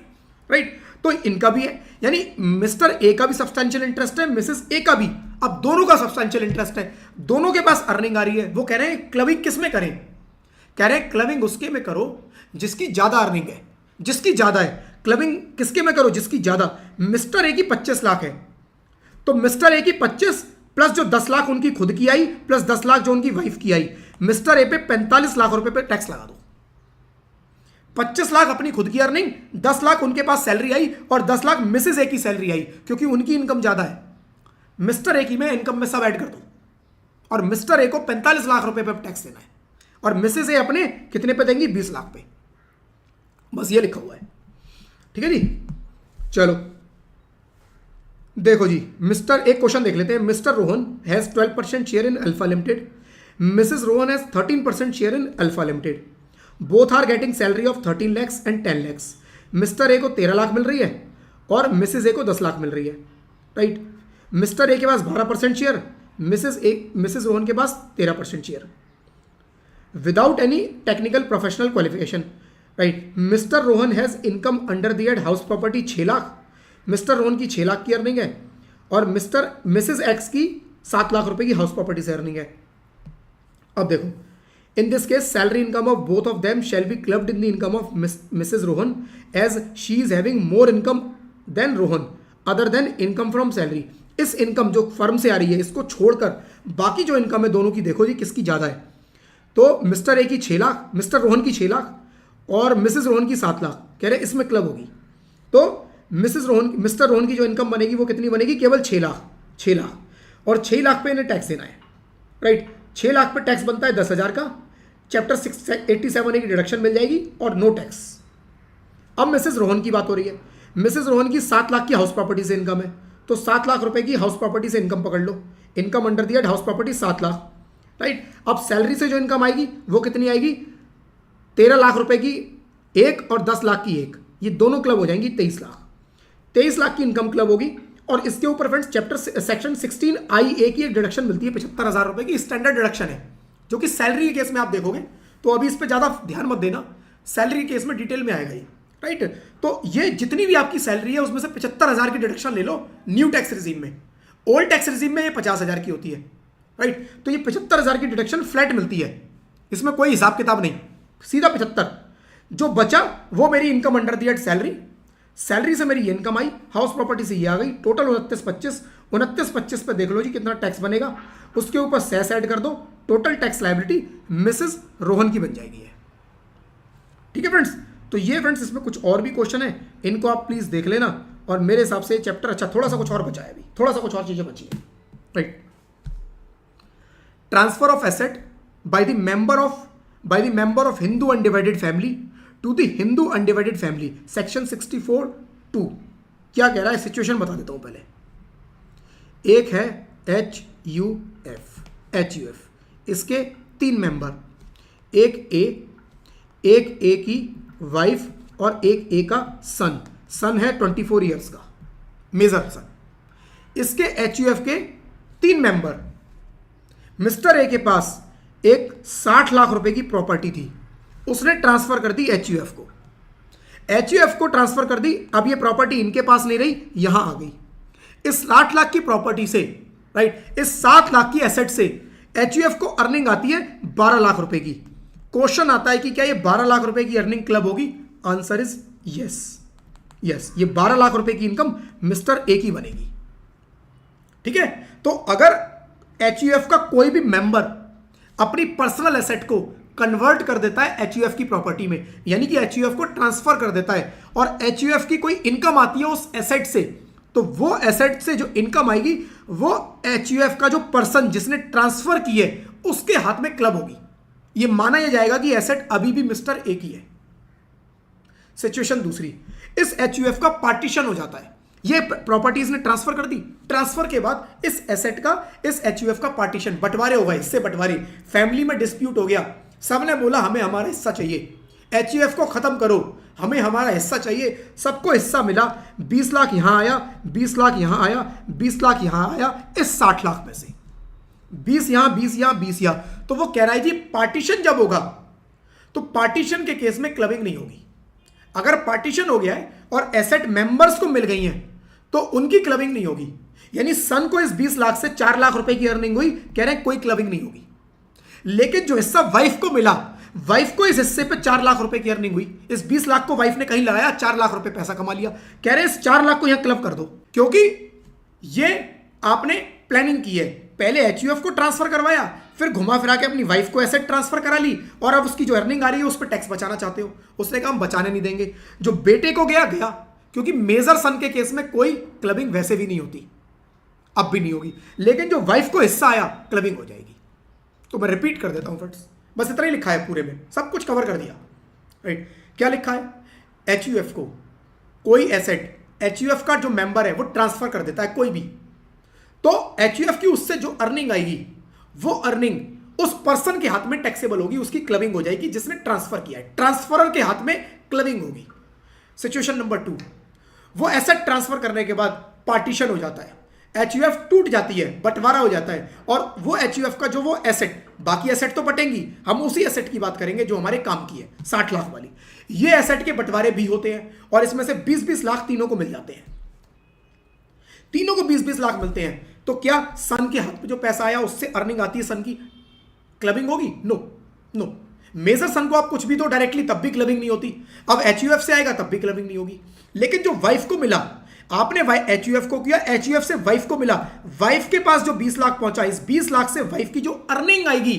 राइट। तो इनका भी है, यानी मिस्टर ए का भी सब्सटेंशियल इंटरेस्ट है, मिसेस ए का भी। अब दोनों का सब्सटेंशियल इंटरेस्ट है, दोनों के पास अर्निंग आ रही है। वो कह रहे हैं क्लबिंग किस में करें? कह रहे हैं क्लबिंग उसके में करो जिसकी ज्यादा अर्निंग है, जिसकी ज्यादा है। क्लबिंग किसके में करो? जिसकी ज्यादा। मिस्टर ए की 25 लाख है, तो मिस्टर ए की 25 प्लस जो 10 लाख उनकी खुद की आई प्लस 10 लाख जो उनकी वाइफ की आई, मिस्टर ए पे 45 लाख रुपए पे टैक्स लगा दो। 25 लाख अपनी खुद की अर्निंग, 10 लाख उनके पास सैलरी आई, और 10 लाख मिसेस ए की सैलरी आई, क्योंकि उनकी इनकम ज्यादा है। मिस्टर ए की मैं इनकम में सब ऐड कर दो, और मिस्टर ए को 45 लाख रुपए पे टैक्स देना है, और मिसेस ए अपने कितने पे देंगी? 20 लाख पे। बस ये लिखा हुआ है, ठीक है जी। चलो देखो जी, एक क्वेश्चन देख लेते हैं। Mr Rohan has 12% share in Alpha Limited, Mrs Rohan has 13% share in Alpha Limited, both are getting salary of 13 lakhs and 10 lakhs। Mr A को 13 लाख मिल रही है और मिसेस ए को 10 लाख मिल रही है, राइट। मिस्टर ए के पास 12% शेयर, मिसेस रोहन के पास 13% share, without any technical professional qualification, right. Mister Rohan has income under the head house property 6 lakh, mister Rohan की 6 लाख की अर्निंग है, और मिसेस एक्स की 7 लाख रुपए की हाउस प्रॉपर्टी से अर्निंग है। अब देखो, in this case salary income of both of them shall be clubbed in the income of Mrs Rohan as she is having more income than Rohan other than income from salary. इस इनकम जो फर्म से आ रही है इसको छोड़कर बाकी जो इनकम है दोनों की देखो जी किसकी ज़्यादा है। तो मिस्टर ए की 6 लाख, मिस्टर रोहन की 6 लाख और मिसेस रोहन की 7 लाख, कह रहे इसमें क्लब होगी। तो मिस्टर रोहन की जो इनकम बनेगी वो कितनी बनेगी? केवल 6 लाख, और 6 लाख पे इन्हें टैक्स देना है, राइट। 6 लाख पे टैक्स बनता है 10,000 का, चैप्टर 687A की डिडक्शन मिल जाएगी और नो टैक्स। अब मिसेस रोहन की बात हो रही है। मिसेस रोहन की 7 लाख की हाउस प्रॉपर्टी से इनकम है, तो 7 लाख रुपए की हाउस प्रॉपर्टी से इनकम पकड़ लो। Income under the head house property 7 lakh, right. अब सैलरी से जो इनकम आएगी वो कितनी आएगी? 13 लाख रुपए की एक और 10 लाख की एक, ये दोनों क्लब हो जाएंगी 23 लाख। 23 लाख की इनकम क्लब होगी, और इसके ऊपर फ्रेंड्स चैप्टर सेक्शन 16IA की एक डिडक्शन मिलती है 75,000 रुपए की, स्टैंडर्ड डिडक्शन है, जो कि सैलरी के केस में आप देखोगे। तो अभी इस पर ज्यादा ध्यान मत देना, सैलरी के केस में डिटेल में आएगा ये, राइट। तो ये जितनी भी आपकी सैलरी है उसमें से 75,000 की डिडक्शन ले लो न्यू टैक्स रिजीम में। ओल्ड टैक्स रिजीम में ये 50,000 की होती है, राइट। तो ये 75,000 की डिडक्शन फ्लैट मिलती है, इसमें कोई हिसाब किताब नहीं, सीधा 75। जो बचा वो मेरी income under the head salary से मेरी इनकम आई, हाउस प्रॉपर्टी से ये आ गई, टोटल 29,25 पे देख लो जी कितना टैक्स बनेगा, उसके ऊपर सेस ऐड कर दो, total tax liability Mrs Rohan की बन जाएगी है, ठीक है फ्रेंड्स। तो ये फ्रेंड्स इसमें कुछ और भी क्वेश्चन है, इनको आप प्लीज देख लेना और मेरे हिसाब से चैप्टर अच्छा थोड़ा सा कुछ और बचा है, अभी थोड़ा सा कुछ और चीजें बची है, right. Transfer of asset by the member of Hindu undivided family to the Hindu undivided family, section 64(2) क्या कह रहा है, सिचुएशन बता देता हूं पहले। एक है HUF, इसके 3 मेंबर, एक ए की वाइफ और एक ए का सन है 24 इयर्स का, मेजर सन। इसके HUF के 3 मेंबर, मिस्टर ए के पास एक 60 लाख रुपए की प्रॉपर्टी थी, उसने ट्रांसफर कर दी HUF को ट्रांसफर कर दी। अब ये प्रॉपर्टी इनके पास नहीं रही, यहां आ गई। इस 60 लाख की प्रॉपर्टी से, राइट, इस 7 लाख की एसेट से HUF को अर्निंग आती है 12 लाख रुपए की। क्वेश्चन आता है कि क्या ये 12 लाख रुपए की अर्निंग क्लब होगी? आंसर इज यस, ये 12 लाख रुपए की इनकम मिस्टर ए की बनेगी। ठीक है, तो अगर HUF का कोई भी मेंबर अपनी पर्सनल एसेट को कन्वर्ट कर देता है HUF की प्रॉपर्टी में, यानी कि HUF को ट्रांसफर कर देता है, और HUF की कोई इनकम आती है उस एसेट से, तो वो एसेट से जो इनकम आएगी वो HUF का जो पर्सन जिसने ट्रांसफर की है उसके हाथ में क्लब होगी। ये माना यह जाएगा कि एसेट अभी भी मिस्टर ए की है। सिचुएशन दूसरी, इस HUF का पार्टीशन हो जाता है, ये प्रॉपर्टीज ने ट्रांसफर कर दी, ट्रांसफर के बाद इस एसेट का, इस HUF का पार्टीशन, बंटवारे हो गए, हिस्से बंटवारे, फैमिली में डिस्प्यूट हो गया, सबने बोला हमें हमारा हिस्सा चाहिए, HUF को खत्म करो, हमें हमारा हिस्सा चाहिए, सबको हिस्सा मिला, 20 लाख यहां आया, 20 लाख यहां आया, 20 लाख यहां आया, इस 60 लाख में से 20 यहां, 20 यहां, 20 यहां। तो वो कह रहा है जी पार्टीशन जब होगा तो पार्टीशन के केस में क्लबिंग नहीं होगी। अगर पार्टीशन हो गया है और एसेट मेंबर्स को मिल गई हैं तो उनकी क्लबिंग नहीं होगी। यानी सन को इस 20 लाख से 4 लाख रुपए की अर्निंग हुई, कह रहे हैं कोई क्लबिंग नहीं होगी। लेकिन जो हिस्सा वाइफ को मिला, वाइफ को इस हिस्से पे 4 लाख रुपए की अर्निंग हुई, इस 20 लाख को वाइफ ने कहीं लगाया, 4 लाख रुपए पैसा कमा लिया, कह रहे हैं इस 4 लाख को यहां क्लब कर दो, क्योंकि ये आपने प्लानिंग की है, पहले HUF को ट्रांसफर करवाया, फिर घुमा फिरा के अपनी वाइफ को एसेट ट्रांसफर करा ली, और अब उसकी जो अर्निंग आ रही है उस पर टैक्स बचाना चाहते हो। उसने कहा हम बचाने नहीं देंगे, जो बेटे को गया गया, क्योंकि मेजर सन के केस में कोई क्लबिंग वैसे भी नहीं होती, अब भी नहीं होगी, लेकिन जो वाइफ को हिस्सा आया क्लबिंग हो जाएगी। तो मैं रिपीट कर देता हूं फ्रेंड्स, बस इतना ही लिखा है, पूरे में सब कुछ कवर कर दिया, राइट। क्या लिखा है? HUF को कोई एसेट, HUF का जो मेंबर है वो ट्रांसफर कर देता है कोई भी, तो HUF की उससे जो अर्निंग आएगी वो अर्निंग उस पर्सन के हाथ में टैक्सेबल होगी, उसकी क्लबिंग हो जाएगी जिसने ट्रांसफर किया है, ट्रांसफरर के हाथ में क्लबिंग होगी। सिचुएशन नंबर 2, वो एसेट ट्रांसफर करने के बाद पार्टीशन हो जाता है, HUF टूट जाती है, बंटवारा हो जाता है, और वो HUF का जो वो एसेट, बाकी एसेट तो बटेंगी, हम उसी एसेट की बात करेंगे जो हमारे काम की है, 60 लाख वाली। ये एसेट के बंटवारे भी होते हैं और इसमें से 20-20 लाख तीनों को मिल जाते हैं, तीनों को 20-20 लाख मिलते हैं। तो क्या सन के हाथ में जो पैसा आया उससे अर्निंग आती है, सन की क्लबिंग होगी? नो। मेजर सन को आप कुछ भी तो डायरेक्टली, तब भी क्लबिंग नहीं होती। अब HUF से आएगा तब भी क्लबिंग नहीं होगी। लेकिन जो वाइफ को मिला, आपने HUF को किया, HUF से वाइफ को मिला, वाइफ के पास जो 20 लाख पहुंचा, इस 20 लाख से वाइफ की जो अर्निंग आएगी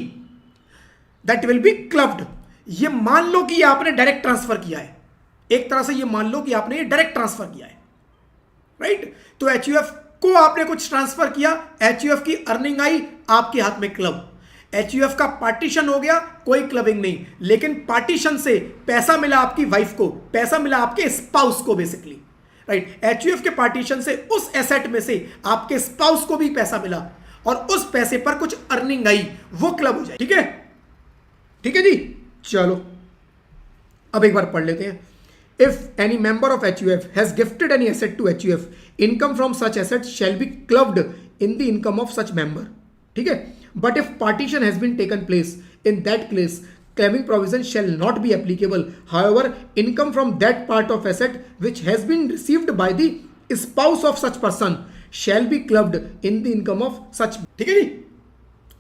दैट विल बी क्लब्ड। ये मान लो कि आपने डायरेक्ट ट्रांसफर किया है, एक तरह से ये मान लो कि आपने ये डायरेक्ट ट्रांसफर किया है, राइट। तो HUF को आपने कुछ ट्रांसफर किया, HUF की अर्निंग आई, आपके हाथ में क्लब। HUF का पार्टीशन हो गया, कोई क्लबिंग नहीं, लेकिन पार्टीशन से पैसा मिला आपकी वाइफ को, पैसा मिला आपके स्पाउस को बेसिकली, राइट। HUF के पार्टीशन से उस एसेट में से आपके स्पाउस को भी पैसा मिला और उस पैसे पर कुछ अर्निंग आई, वो क्लब हो जाए। ठीक है, ठीक है जी, चलो अब एक बार पढ़ लेते हैं। If any member of HUF has gifted any asset to HUF, income from such asset shall be clubbed in the income of such member. ठीक है, but if partition has been taken place, in that case, claiming provision shall not be applicable. However, income from that part of asset which has been received by the spouse of such person shall be clubbed in the income of such. ठीक है जी,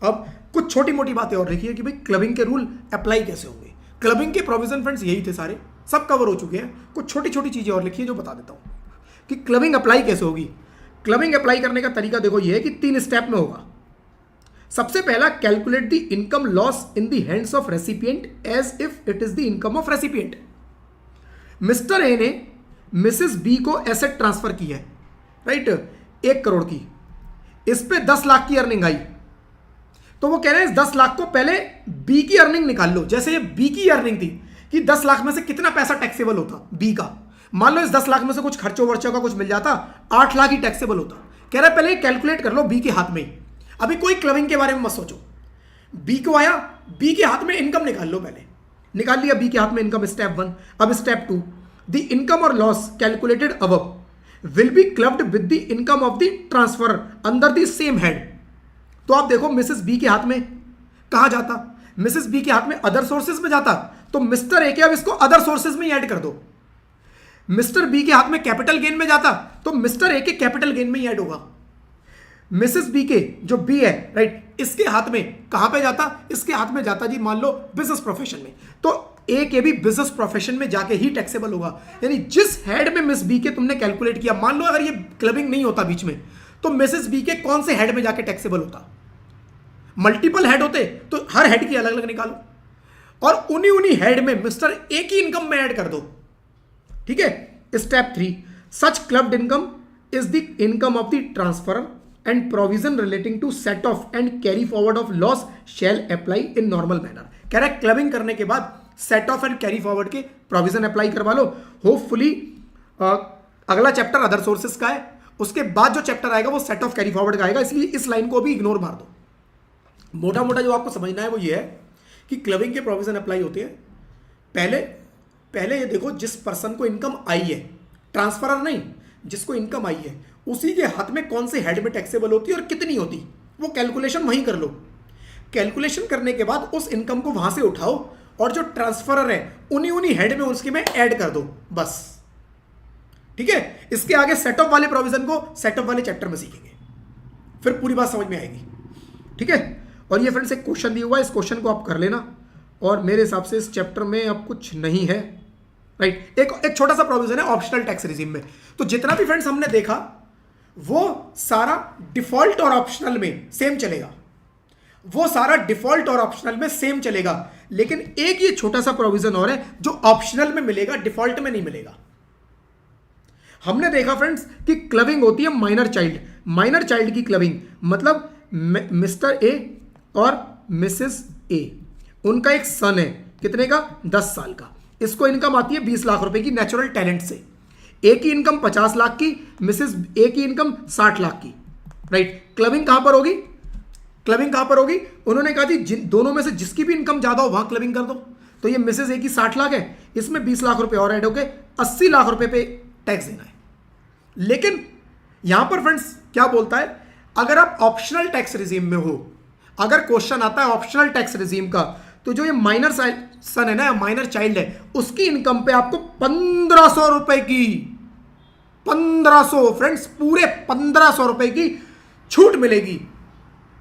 अब कुछ छोटी मोटी बातें और लिखिए कि भाई क्लबिंग के रूल अप्लाई कैसे होंगे। क्लबिंग के प्रोविजन फ्रेंड्स यही थे, सारे सब कवर हो चुके हैं। कुछ छोटी छोटी चीजें और लिखिए जो बता देता हूं कि क्लबिंग अप्लाई कैसे होगी। क्लबिंग अप्लाई करने का तरीका देखो ये है कि 3 स्टेप में होगा। सबसे पहला, calculate the income loss in the hands of recipient as if it is the income of recipient. Mr A ने मिसेस बी को एसेट ट्रांसफर की है, राइट, 1 करोड़ की, इस पे 10 लाख की अर्निंग आई, तो वो कह रहे हैं इस 10 लाख को पहले बी की अर्निंग निकाल लो। जैसे ये बी की अर्निंग थी कि 10 लाख में से कितना पैसा टैक्सेबल होता बी का, मान लो इस 10 लाख में से कुछ खर्चों वर्चों का कुछ मिल जाता, 8 लाख ही टैक्सेबल होता। कह रहा है पहले कैलकुलेट कर लो बी के हाथ में ही, अभी कोई क्लबिंग के बारे में मत सोचो। बी को आया, बी के हाथ में इनकम निकाल लो, पहले निकाल लिया बी के हाथ में इनकम, स्टेप 1। अब स्टेप 2, द इनकम और loss calculated above will be clubbed with the income of the transfer under the same head. तो आप देखो मिसेस बी के हाथ में कहां जाता, मिसेस बी के हाथ में अदर सोर्सेज में जाता, तो मिस्टर ए के अब इसको अदर सोर्सेज में ऐड कर दो। मिस्टर बी के हाथ में कैपिटल गेन में जाता, तो मिस्टर ए के कैपिटल गेन में ही ऐड होगा। मिसेस बी के जो बी है, राइट, इसके हाथ में कहां पे जाता, इसके हाथ में जाता जी मान लो बिजनेस प्रोफेशन में, तो ए के भी बिजनेस प्रोफेशन में जाके ही टैक्सेबल होगा। यानी जिस हेड में मिस बी के तुमने कैलकुलेट किया, मान लो अगर ये क्लबिंग नहीं होता बीच में, तो मिसेस बी के कौन से हेड में जाके टैक्सेबल होता। मल्टीपल हेड होते तो हर हेड की अलग अलग निकालो, और उन्हीं हेड में मिस्टर ए की इनकम में ऐड कर दो। ठीक है। Step 3, such clubbed income is the income of the transfer and provision relating to set off and carry forward of loss shall apply in normal manner. कह रहा है क्लबिंग करने के बाद set off and carry forward के प्रोविजन अप्लाई करवा लो। होपफुली अगला चैप्टर अदर सोर्सेस का है, उसके बाद जो चैप्टर आएगा वो सेट ऑफ कैरी फॉरवर्ड का आएगा, इसलिए इस लाइन को भी इग्नोर मार दो। मोटा मोटा जो आपको समझना है वो ये है कि क्लबिंग के प्रोविजन अप्लाई होते हैं। पहले ये देखो, जिस पर्सन को इनकम आई है, ट्रांसफरर नहीं, जिसको इनकम आई है उसी के हाथ में कौन से हेड में टैक्सेबल होती है और कितनी होती, वो कैलकुलेशन वहीं कर लो। कैलकुलेशन करने के बाद उस इनकम को वहां से उठाओ और जो ट्रांसफरर है उन्हीं हेड में उसके में ऐड कर दो, बस। ठीक है। इसके आगे सेटअप वाले प्रोविजन को सेटअप वाले चैप्टर में सीखेंगे, फिर पूरी बात समझ में आएगी। ठीक है। और ये फ्रेंड्स एक क्वेश्चन दिया हुआ है, इस क्वेश्चन को आप कर लेना, और मेरे हिसाब से इस चैप्टर में अब कुछ नहीं है, राइट। एक छोटा सा प्रोविजन है ऑप्शनल टैक्स रिजीम में। तो जितना भी फ्रेंड्स हमने देखा वो सारा डिफॉल्ट और ऑप्शनल में सेम चलेगा, वो सारा डिफॉल्ट और ऑप्शनल में सेम चलेगा, लेकिन एक ये छोटा सा प्रोविजन और है जो ऑप्शनल में मिलेगा, डिफॉल्ट में नहीं मिलेगा। हमने देखा फ्रेंड्स कि क्लबिंग होती है माइनर चाइल्ड की क्लबिंग, मतलब मिस्टर ए और मिसेस ए, उनका एक सन है, कितने का, 10 साल का, इसको इनकम आती है 20 लाख रुपए की नेचुरल टैलेंट से। ए की इनकम 50 लाख की, मिसेस ए की इनकम 60 लाख की, राइट। क्लबिंग कहां पर होगी, उन्होंने कहा जी दोनों में से जिसकी भी इनकम ज्यादा हो वहां क्लबिंग कर दो। तो ये मिसेस ए की 60 लाख है, इसमें 20 लाख रुपए और ऐड हो गए, 80 लाख रुपए पे टैक्स देना है। लेकिन यहां पर फ्रेंड्स क्या बोलता है, अगर आप ऑप्शनल टैक्स रिजीम में हो, अगर क्वेश्चन आता है ऑप्शनल टैक्स रिजीम का, तो जो ये माइनर सन है ना, माइनर चाइल्ड है, उसकी इनकम पे आपको 1500 रुपए की, 1500 फ्रेंड्स, पूरे 1500 रुपए की छूट मिलेगी।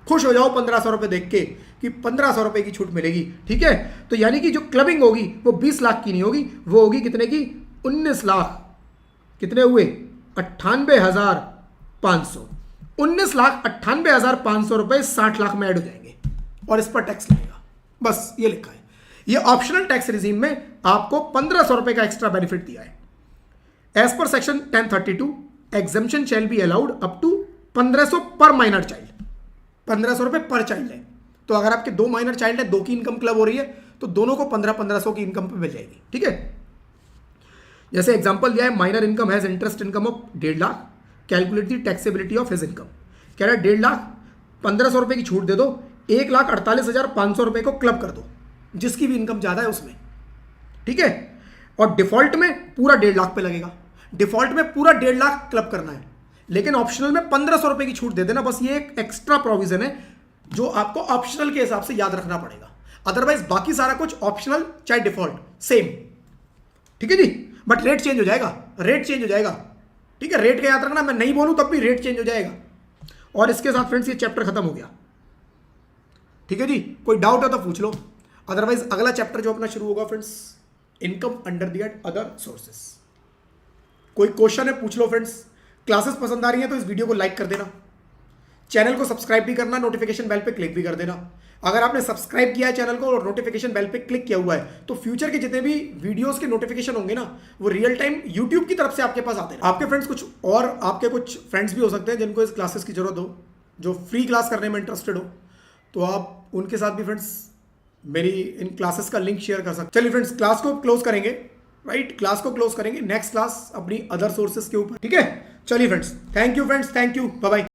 खुश हो जाओ 1500 रुपए देख के कि 1500 रुपए की छूट मिलेगी। ठीक है। तो यानी कि जो क्लबिंग होगी वो 20 लाख की नहीं होगी, वो होगी कितने की, 19 लाख, कितने हुए, 98,500, 19,98,500 रुपए 60 लाख में ऐड हो जाएंगे और इस पर टैक्स लगेगा। बस ये लिखा है। ये ऑप्शनल टैक्स रिजीम में आपको 1500 रुपए का एक्स्ट्रा बेनिफिट दिया है। एज पर section 1032 exemption shall be allowed up to 1500 per minor child, 1500 रुपए पर चाइल्ड है। तो अगर आपके 2 माइनर चाइल्ड है, 2 की इनकम क्लब हो रही है, तो दोनों को 1500 की इनकम पे मिल जाएगी। ठीक है। जैसे एग्जांपल दिया है, minor income has interest income of 1.5 lakh, calculate the taxability of his income. कह रहा है 1.5 लाख, 1500 रुपए की छूट दे दो, 1,48,500 रुपए को क्लब कर दो, जिसकी भी इनकम ज्यादा है उसमें। ठीक है। और डिफॉल्ट में पूरा 1.5 लाख पे लगेगा, डिफॉल्ट में पूरा 1.5 लाख क्लब करना है, लेकिन ऑप्शनल में 1500 रुपए की छूट दे देना। बस ये एक एक्स्ट्रा प्रोविजन है जो आपको ऑप्शनल के हिसाब से याद रखना पड़ेगा, अदरवाइज बाकी सारा कुछ ऑप्शनल चाहे डिफॉल्ट सेम। ठीक है जी। बट रेट चेंज हो जाएगा, ठीक है। रेट का याद रखना, मैं नहीं बोलूं तब भी रेट चेंज हो जाएगा। और इसके साथ फ्रेंड्स ये चैप्टर खत्म हो गया। ठीक है जी। कोई डाउट है तो पूछ लो, अदरवाइज अगला चैप्टर जो अपना शुरू होगा friends, income under the other sources. कोई क्वेश्चन है पूछ लो फ्रेंड्स। क्लासेस पसंद आ रही है तो इस वीडियो को लाइक कर देना, चैनल को सब्सक्राइब भी करना, नोटिफिकेशन बेल पे क्लिक भी कर देना। अगर आपने सब्सक्राइब किया है चैनल को और नोटिफिकेशन बेल पे क्लिक किया हुआ है तो फ्यूचर के जितने भी वीडियोस के नोटिफिकेशन होंगे ना वो रियल टाइम यूट्यूब की तरफ से आपके पास आते हैं। आपके फ्रेंड्स कुछ फ्रेंड्स भी हो सकते हैं जिनको इस क्लासेस की जरूरत हो, जो फ्री क्लास करने में इंटरेस्टेड हो, तो आप उनके साथ भी फ्रेंड्स मेरी इन क्लासेस का लिंक शेयर कर सकते। चलिए फ्रेंड्स, क्लास को क्लोज करेंगे, राइट? क्लास को क्लोज करेंगे, नेक्स्ट क्लास अपनी अदर सोर्सेस के ऊपर, ठीक है? चलिए friends, thank you bye bye.